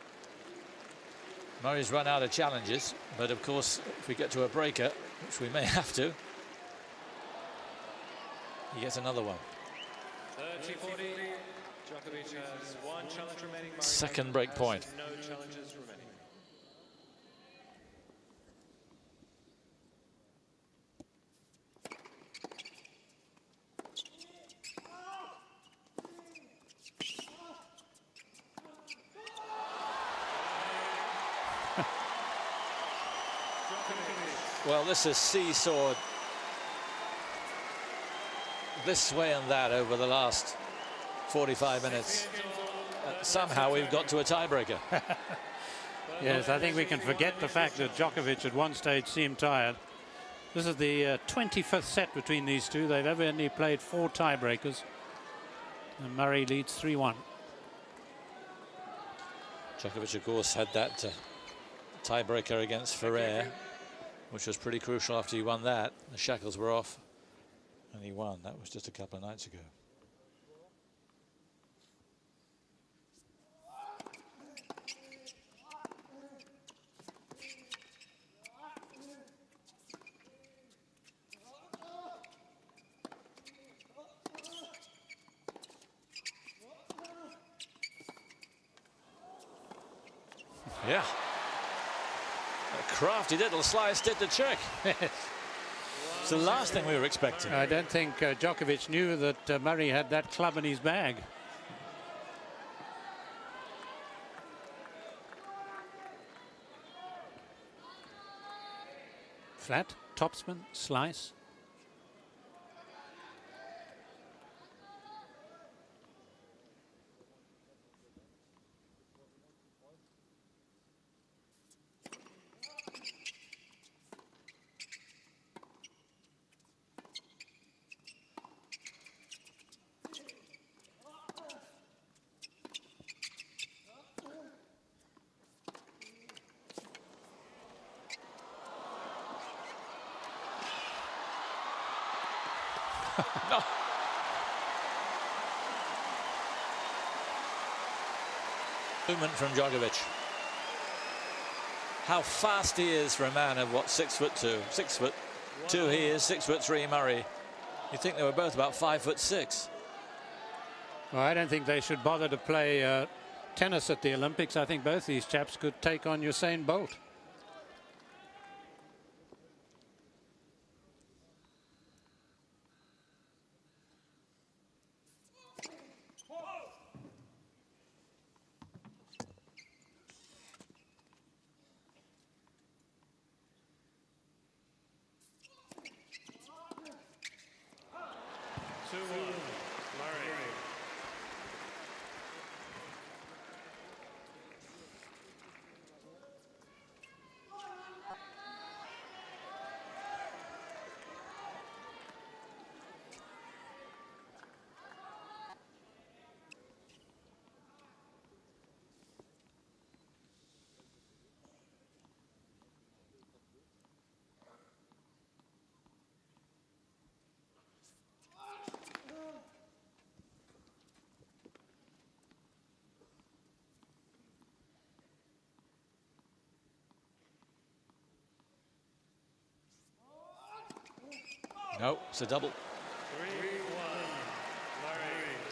Murray's run out of challenges, but of course, if we get to a breaker, which we may have to, he gets another one. 30-40. Djokovic has 1 challenge remaining. Murray Second break has point. No challenges remaining. Well, this is seesawed this way and that over the last 45 minutes. Somehow we've got to a tiebreaker. Yes, I think we can forget the fact that Djokovic at one stage seemed tired. This is the 25th set between these two. They've ever only played 4 tiebreakers. And Murray leads 3-1. Djokovic, of course, had that tiebreaker against Ferrer, which was pretty crucial after he won that. The shackles were off and he won. That was just a couple of nights ago. Yeah. A crafty little slice did the trick. It's the last thing we were expecting. I don't think Djokovic knew that Murray had that club in his bag. Flat, topspin, slice. No. Movement from Djokovic. How fast he is for a man of what, 6'2". 6'2" he is, 6'3" Murray. You'd think they were both about 5'6". Well, I don't think they should bother to play tennis at the Olympics. I think both these chaps could take on Usain Bolt. No, it's a double.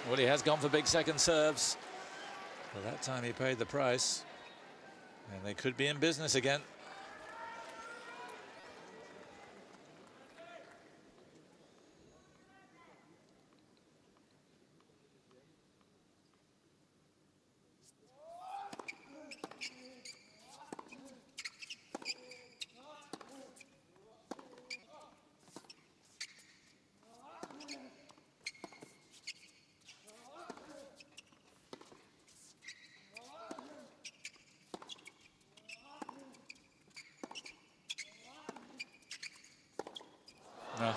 Well, he has gone for big second serves. But that time he paid the price. And they could be in business again. No.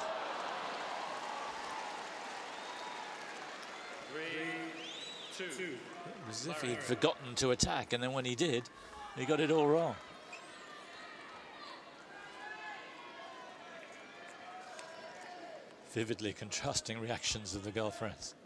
3-2. It was as if he'd forgotten to attack, and then when he did, he got it all wrong. Vividly contrasting reactions of the girlfriends.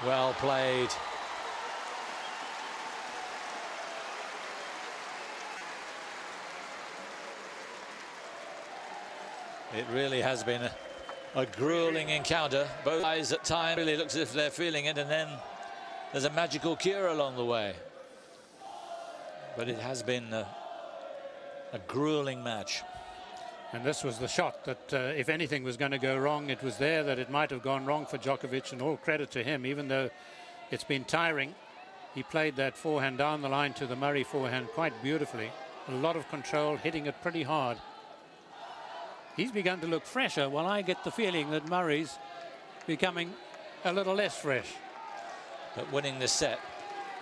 Well played. It really has been a grueling encounter. Both guys at times really looks as if they're feeling it, and then there's a magical cure along the way. But it has been a grueling match. And this was the shot that, if anything was going to go wrong, it was there that it might have gone wrong for Djokovic, and all credit to him. Even though it's been tiring, he played that forehand down the line to the Murray forehand quite beautifully. A lot of control, hitting it pretty hard. He's begun to look fresher, while I get the feeling that Murray's becoming a little less fresh. But winning this set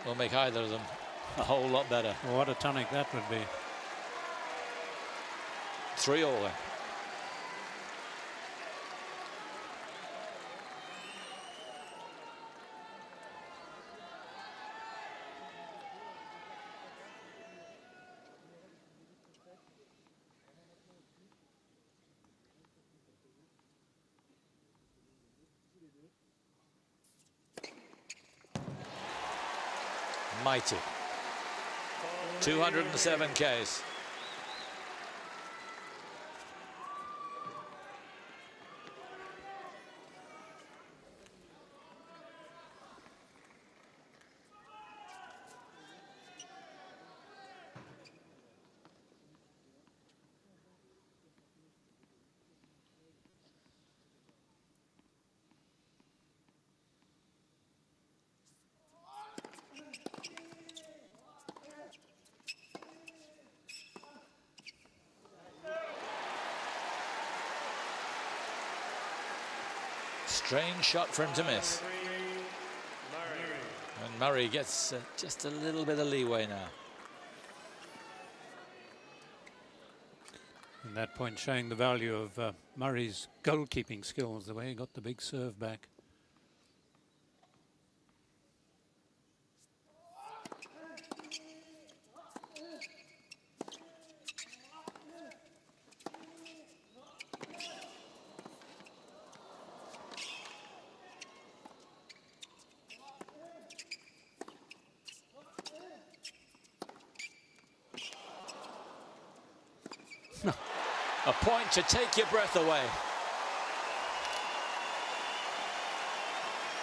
will make either of them a whole lot better. Well, what a tonic that would be. 3-all then. Mighty. 207 Ks. Strange shot for him to miss. And Murray gets just a little bit of leeway now. And that point showing the value of Murray's goalkeeping skills, the way he got the big serve back. A point to take your breath away.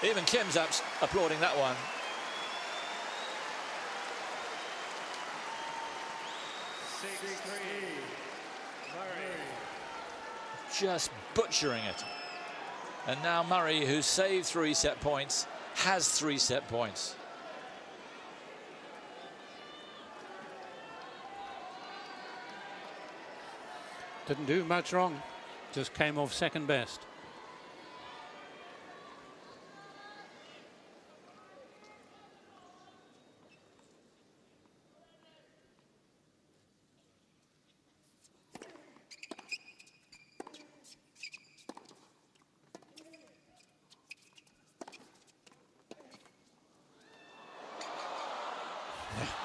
Even Kim's applauding that one. Just butchering it. And now Murray, who saved 3 set points, has 3 set points. Didn't do much wrong, just came off second best.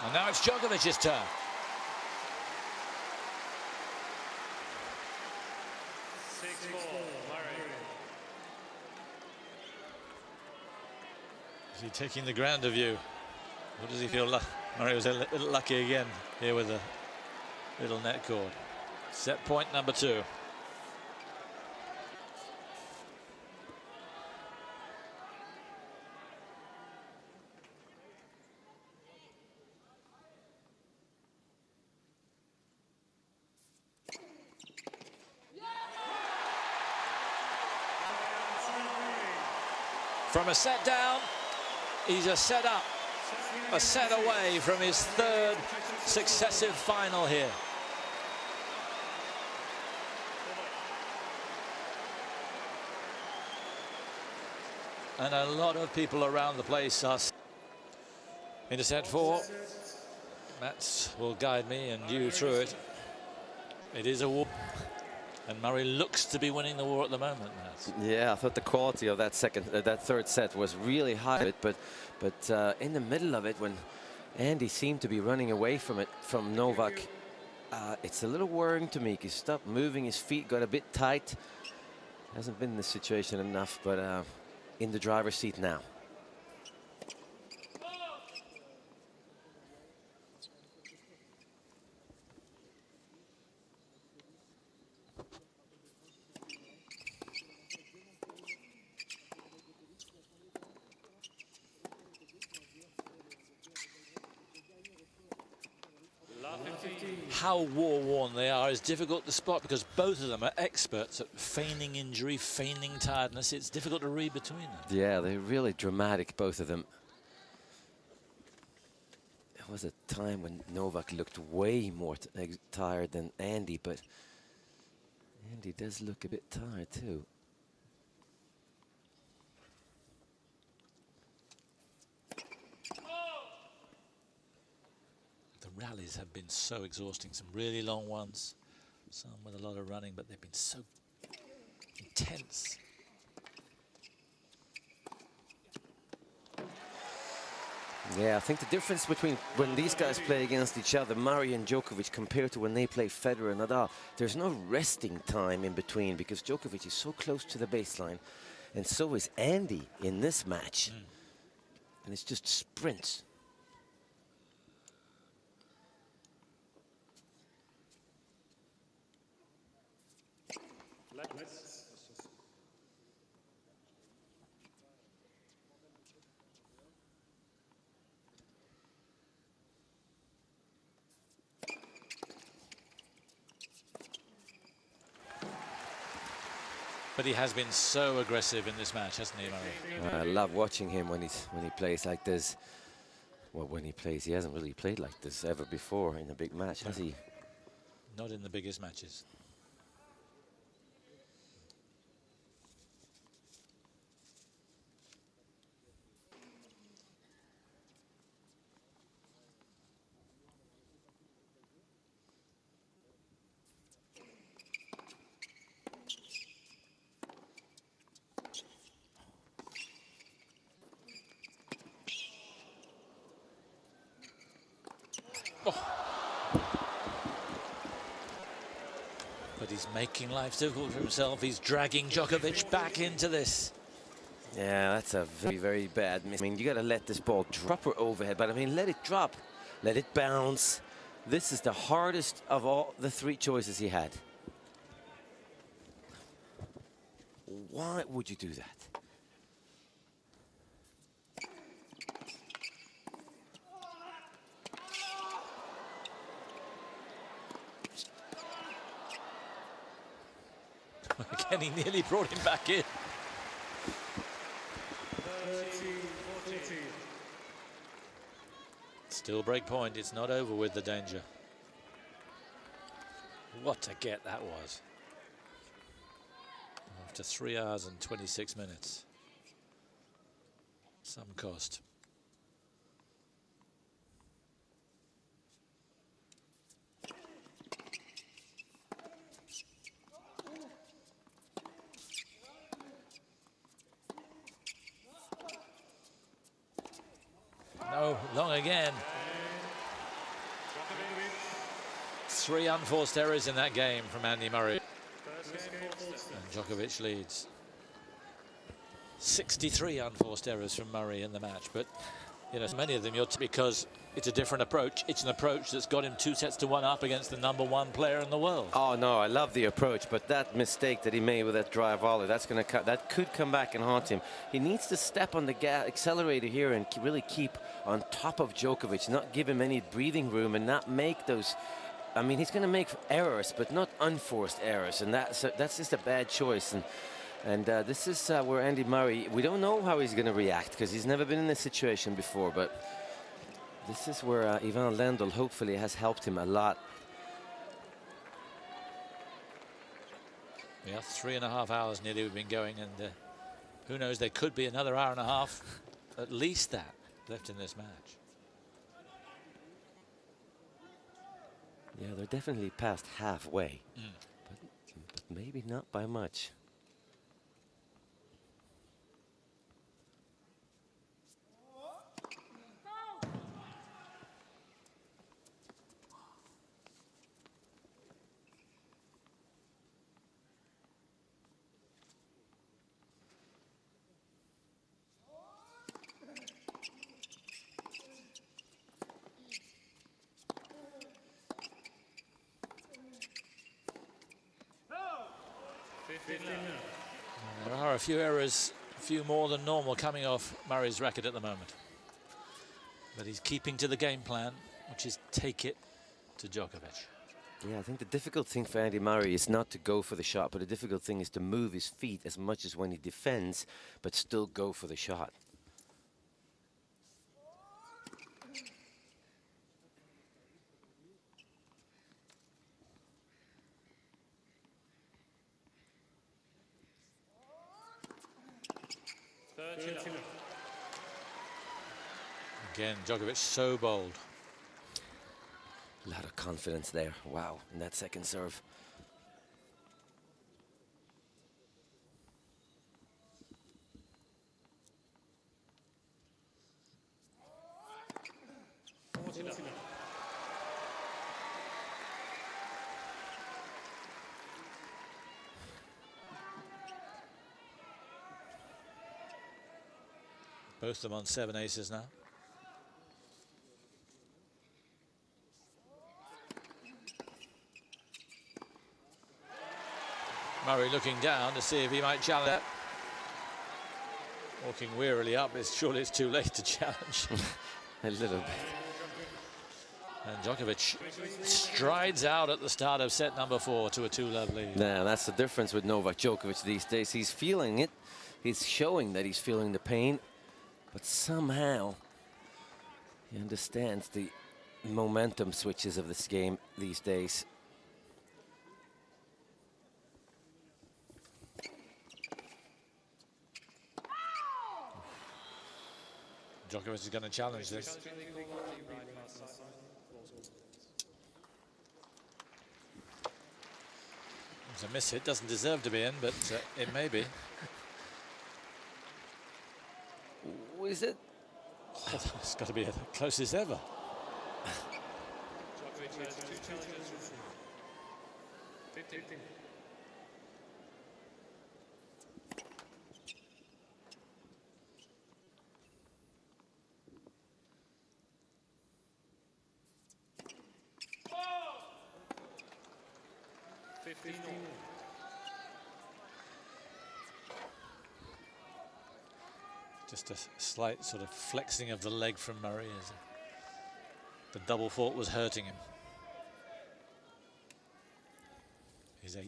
And now it's Djokovic's turn. Is he taking the grounder view? Or does he feel Murray was a little lucky again here with a little net cord? Set point number 2. From a set down, he's a set up, a set away from his 3rd successive final here. And a lot of people around the place are into set 4. Mats will guide me and you through it. It is a war. And Murray looks to be winning the war at the moment. Yeah, I thought the quality of that third set was really high. But in the middle of it, when Andy seemed to be running away from it, from Novak, it's a little worrying to me. He stopped moving his feet, got a bit tight. Hasn't been in this situation enough, but in the driver's seat now. How war-worn they are is difficult to spot because both of them are experts at feigning injury, feigning tiredness. It's difficult to read between them. Yeah, they're really dramatic, both of them. There was a time when Novak looked way more tired than Andy, but Andy does look a bit tired too. The rallies have been so exhausting, some really long ones, some with a lot of running, but they've been so intense. Yeah, I think the difference between when these guys play against each other, Murray and Djokovic, compared to when they play Federer and Nadal, there's no resting time in between because Djokovic is so close to the baseline, and so is Andy in this match. And it's just sprints. But he has been so aggressive in this match, hasn't he, Murray? I love watching him when he plays like this. Well, when he plays, he hasn't really played like this ever before in a big match, has he? Not in the biggest matches. But he's making life difficult for himself. He's dragging Djokovic back into this. Yeah, that's a very, very bad miss. I mean, you got to let this ball drop or overhead, but I mean, let it drop, let it bounce. This is the hardest of all the 3 choices he had. Why would you do that? Again, he nearly brought him back in. 13-14. Still break point. It's not over with the danger. What a get that was. After 3 hours and 26 minutes. Some cost. No, long again. 3 unforced errors in that game from Andy Murray. And Djokovic leads. 63 unforced errors from Murray in the match, but you know, so many of them because it's a different approach. It's an approach that's got him 2-1 up against the #1 player in the world. Oh no, I love the approach, but that mistake that he made with that drive volley, that could come back and haunt him. He needs to step on the accelerator here and really keep on top of Djokovic, not give him any breathing room and not make those. I mean, he's going to make errors, but not unforced errors, and that's just a bad choice. And this is where Andy Murray, we don't know how he's going to react because he's never been in this situation before, but this is where Ivan Lendl hopefully has helped him a lot. Yeah, 3.5 hours nearly we've been going, and who knows, there could be another hour and a half, at least that, left in this match. Yeah, they're definitely past halfway, but maybe not by much. There are a few errors, a few more than normal, coming off Murray's racket at the moment. But he's keeping to the game plan, which is take it to Djokovic. Yeah, I think the difficult thing for Andy Murray is not to go for the shot, but the difficult thing is to move his feet as much as when he defends, but still go for the shot. Again, Djokovic so bold. A lot of confidence there. Wow, in that second serve. Both of them on 7 aces now. Murray looking down to see if he might challenge that. Walking wearily up, surely it's too late to challenge. A little bit. And Djokovic strides out at the start of set number 4 to a 2-love lead. Yeah, that's the difference with Novak Djokovic these days. He's feeling it. He's showing that he's feeling the pain. But somehow he understands the momentum switches of this game these days. Djokovic is going to challenge this. It's a miss hit, doesn't deserve to be in, but it may be. Is it? It's got to be the closest ever. Just a slight sort of flexing of the leg from Murray as the double fault was hurting him. His 8th.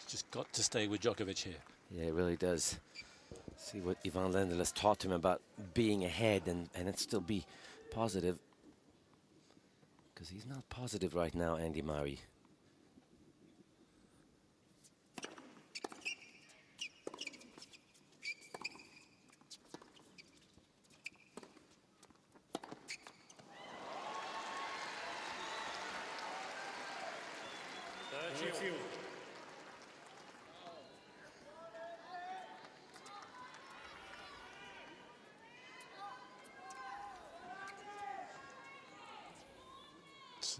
Just got to stay with Djokovic here. Yeah, it really does. See what Ivan Lendl has taught him about being ahead and it still be positive. Because he's not positive right now, Andy Murray.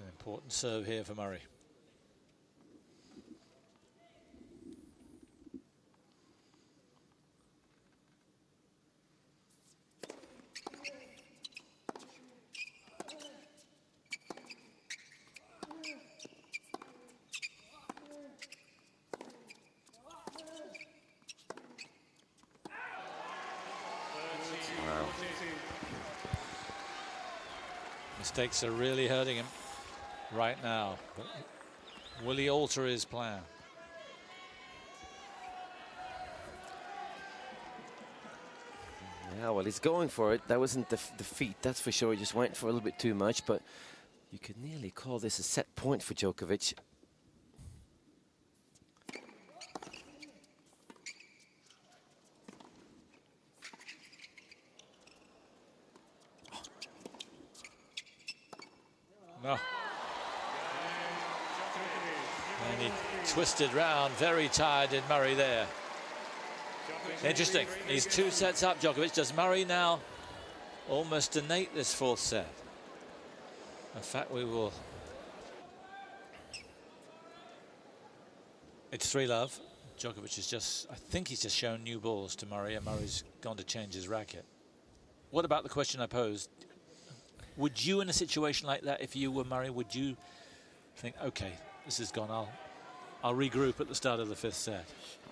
It's an important serve here for Murray. Mistakes are really hurting him right now. But will he alter his plan? Yeah, well, he's going for it. That wasn't the feat, that's for sure. He just went for a little bit too much, but you could nearly call this a set point for Djokovic. No. And he twisted round, very tired in Murray there. Interesting. He's 2 sets up, Djokovic. Does Murray now almost donate this 4th set? In fact, we will. It's 3-love. Djokovic is just, I think he's just shown new balls to Murray, and Murray's gone to change his racket. What about the question I posed? Would you, in a situation like that, if you were Murray, would you think, okay, this is gone, I'll regroup at the start of the 5th set?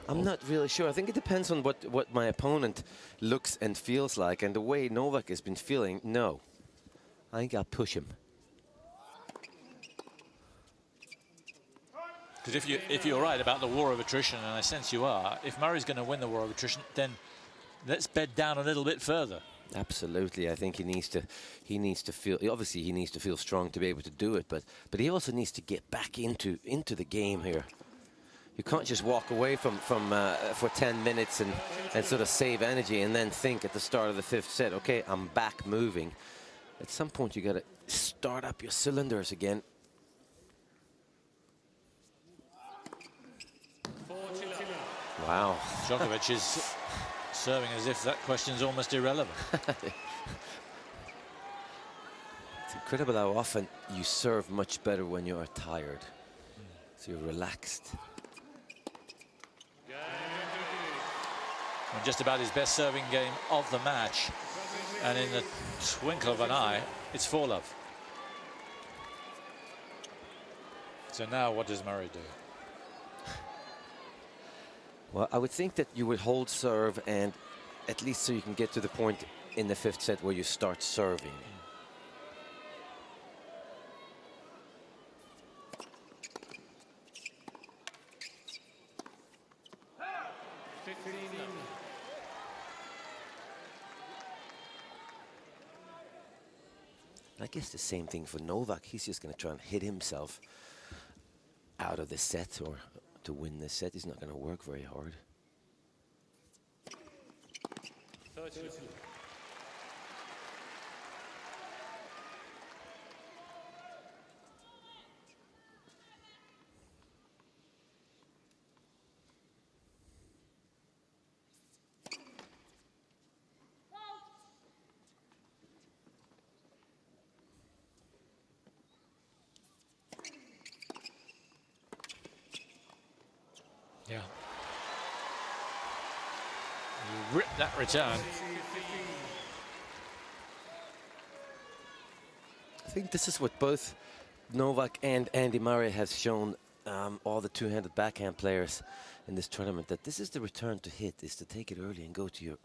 I'm not really sure. I think it depends on what my opponent looks and feels like, and the way Novak has been feeling. No, I think I'll push him. Because if you're right about the war of attrition, and I sense you are, if Murray's going to win the war of attrition, then let's bed down a little bit further. Absolutely, I think he needs to feel. Obviously, he needs to feel strong to be able to do it, but he also needs to get back into the game here. You can't just walk away for 10 minutes and sort of save energy and then think at the start of the 5th set, okay, I'm back moving. At some point, you got to start up your cylinders again. Wow. Djokovic is serving as if that question's almost irrelevant. It's incredible how often you serve much better when you are tired. So you're relaxed. And just about his best serving game of the match. And in the twinkle of an eye, it's 4-love. So now what does Murray do? Well, I would think that you would hold serve, and at least so you can get to the point in the 5th set where you start serving. I guess the same thing for Novak. He's just going to try and hit himself out of the set, or to win this set. He's not going to work very hard. Yeah. You rip that return. I think this is what both Novak and Andy Murray has shown all the two-handed backhand players in this tournament, that this is the return to hit, is to take it early and go to your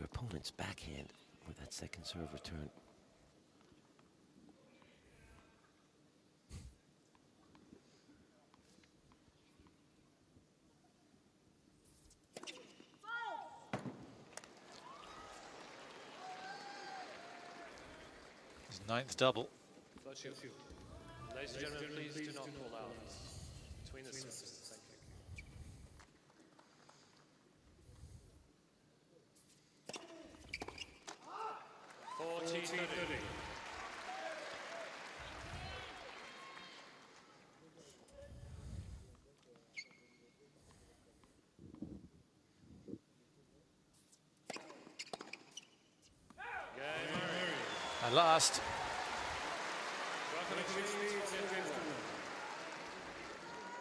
opponent's backhand with that second serve return. His 9th double. Ladies and gentlemen, please do not pull out between the services. Thank you. 40-30. And last.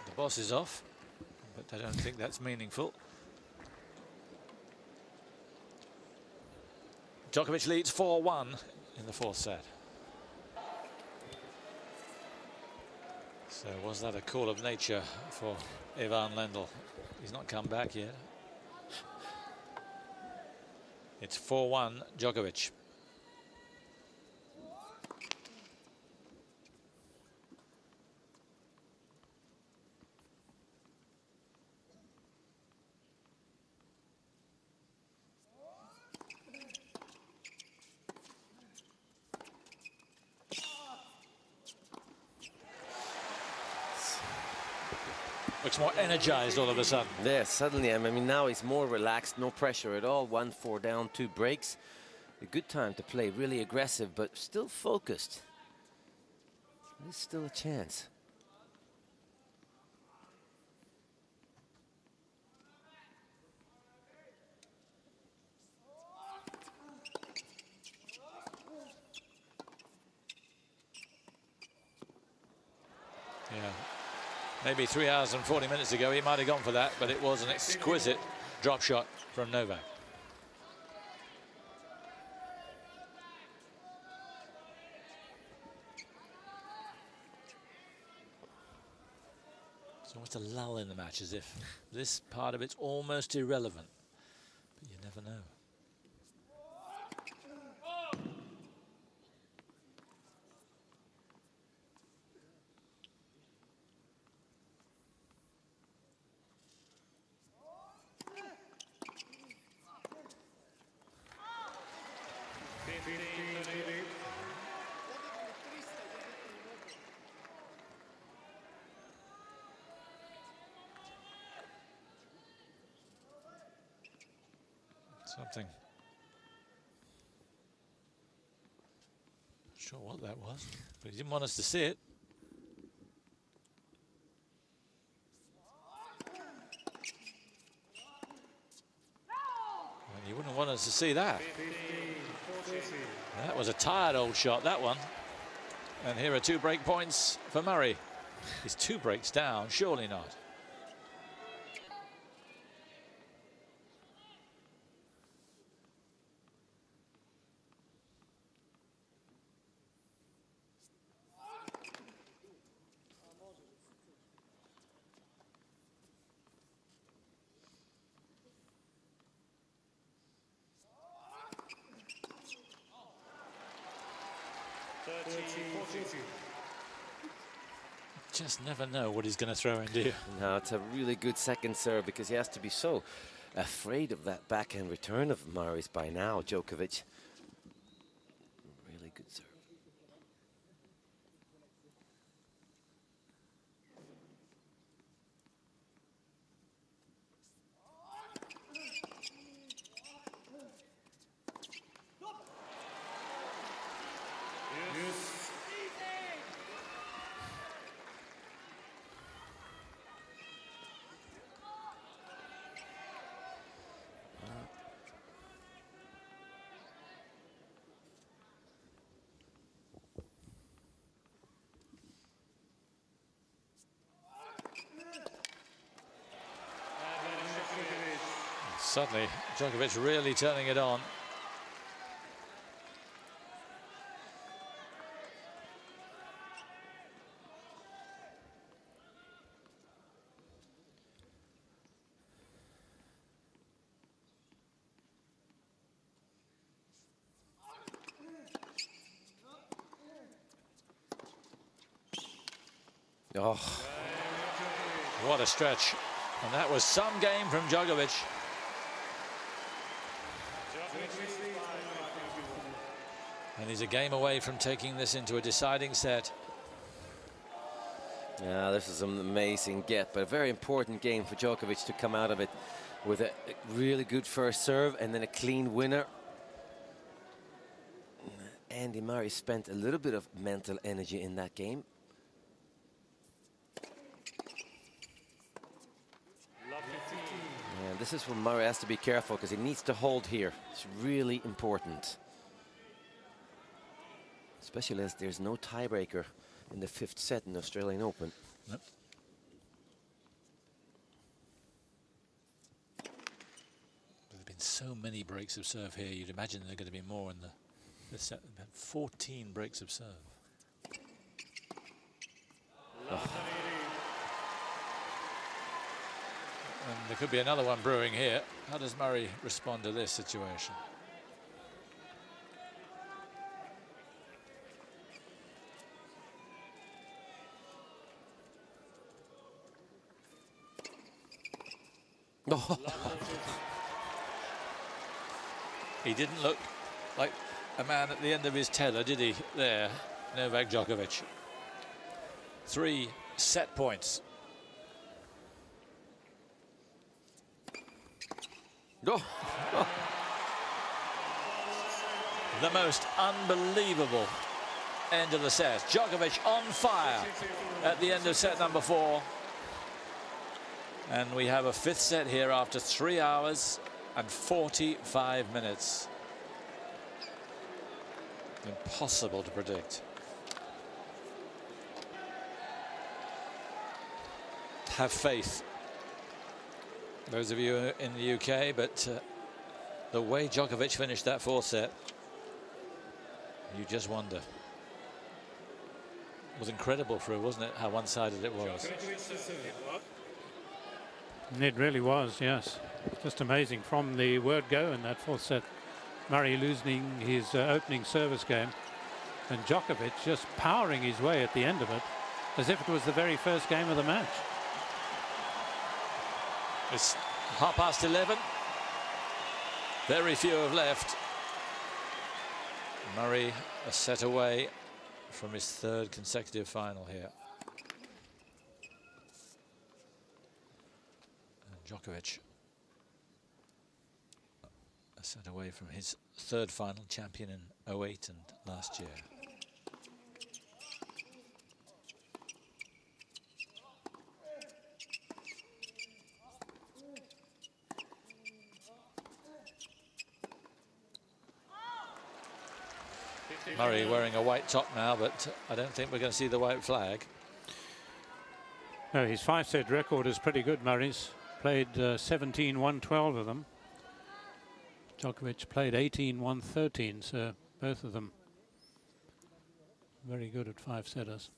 The boss is off, but I don't think that's meaningful. Djokovic leads 4-1 in the fourth set. So was that a call of nature for Ivan Lendl? He's not come back yet. It's 4-1 Djokovic. Looks more energized all of a sudden. Yeah, suddenly, I mean, now he's more relaxed, no pressure at all. 1-4 down, 2 breaks. A good time to play, really aggressive, but still focused. There's still a chance. Yeah. Maybe 3 hours and 40 minutes ago he might have gone for that, but it was an exquisite drop shot from Novak. It's almost a lull in the match, as if this part of it's almost irrelevant, but you never know. Something. Not sure what that was, but he didn't want us to see it. And you wouldn't want us to see that. That was a tired old shot, that one. And here are 2 break points for Murray. He's 2 breaks down, surely not. Just never know what he's going to throw in, do you? No, it's a really good second serve because he has to be so afraid of that backhand return of Murray's by now, Djokovic. Really good serve. Suddenly, Djokovic really turning it on. Oh. What a stretch. And that was some game from Djokovic. And he's a game away from taking this into a deciding set. Yeah, this is an amazing get, but a very important game for Djokovic to come out of it with a really good first serve and then a clean winner. Andy Murray spent a little bit of mental energy in that game. And this is where Murray has to be careful because he needs to hold here. It's really important. especially as there's no tiebreaker in the 5th set in the Australian Open. Nope. There have been so many breaks of serve here, you'd imagine there are going to be more in the set. 14 breaks of serve. Oh. And there could be another one brewing here. How does Murray respond to this situation? He didn't look like a man at the end of his tether, did he? There, Novak Djokovic. 3 set points. The most unbelievable end of the set. Djokovic on fire at the end of set number 4. And we have a 5th set here after 3 hours and 45 minutes. Impossible to predict. Have faith, those of you in the UK, but the way Djokovic finished that 4th set, you just wonder. It was incredible for him, wasn't it, how one-sided it was? It really was, yes. Just amazing from the word go in that 4th set. Murray losing his opening service game, and Djokovic just powering his way at the end of it as if it was the very first game of the match. It's 11:30. Very few have left. Murray a set away from his 3rd consecutive final here. And Djokovic a set away from his 3rd final, champion in 08 and last year. Murray wearing a white top now, but I don't think we're going to see the white flag. No, his 5-set record is pretty good, Murray's. Played 17-1-12 of them. Djokovic played 18-1-13, so both of them very good at 5-setters.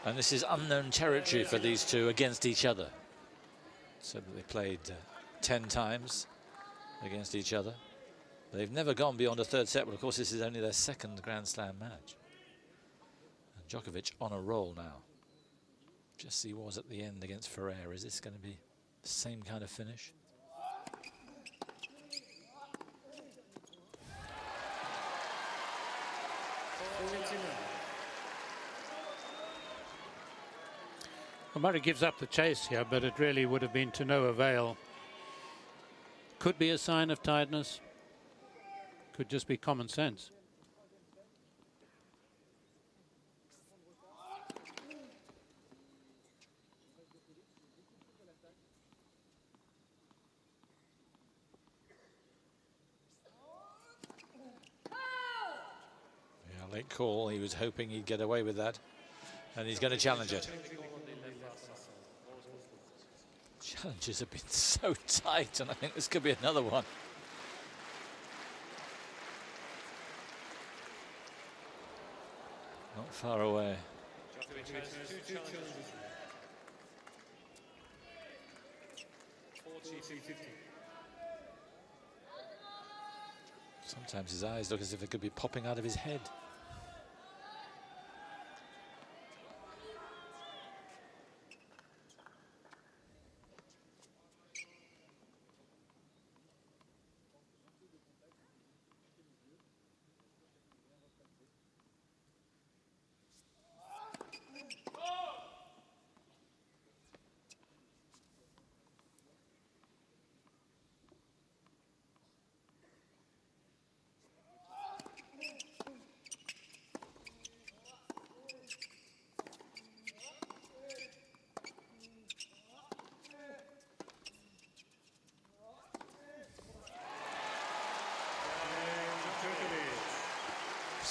And this is unknown territory for these two against each other. So they played 10 times against each other. They've never gone beyond a 3rd set, but of course this is only their 2nd Grand Slam match. And Djokovic on a roll now. Just as he was at the end against Ferrer. Is this going to be the same kind of finish? Well, Murray gives up the chase here, but it really would have been to no avail. Could be a sign of tiredness. Could just be common sense. Yeah, late call. He was hoping he'd get away with that. And he's going to challenge it. Challenges have been so tight, and I think this could be another one. Not far away. Sometimes his eyes look as if it could be popping out of his head.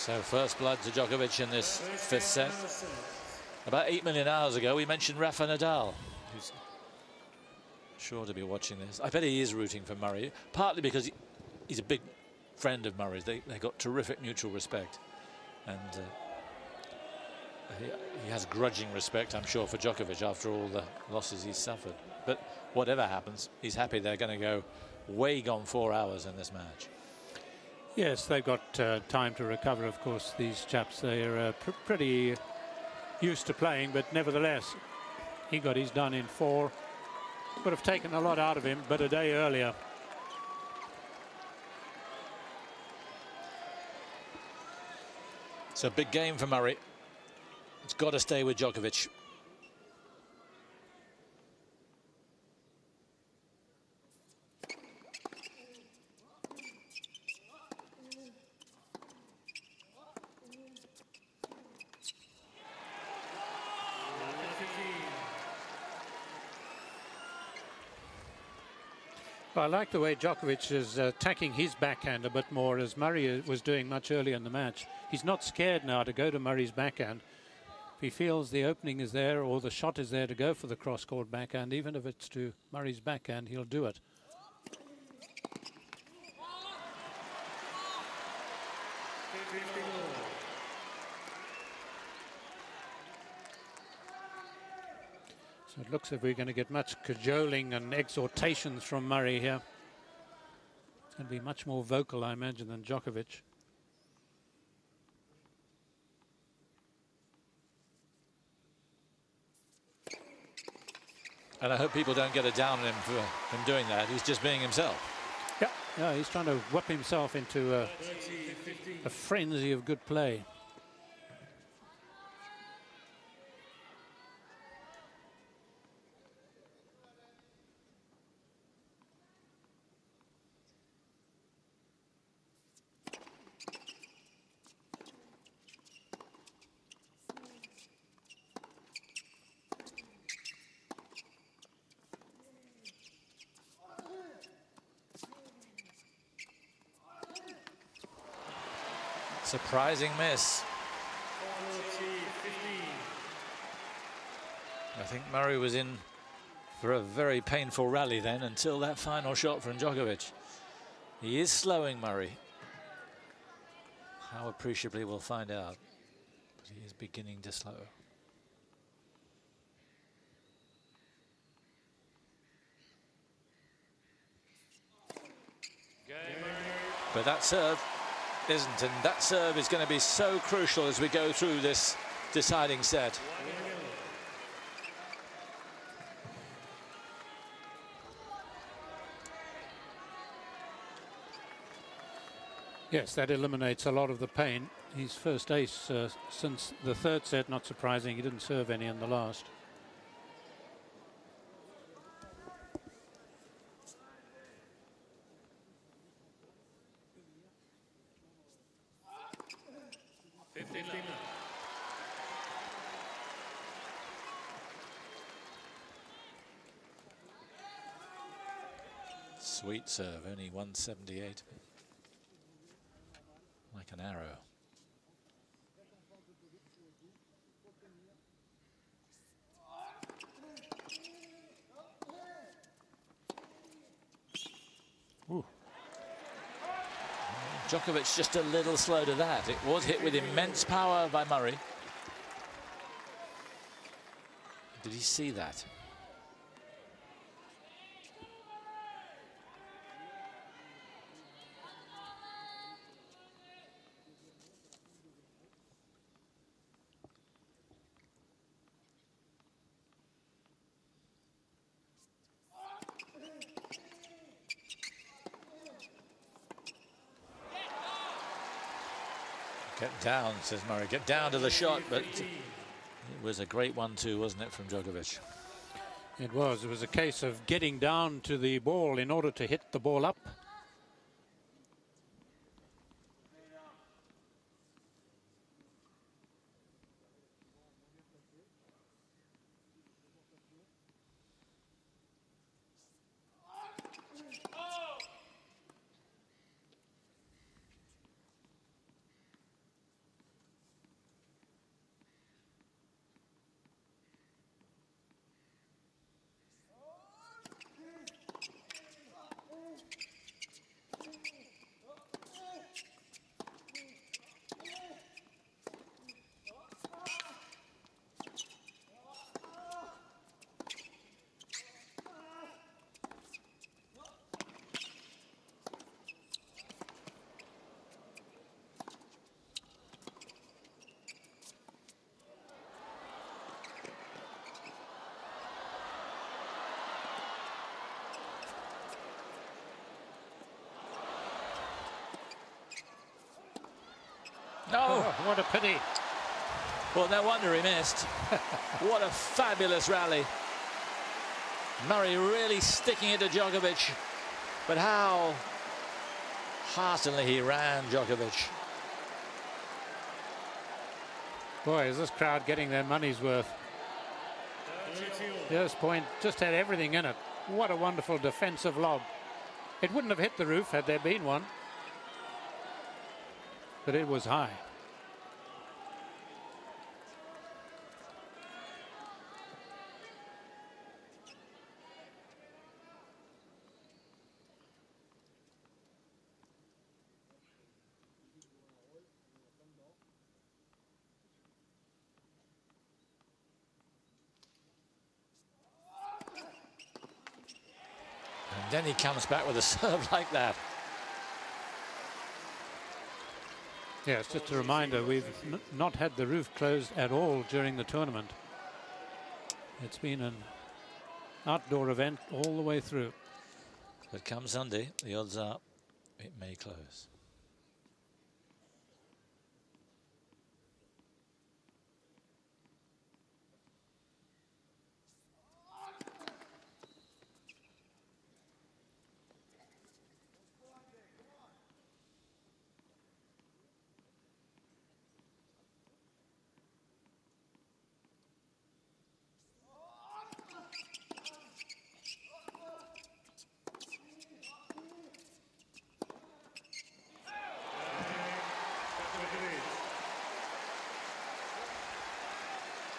So first blood to Djokovic in this fifth set. About 8 million hours ago, we mentioned Rafa Nadal, who's sure to be watching this. I bet he is rooting for Murray, partly because he's a big friend of Murray's. They got terrific mutual respect, and he has grudging respect, I'm sure, for Djokovic after all the losses he's suffered. But whatever happens, he's happy they're going to go way gone 4 hours in this match. Yes, they've got time to recover, of course, these chaps. They're pretty used to playing, but nevertheless, he got his done in 4. Would have taken a lot out of him, but a day earlier. It's a big game for Murray. It's got to stay with Djokovic. Well, I like the way Djokovic is attacking his backhand a bit more, as Murray was doing much earlier in the match. He's not scared now to go to Murray's backhand. If he feels the opening is there or the shot is there to go for the cross-court backhand, even if it's to Murray's backhand, he'll do it. So it looks as if we're going to get much cajoling and exhortations from Murray here. It's going to be much more vocal, I imagine, than Djokovic. And I hope people don't get it down on him for him doing that. He's just being himself. Yeah, he's trying to whip himself into a frenzy of good play. Surprising miss. I think Murray was in for a very painful rally then until that final shot from Djokovic. He is slowing Murray. How appreciably we'll find out. But he is beginning to slow. But that serve isn't, and that serve is going to be so crucial as we go through this deciding set. Yes, that eliminates a lot of the pain. His first ace since the third set, not surprising. He didn't serve any in the last. Sweet serve, only 178. Like an arrow. Ooh. Djokovic just a little slow to that. It was hit with immense power by Murray. Did he see that? Get down, says Murray. Get down to the shot, but it was a great 1-2, wasn't it, from Djokovic? It was. It was a case of getting down to the ball in order to hit the ball up. what a pity. Well, no wonder he missed. What a fabulous rally. Murray really sticking it to Djokovic. But how heartily he ran Djokovic. Boy, is this crowd getting their money's worth. This point just had everything in it. What a wonderful defensive lob. It wouldn't have hit the roof had there been one. But it was high. And then he comes back with a serve like that. Yes, just a reminder, we've not had the roof closed at all during the tournament. It's been an outdoor event all the way through. But come Sunday, the odds are it may close.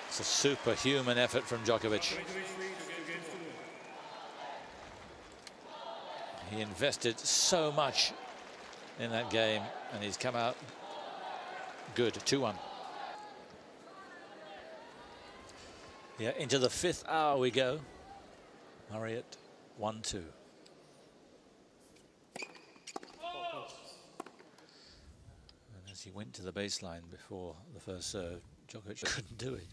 It's a superhuman effort from Djokovic. He invested so much in that game and he's come out good. 2-1. Yeah, into the 5th hour we go. Murray at 1-2. And as he went to the baseline before the first serve, Djokovic couldn't do it.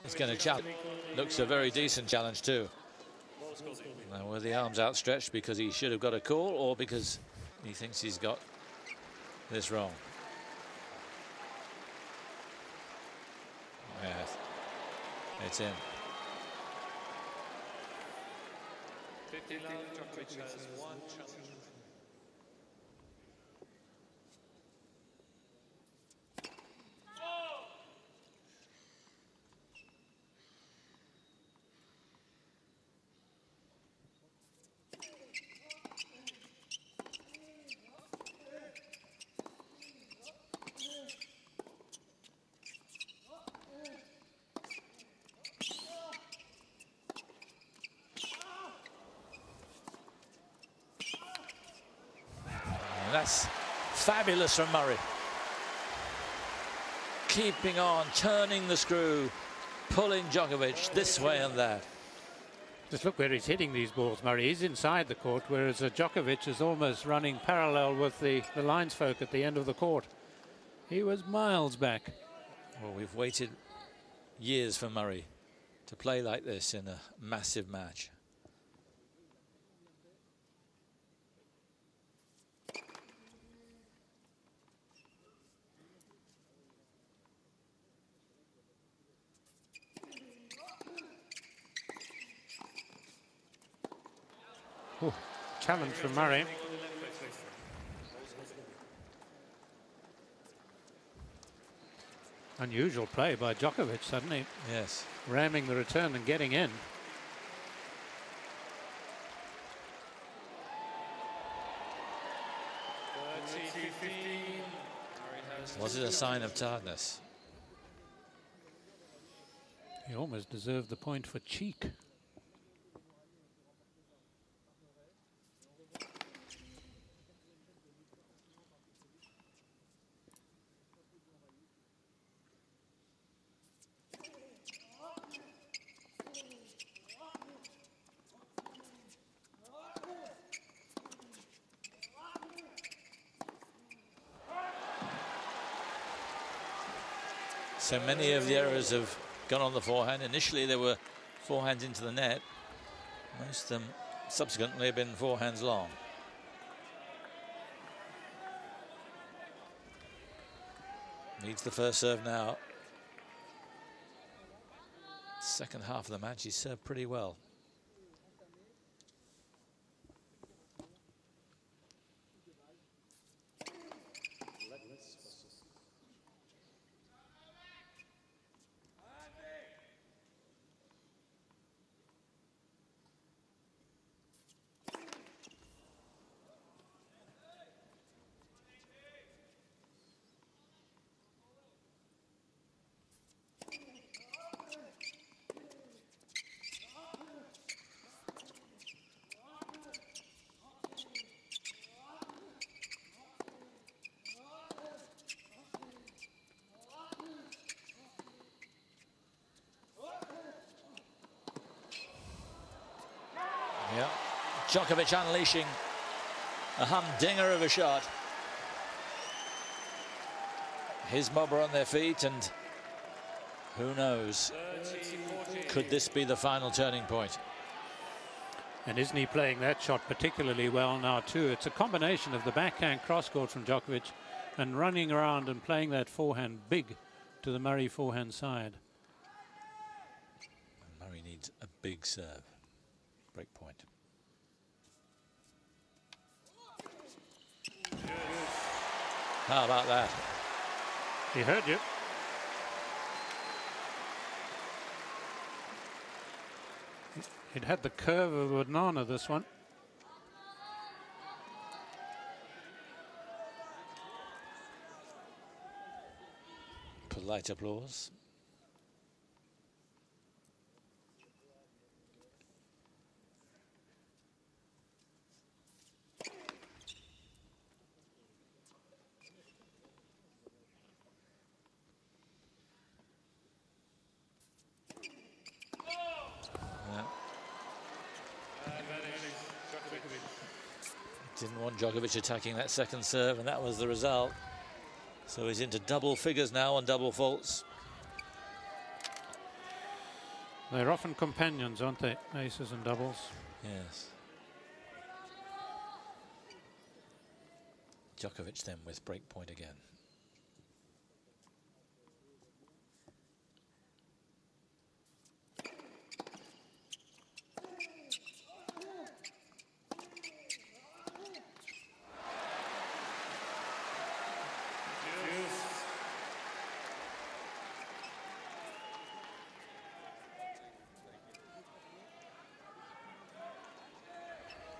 He's going to challenge. Looks a very decent challenge too. Now, were the arms outstretched because he should have got a call or because he thinks he's got this wrong? Yes, it's in. Djokovic has one challenge. That's fabulous from Murray. Keeping on, turning the screw, pulling Djokovic this way and that. Just look where he's hitting these balls, Murray. He's inside the court, whereas Djokovic is almost running parallel with the linesfolk at the end of the court. He was miles back. Well, we've waited years for Murray to play like this in a massive match. Ooh, challenge from Murray. Unusual play by Djokovic suddenly. Yes. Ramming the return and getting in. Was it a sign of tiredness? He almost deserved the point for cheek. So many of the errors have gone on the forehand. Initially, there were forehands into the net. Most of them subsequently have been forehands long. Needs the first serve now. Second half of the match, he served pretty well. Yeah, Djokovic unleashing a humdinger of a shot. His mob are on their feet, and who knows, could this be the final turning point? And isn't he playing that shot particularly well now too? It's a combination of the backhand cross-court from Djokovic and running around and playing that forehand big to the Murray forehand side. Murray needs a big serve. Break point. How about that? He heard you. It had the curve of a banana, this one. Polite applause. Didn't want Djokovic attacking that second serve, and that was the result. So he's into double figures now on double faults. They're often companions, aren't they? Aces and doubles. Yes. Djokovic then with break point again.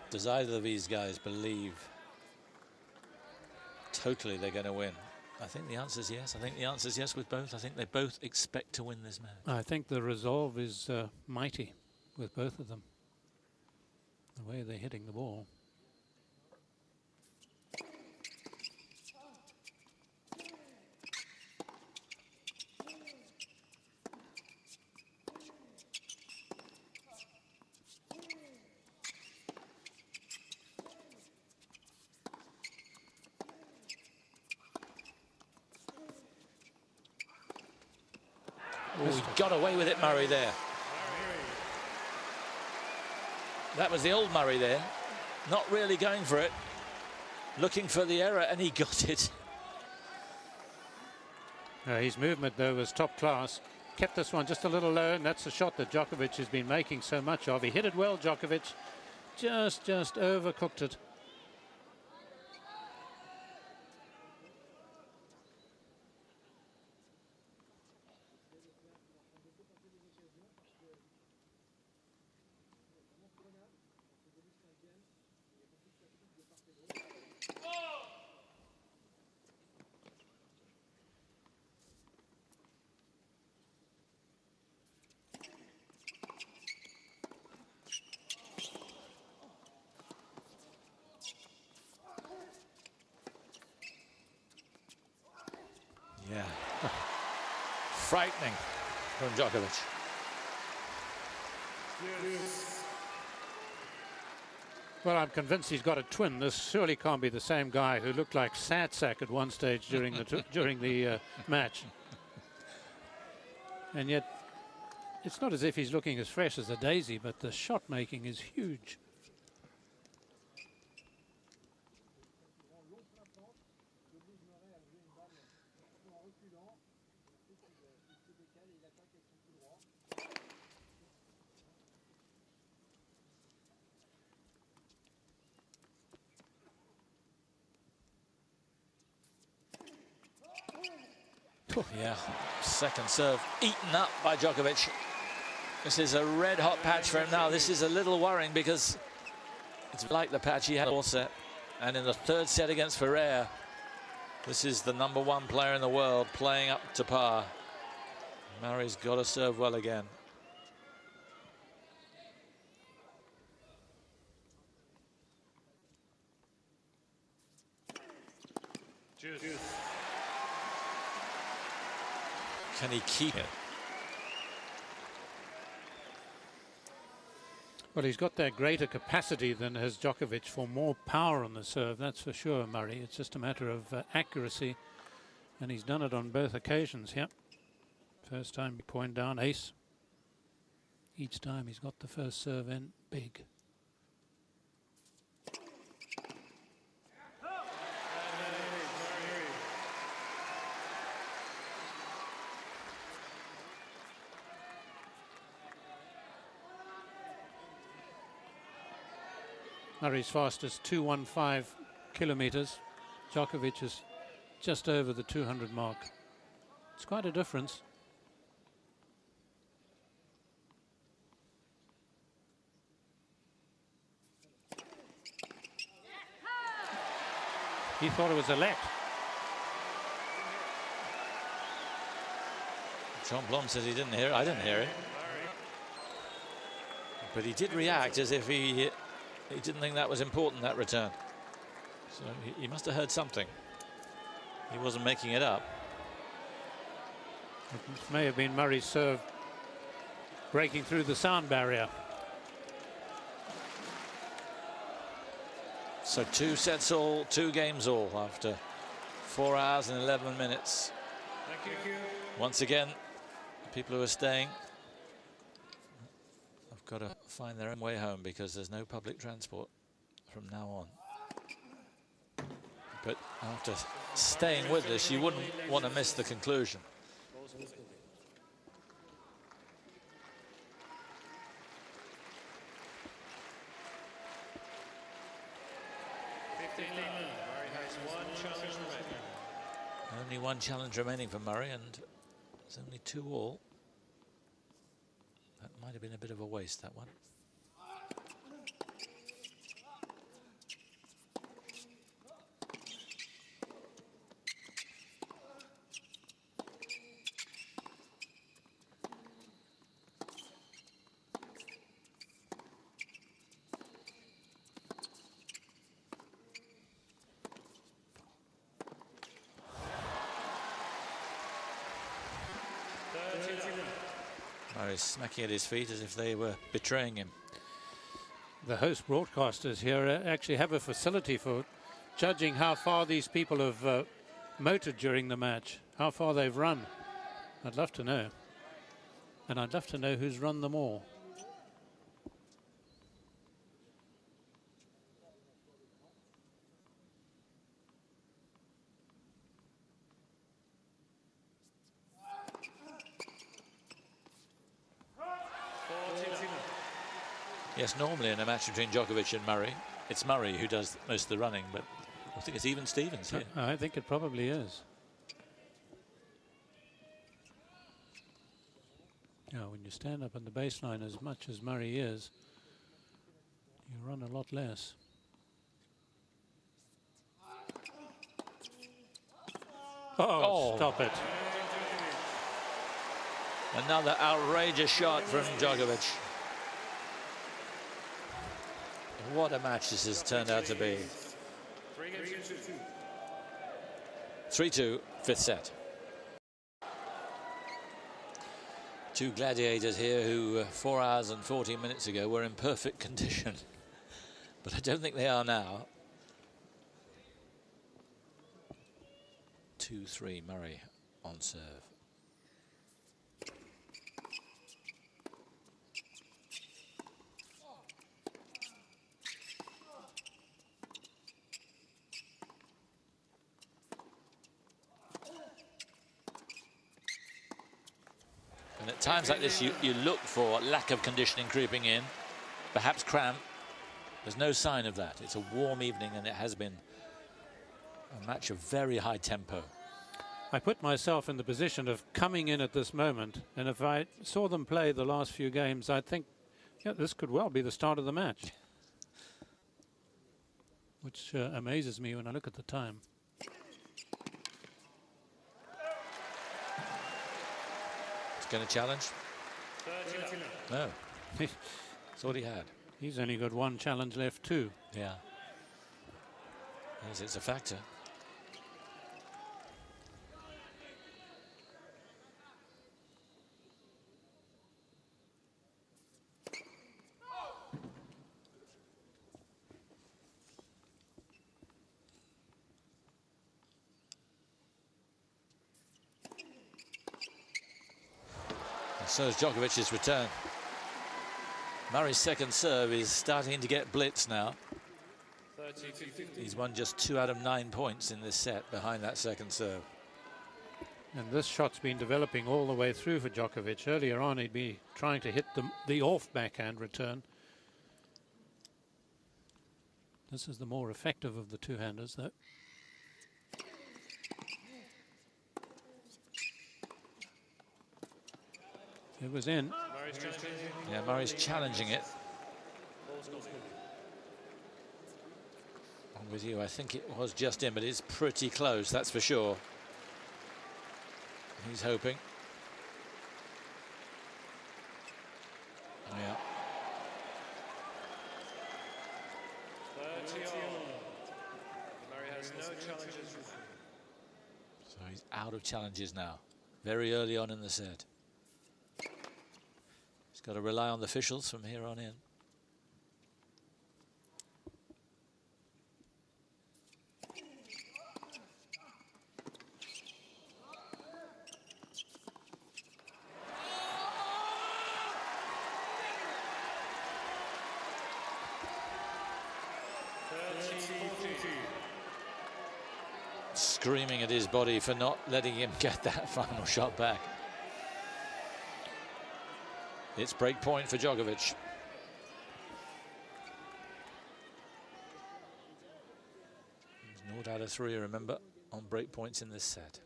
Does either of these guys believe totally they're going to win? I think the answer is yes. I think the answer is yes with both. I think they both expect to win this match. I think the resolve is mighty with both of them. The way they're hitting the ball. Oh, he got away with it, Murray, there. That was the old Murray there. Not really going for it. Looking for the error, and he got it. His movement, though, was top class. Kept this one just a little low, and that's the shot that Djokovic has been making so much of. He hit it well, Djokovic. Just overcooked it. Yeah. Frightening from Djokovic. Well, I'm convinced he's got a twin. This surely can't be the same guy who looked like Sad Sack at one stage during the match. And yet, it's not as if he's looking as fresh as a daisy, but the shot making is huge. Yeah, second serve eaten up by Djokovic. This is a red-hot patch for him now. This is a little worrying because it's like the patch he had all set. And in the third set against Ferrer, this is the #1 player in the world playing up to par. Murray's got to serve well again. Can he keep it? Well, he's got that greater capacity than has Djokovic for more power on the serve, that's for sure, Murray. It's just a matter of accuracy, and he's done it on both occasions. Yep. First time he point down, ace. Each time he's got the first serve in big. Murray's fastest 215 kilometers. Djokovic is just over the 200 mark. It's quite a difference. He thought it was a let. John Blom says he didn't hear it. I didn't hear it. But he did react as if he didn't think that was important, that return. So he must have heard something. He wasn't making it up. It may have been Murray's serve breaking through the sound barrier. So 2 sets all, 2 games all after 4 hours and 11 minutes. Thank you. Once again, people who are staying have got to find their own way home because there's no public transport from now on. But after staying with us, you wouldn't want to miss the conclusion. Only 1 challenge remaining for Murray, and it's only 2 all. That might have been a bit of a waste, that one. Murray's smacking at his feet as if they were betraying him. The host broadcasters here actually have a facility for judging how far these people have motored during the match, how far they've run. I'd love to know. And I'd love to know who's run them all. Yes, normally in a match between Djokovic and Murray, it's Murray who does most of the running, but I think it's even Stevens here. I think it probably is. Yeah, when you stand up on the baseline as much as Murray is, you run a lot less. Oh, stop it. Another outrageous shot from Djokovic. What a match this has turned out to be. 3-2, 5th set. 2 gladiators here who 4 hours and 14 minutes ago were in perfect condition. But I don't think they are now. 2-3, Murray on serve. times like this, you look for lack of conditioning creeping in, perhaps cramp. There's no sign of that. It's a warm evening, and it has been a match of very high tempo. I put myself in the position of coming in at this moment, and if I saw them play the last few games, I'd think, yeah, this could well be the start of the match. Which amazes me when I look at the time. He's going to challenge? No. That's all he had. He's only got one challenge left too. Yeah. Yes, it's a factor. So is Djokovic's return. Murray's second serve is starting to get blitzed now. He's won just 2 out of 9 points in this set behind that second serve. And this shot's been developing all the way through for Djokovic. Earlier on, he'd be trying to hit the off backhand return. This is the more effective of the two-handers, though. It was in. Yeah, Murray's challenging it. I'm with you. I think it was just in, but it's pretty close, that's for sure. He's hoping. Yeah. Murray has no challenges. So he's out of challenges now, very early on in the set. He's got to rely on the officials from here on in. Screaming at his body for not letting him get that final shot back. It's break point for Djokovic. He's 0 out of 3, remember, on break points in this set.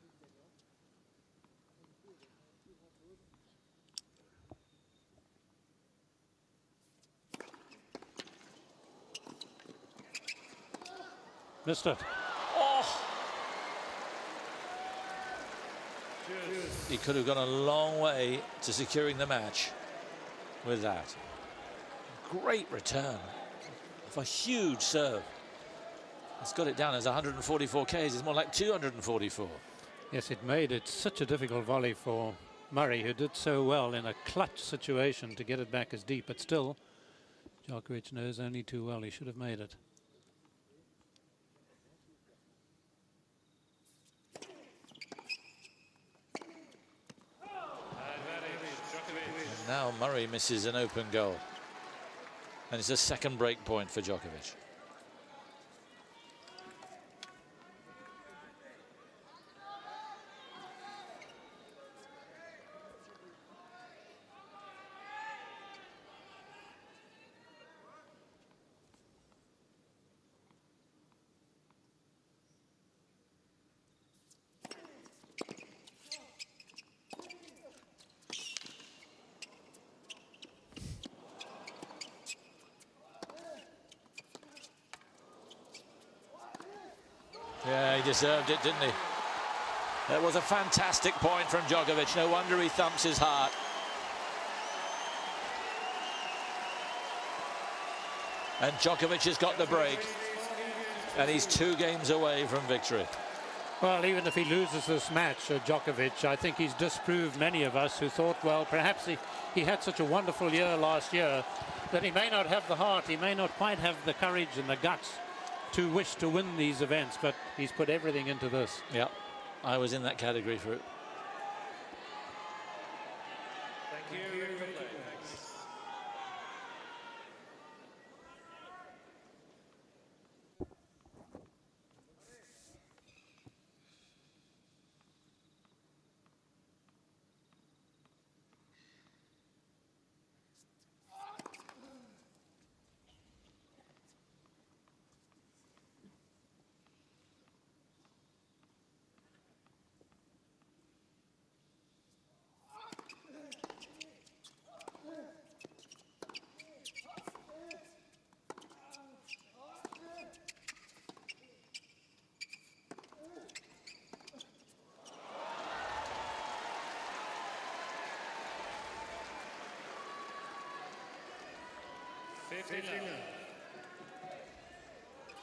Missed it. Oh! He could have gone a long way to securing the match with that. Great return of a huge serve. It's got it down as 144 Ks. It's more like 244. Yes, it made it such a difficult volley for Murray, who did so well in a clutch situation to get it back as deep. But still, Djokovic knows only too well he should have made it. And now Murray misses an open goal. And it's a second break point for Djokovic. Yeah, he deserved it, didn't he? That was a fantastic point from Djokovic. No wonder he thumps his heart. And Djokovic has got the break. And he's 2 games away from victory. Well, even if he loses this match, Djokovic, I think he's disproved many of us who thought, well, perhaps he had such a wonderful year last year that he may not have the heart, he may not quite have the courage and the guts to wish to win these events, but he's put everything into this. Yeah, I was in that category for it. Thank you.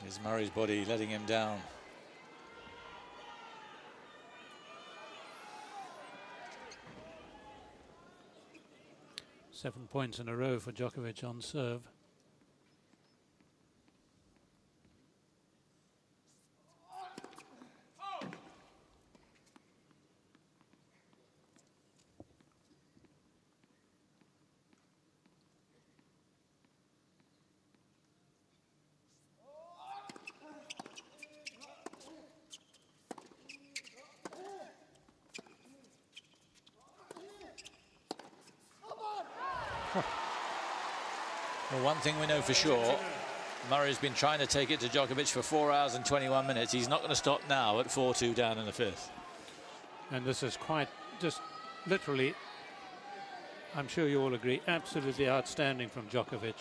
Is Murray's body letting him down? Seven points in a row for Djokovic on serve. Well, one thing we know for sure, Murray's been trying to take it to Djokovic for 4 hours and 21 minutes. He's not going to stop now at 4-2 down in the fifth. And this is quite, just literally, I'm sure you all agree, absolutely outstanding from Djokovic.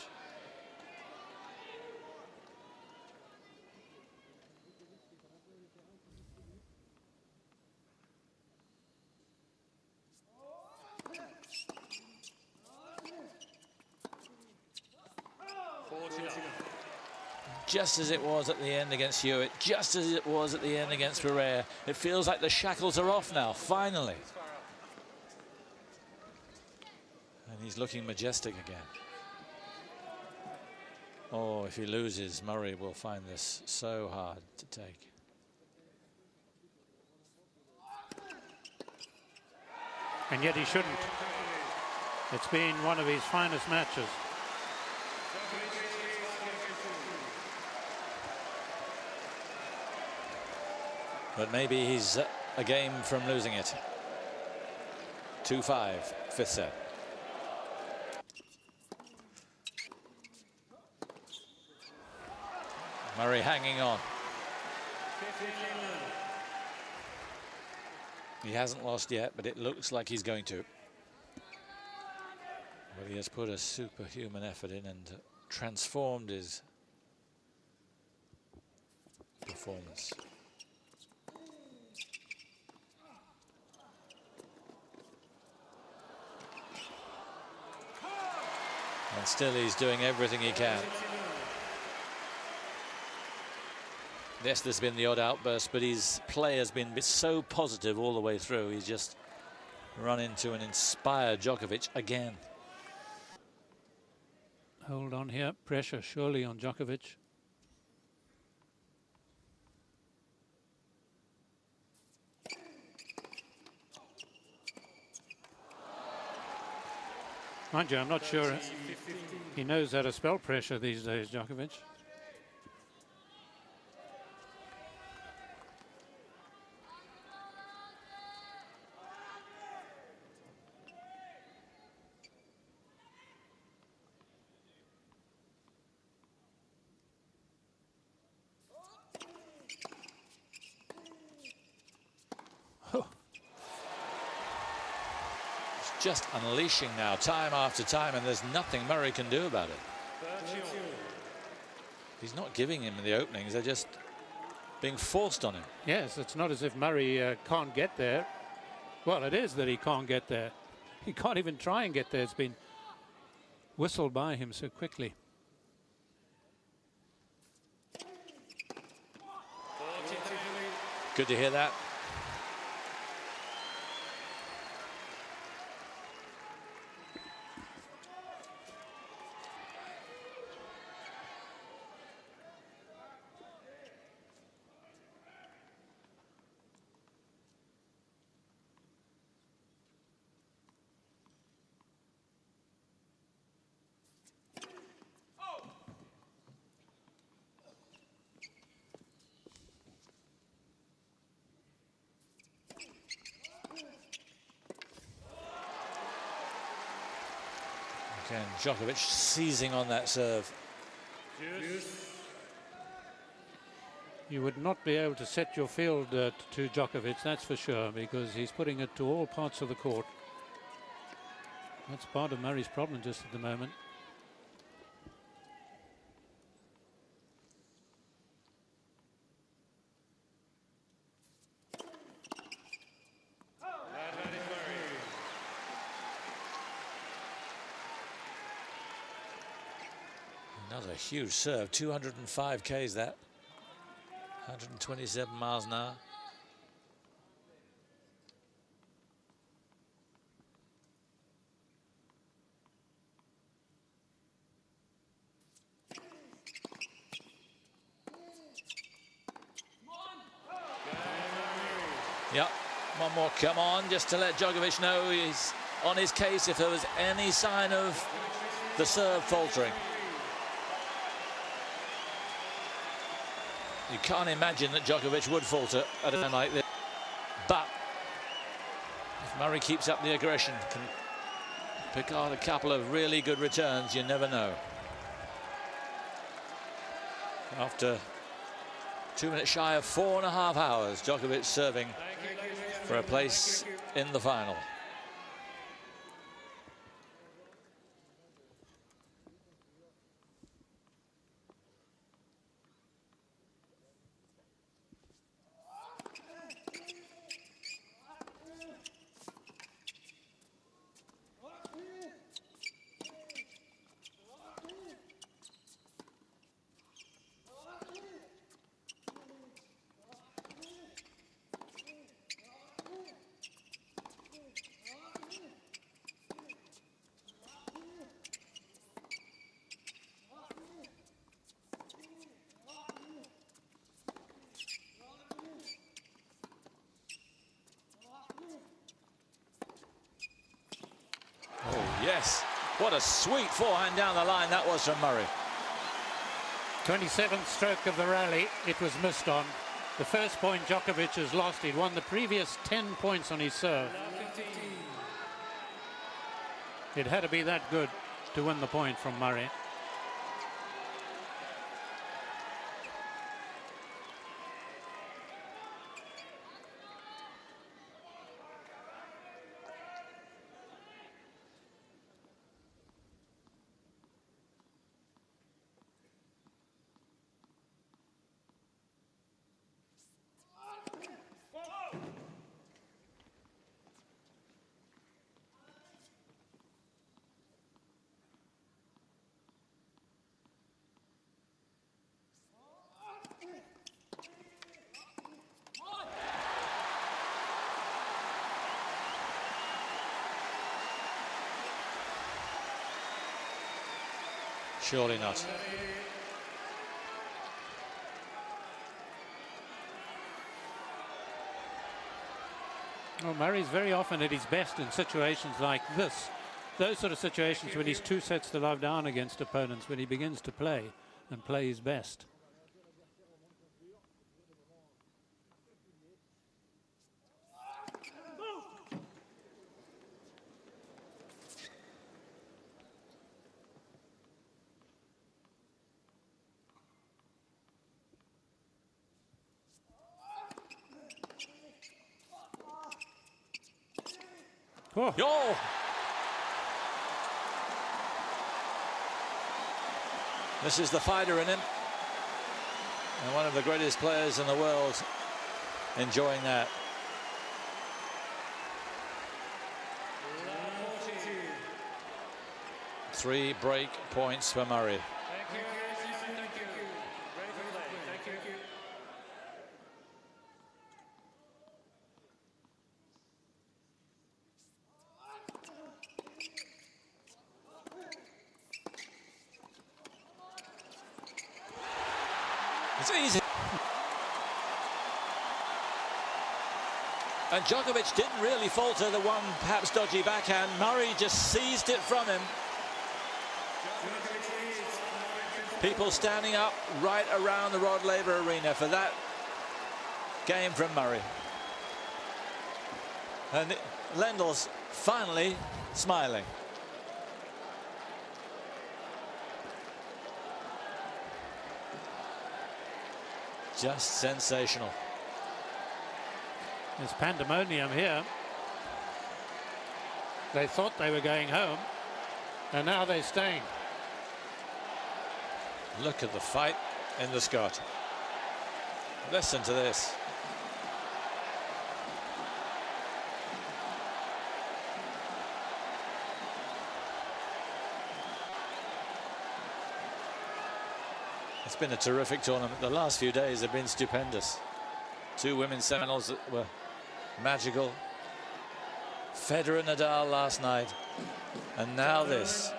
Just as it was at the end against Hewitt, just as it was at the end against Pereira. It feels like the shackles are off now, finally. And he's looking majestic again. Oh, if he loses, Murray will find this so hard to take. And yet he shouldn't. It's been one of his finest matches. But maybe he's a game from losing it. 2-5, fifth set. Murray hanging on. He hasn't lost yet, but it looks like he's going to. But he has put a superhuman effort in and transformed his performance. And still he's doing everything he can. Yes, there's been the odd outburst, but his play has been so positive all the way through. He's just run into an inspired Djokovic again. Hold on here, pressure surely on Djokovic. Mind you, I'm not sure he knows how to spell pressure these days, Djokovic. Just unleashing now, time after time, and there's nothing Murray can do about it. He's not giving him the openings, they're just being forced on him. Yes, it's not as if Murray can't get there. Well, it is that he can't get there. He can't even try and get there. It's been whistled by him so quickly. Good to hear that. Again, Djokovic seizing on that serve. You would not be able to set your field to Djokovic, that's for sure, because he's putting it to all parts of the court. That's part of Murray's problem just at the moment. Another huge serve, 205 Ks that. 127 miles an hour. Yep, one more come on, just to let Djokovic know he's on his case if there was any sign of the serve faltering. You can't imagine that Djokovic would falter at a time like this. But if Murray keeps up the aggression, can pick out a couple of really good returns, you never know. After 2 minutes shy of 4.5 hours, Djokovic serving for a place in the final. Yes, what a sweet forehand down the line that was from Murray. 27th stroke of the rally, it was missed on. The first point Djokovic has lost. He'd won the previous 10 points on his serve. It had to be that good to win the point from Murray. Surely not. Well, Murray's very often at his best in situations like this. Those sort of situations when he's 2 sets to love down against opponents, when he begins to play and play his best. Oh. Yo! This is the fighter in him. And one of the greatest players in the world enjoying that. Three break points for Murray. Thank you. Thank you. Ready for play. Thank you. It's easy. And Djokovic didn't really falter the one perhaps dodgy backhand. Murray just seized it from him. People standing up right around the Rod Laver Arena for that game from Murray. And Lendl's finally smiling. Just sensational. There's pandemonium here. They thought they were going home, and now they're staying. Look at the fight in the Scot. Listen to this. It's been a terrific tournament. The last few days have been stupendous. 2 women's seminals that were magical. Federer, Nadal last night, and now this.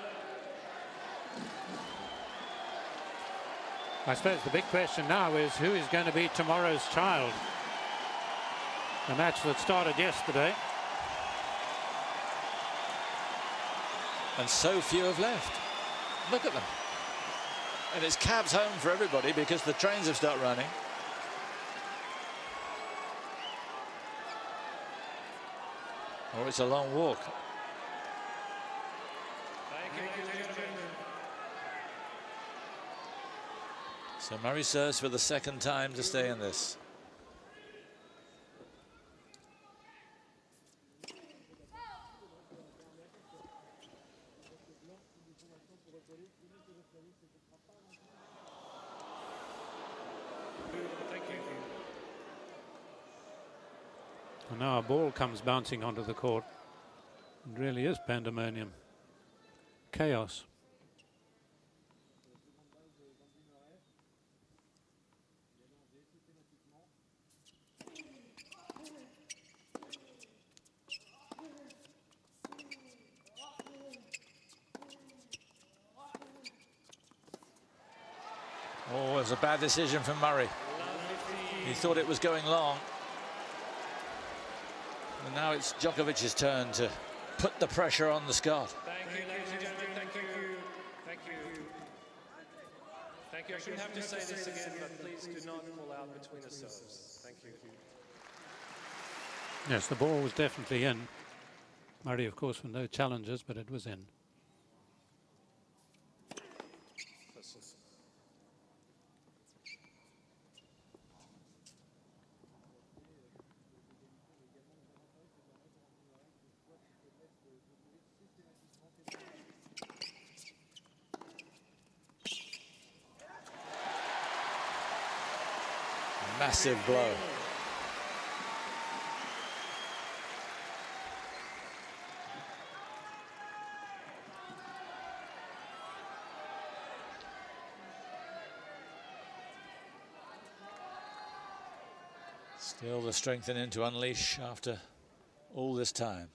I suppose the big question now is who is going to be tomorrow's child? The match that started yesterday. And so few have left. Look at them. And it's cabs home for everybody because the trains have started running. Or it's a long walk. So Murray serves for the second time to stay in this. And now a ball comes bouncing onto the court. It really is pandemonium. Chaos. Oh, it was a bad decision from Murray. He thought it was going long. And now it's Djokovic's turn to put the pressure on the Scot. Thank you, ladies and gentlemen. Thank you. Thank you. Thank you. I shouldn't have to say this again, but please do not pull out between the serves. Thank you. Yes, the ball was definitely in. Murray, of course, with no challenges, but it was in. Massive blow. Still the strengthening to unleash after all this time.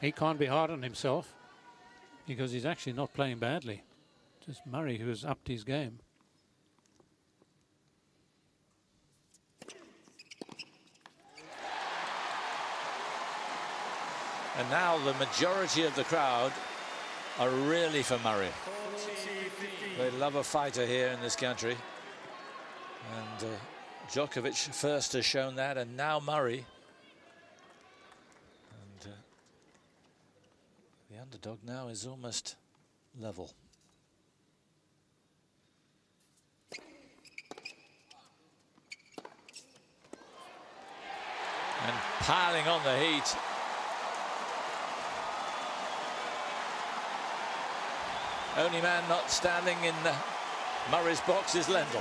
He can't be hard on himself because he's actually not playing badly. Just Murray who has upped his game. And now the majority of the crowd are really for Murray. They love a fighter here in this country. And Djokovic first has shown that, and now Murray. And the underdog now is almost level. And piling on the heat. Only man not standing in Murray's box is Lendl.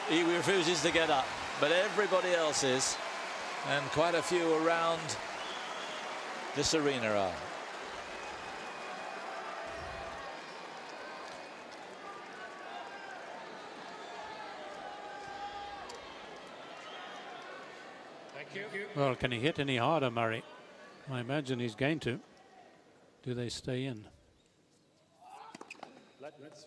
He refuses to get up, but everybody else is, and quite a few around this arena are. Thank you. Well, can he hit any harder, Murray? I imagine he's going to. Do they stay in? Let's.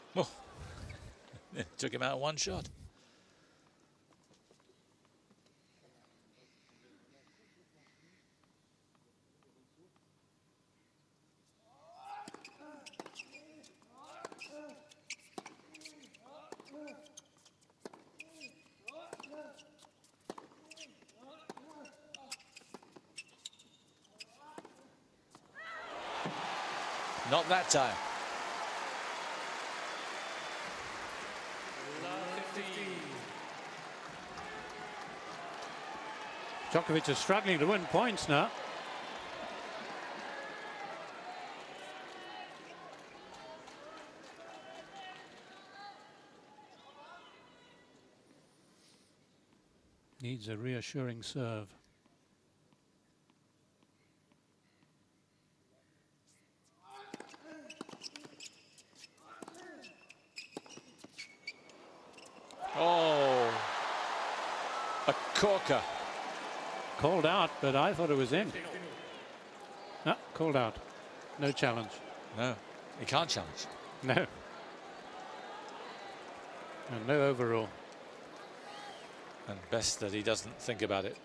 Oh. Took him out one shot. Not that time. Djokovic is struggling to win points now. Needs a reassuring serve. Oh, a corker. Called out, but I thought it was in. No, called out. No challenge. No, he can't challenge. No. And no overrule. And best that he doesn't think about it.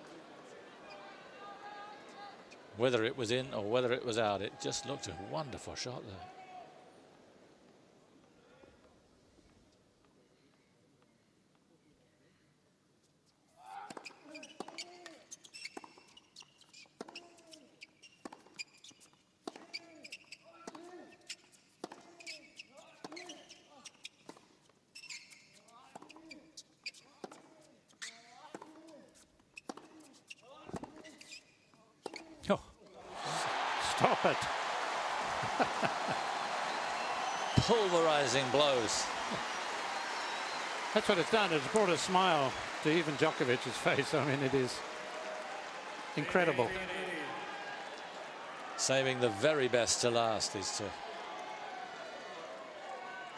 Whether it was in or whether it was out, it just looked a wonderful shot there. Oh, stop it. Pulverizing blows. That's what it's done. It's brought a smile to even Djokovic's face. I mean, it is incredible. Saving the very best to last, these two.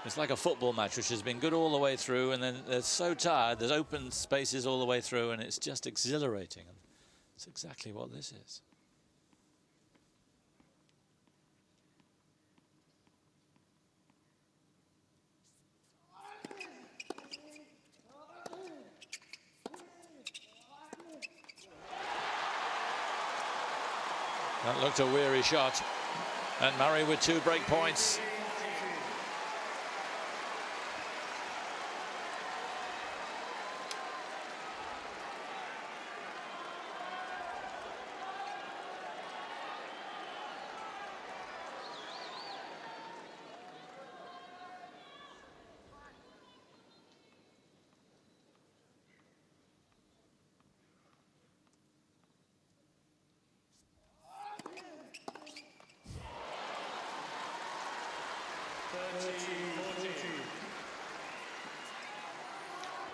It's like a football match, which has been good all the way through, and then they're so tired, there's open spaces all the way through, and it's just exhilarating. And it's exactly what this is. That looked a weary shot. And Murray with 2 break points.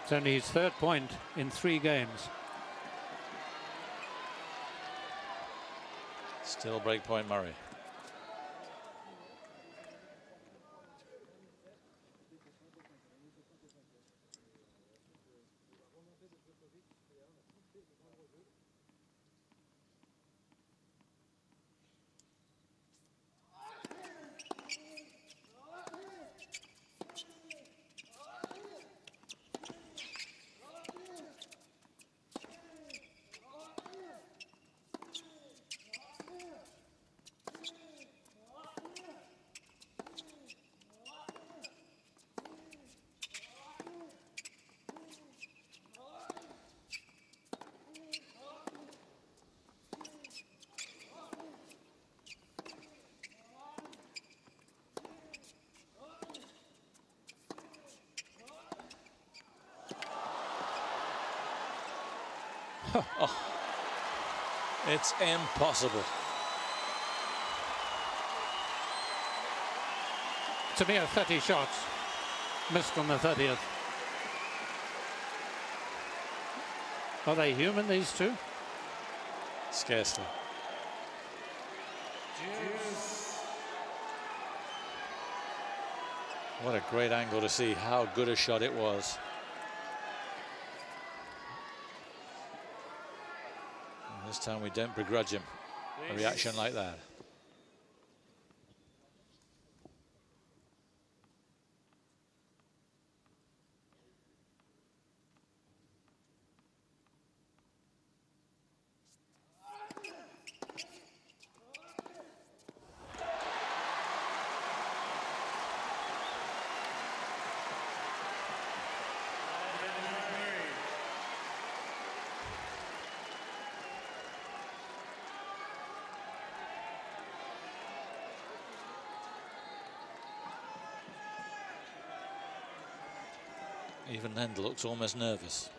It's only his 3rd point in 3 games. Still break point Murray. Oh, it's impossible. To me, 30 shots missed on the 30th. Are they human, these two? Scarcely. What a great angle to see how good a shot it was. And this time we don't begrudge him a reaction like that. Even Lendl looks almost nervous.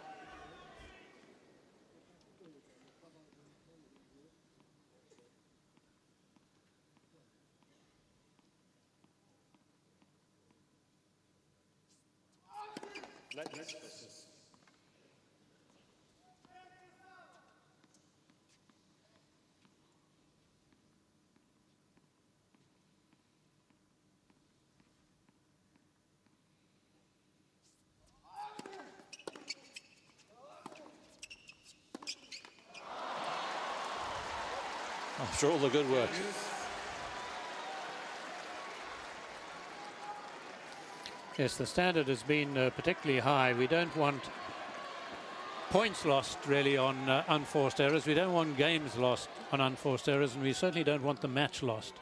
After all the good work. Yes, the standard has been particularly high. We don't want points lost really on unforced errors. We don't want games lost on unforced errors, and we certainly don't want the match lost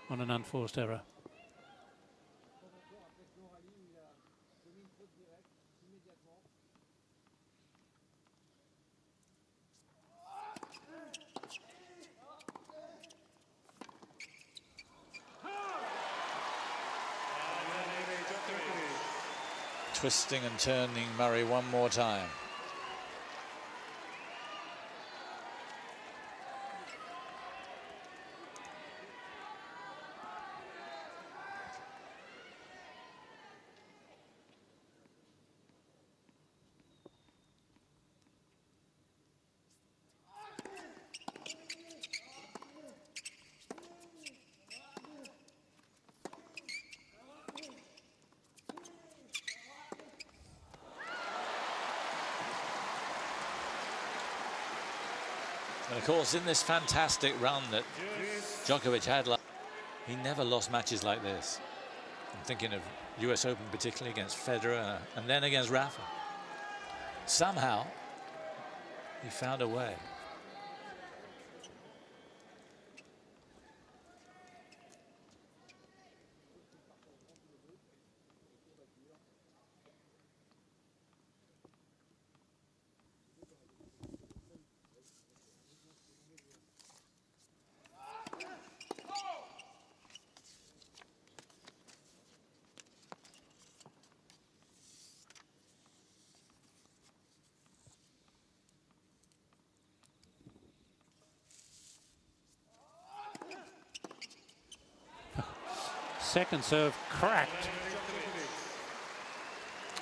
on an unforced error. Twisting and turning Murray one more time. And of course, in this fantastic run that Djokovic had, he never lost matches like this. I'm thinking of US Open, particularly against Federer and then against Rafa. Somehow, he found a way. Second serve cracked.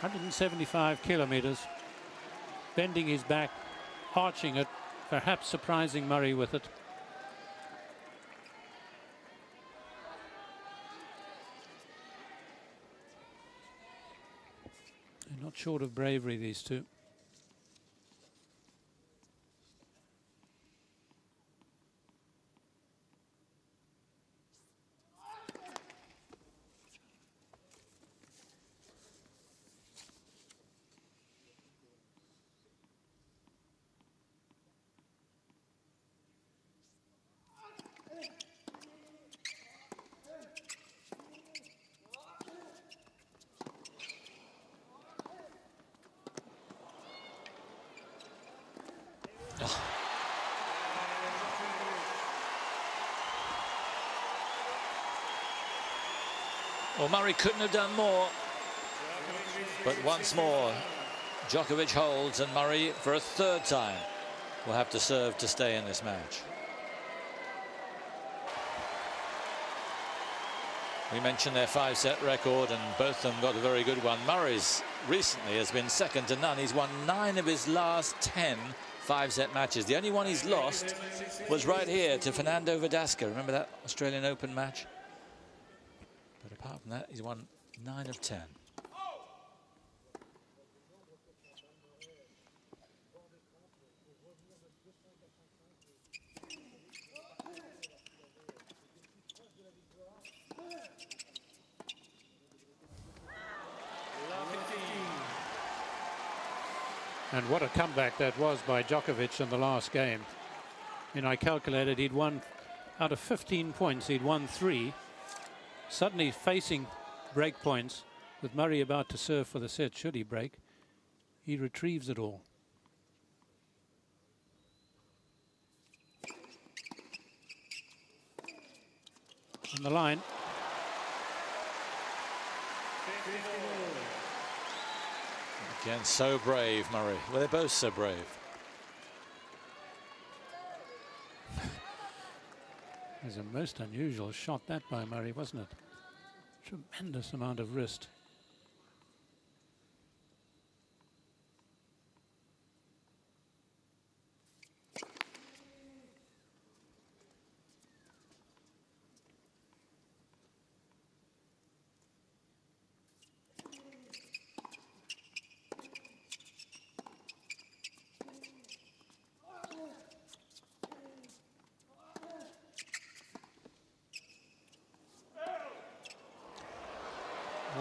175 kilometers. Bending his back, arching it, perhaps surprising Murray with it. They're not short of bravery, these two. Well, Murray couldn't have done more. But once more, Djokovic holds, and Murray, for a third time, will have to serve to stay in this match. We mentioned their 5-set record, and both of them got a very good one. Murray's recently has been second to none. He's won 9 of his last 10 5-set matches. The only one he's lost was right here to Fernando Verdasco. Remember that Australian Open match? But apart from that, he's won 9 of 10. And what a comeback that was by Djokovic in the last game. I calculated he'd won, out of 15 points, he'd won 3. Suddenly facing break points, with Murray about to serve for the set, should he break, he retrieves it all. On the line. Again, so brave, Murray. Well, they're both so brave. It was a most unusual shot that by Murray, wasn't it? Tremendous amount of wrist.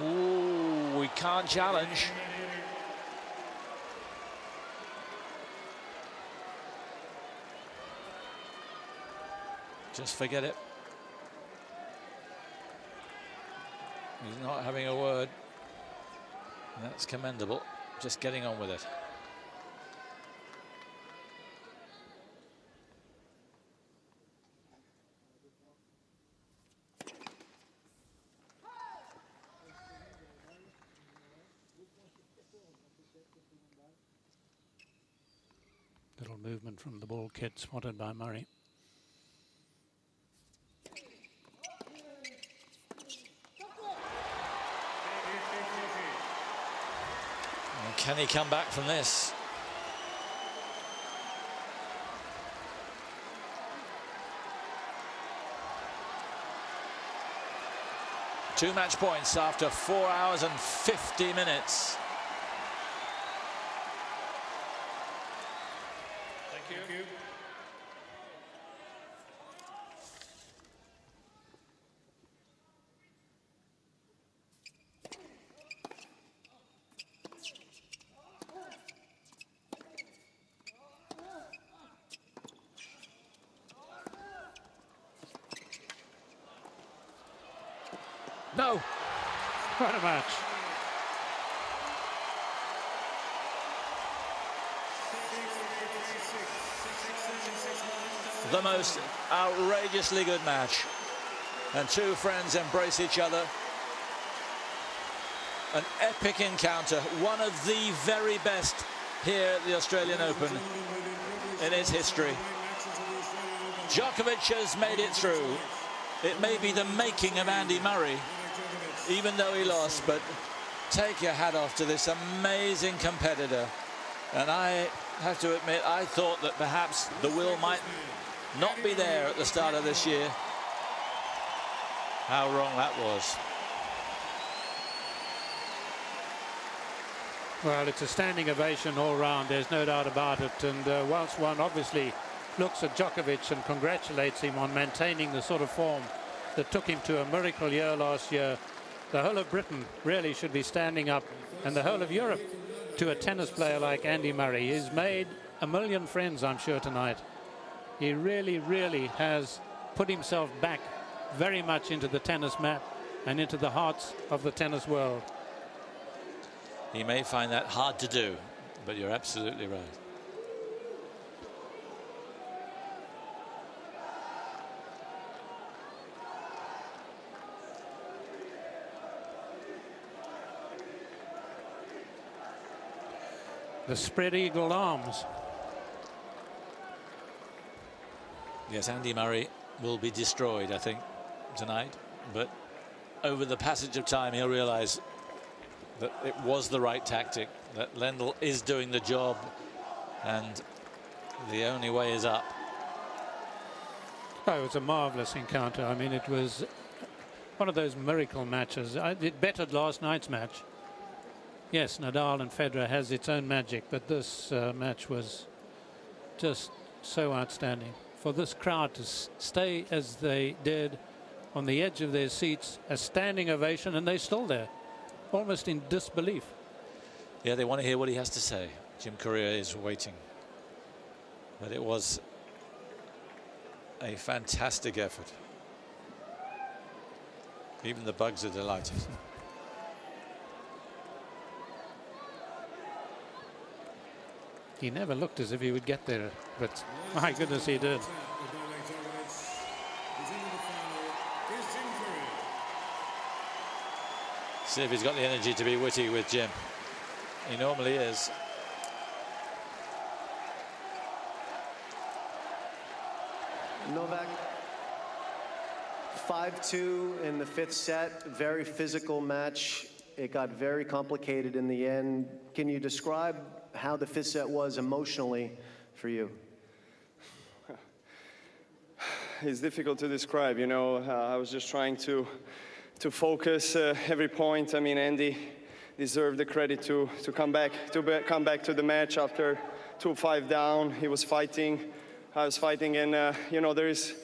Ooh, we can't challenge. Just forget it. He's not having a word. That's commendable. Just getting on with it. Little movement from the ball kid spotted by Murray. And can he come back from this? Two match points after 4 hours and 50 minutes. Thank you. No. What a match. The most outrageously good match. And two friends embrace each other. An epic encounter. One of the very best here at the Australian Open in its history. Djokovic has made it through. It may be the making of Andy Murray, even though he lost, but take your hat off to this amazing competitor. And I have to admit, I thought that perhaps the will might not be there at the start of this year. How wrong that was. Well, it's a standing ovation all round, there's no doubt about it. And whilst one obviously looks at Djokovic and congratulates him on maintaining the sort of form that took him to a miracle year last year, the whole of Britain really should be standing up, and the whole of Europe, to a tennis player like Andy Murray. He's made a million friends, I'm sure, tonight. He really, really has put himself back very much into the tennis map and into the hearts of the tennis world. He may find that hard to do, but you're absolutely right. The spread eagle arms. Yes, Andy Murray will be destroyed, I think, tonight. But over the passage of time, he'll realize that it was the right tactic, that Lendl is doing the job, and the only way is up. Oh, it was a marvelous encounter. I mean, it was one of those miracle matches. It bettered last night's match. Yes, Nadal and Federer has its own magic, but this match was just so outstanding. For this crowd to stay as they did on the edge of their seats, a standing ovation, and they're still there, almost in disbelief. Yeah, they want to hear what he has to say. Jim Courier is waiting. But it was a fantastic effort. Even the bugs are delighted. He never looked as if he would get there, but my goodness, he did. See if he's got the energy to be witty with Jim He normally is. Novak, 5-2 in the 5th set, very physical match. It got very complicated in the end. Can you describe how the 5th set was emotionally for you? It's difficult to describe, you know. I was just trying to focus every point. I mean, Andy deserved the credit to come back to the match after 2-5 down. He was fighting, I was fighting, and you know, there is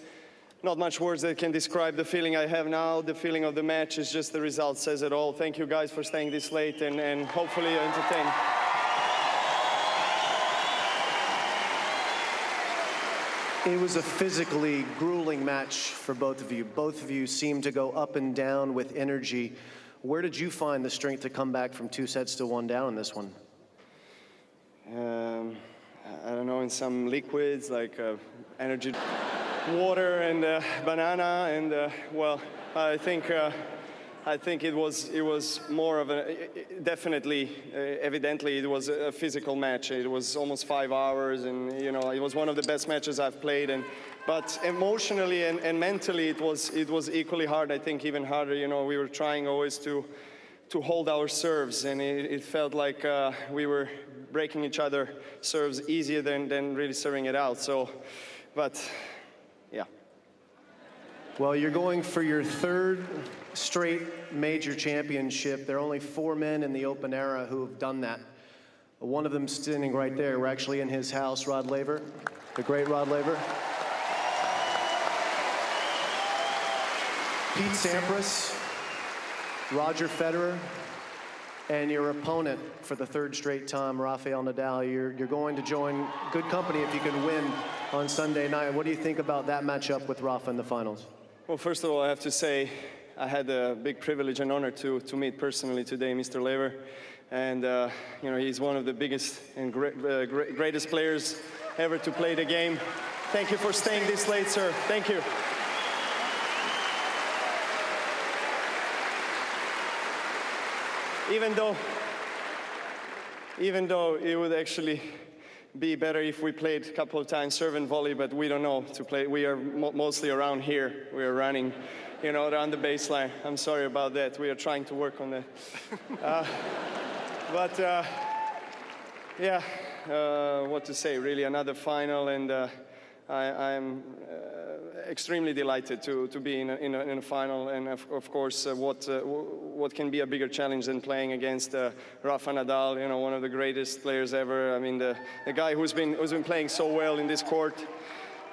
not much words that can describe the feeling I have now. The feeling of the match is just the result says it all. Thank you guys for staying this late and hopefully entertain. It was a physically grueling match for both of you. Both of you seemed to go up and down with energy. Where did you find the strength to come back from 2 sets to 1 down in this one? I don't know, in some liquids like energy, water and banana, and well, I think it was more of a, definitely, evidently, it was a physical match. It was almost 5 hours, and you know, it was one of the best matches I've played. But emotionally and mentally, it was equally hard. I think even harder. You know, we were trying always to hold our serves, and it felt like we were breaking each other serves easier than really serving it out. So, but yeah. Well, you're going for your 3rd straight major championship. There are only 4 men in the Open era who have done that. One of them standing right there. We're actually in his house, Rod Laver, the great Rod Laver. Pete Sampras, Roger Federer, and your opponent for the 3rd straight time, Rafael Nadal. You're going to join good company if you can win on Sunday night. What do you think about that matchup with Rafa in the finals? Well, first of all, I have to say I had a big privilege and honor to meet personally today Mr. Laver. And, you know, he's one of the biggest and greatest players ever to play the game. Thank you for staying this late, sir. Thank you. Even though it would actually be better if we played a couple of times serve and volley, but we don't know to play. We are mostly around here. We are running, you know, around the baseline. I'm sorry about that. We are trying to work on that. Yeah, what to say, really, another final, and I'm extremely delighted to be in a final, and of course, what can be a bigger challenge than playing against Rafa Nadal, you know, one of the greatest players ever. I mean, the guy who's been playing so well in this court.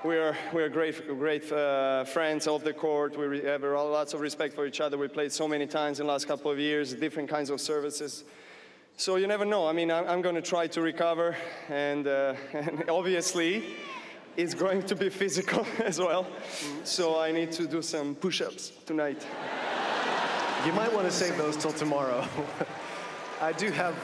We are great friends off the court. We have lots of respect for each other. We played so many times in the last couple of years, different kinds of services. So you never know. I mean, I'm going to try to recover, and obviously, it's going to be physical as well. So I need to do some push-ups tonight. You might want to save those till tomorrow. I do have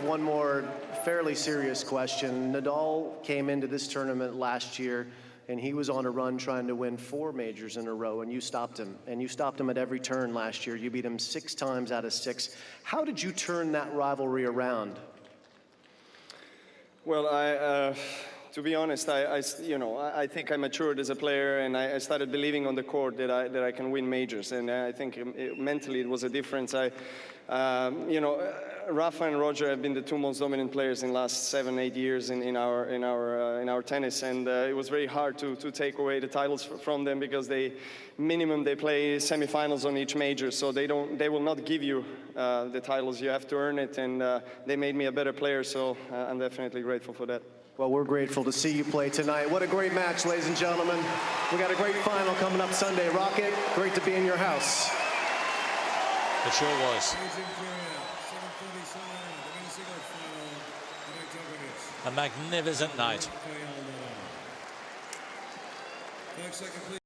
one more fairly serious question. Nadal came into this tournament last year, and he was on a run trying to win 4 majors in a row, and you stopped him. And you stopped him at every turn last year. You beat him 6 times out of 6. How did you turn that rivalry around? Well, to be honest, I think I matured as a player, and I started believing on the court that I can win majors. And I think mentally it was a difference. Rafa and Roger have been the 2 most dominant players in the last 7-8 years in our tennis, and it was very hard to take away the titles from them, because they play semifinals on each major, so they will not give you the titles. You have to earn it, and they made me a better player, so I'm definitely grateful for that. Well, we're grateful to see you play tonight. What a great match, ladies and gentlemen. We got a great final coming up Sunday. Rocket, great to be in your house. It sure was. A magnificent night.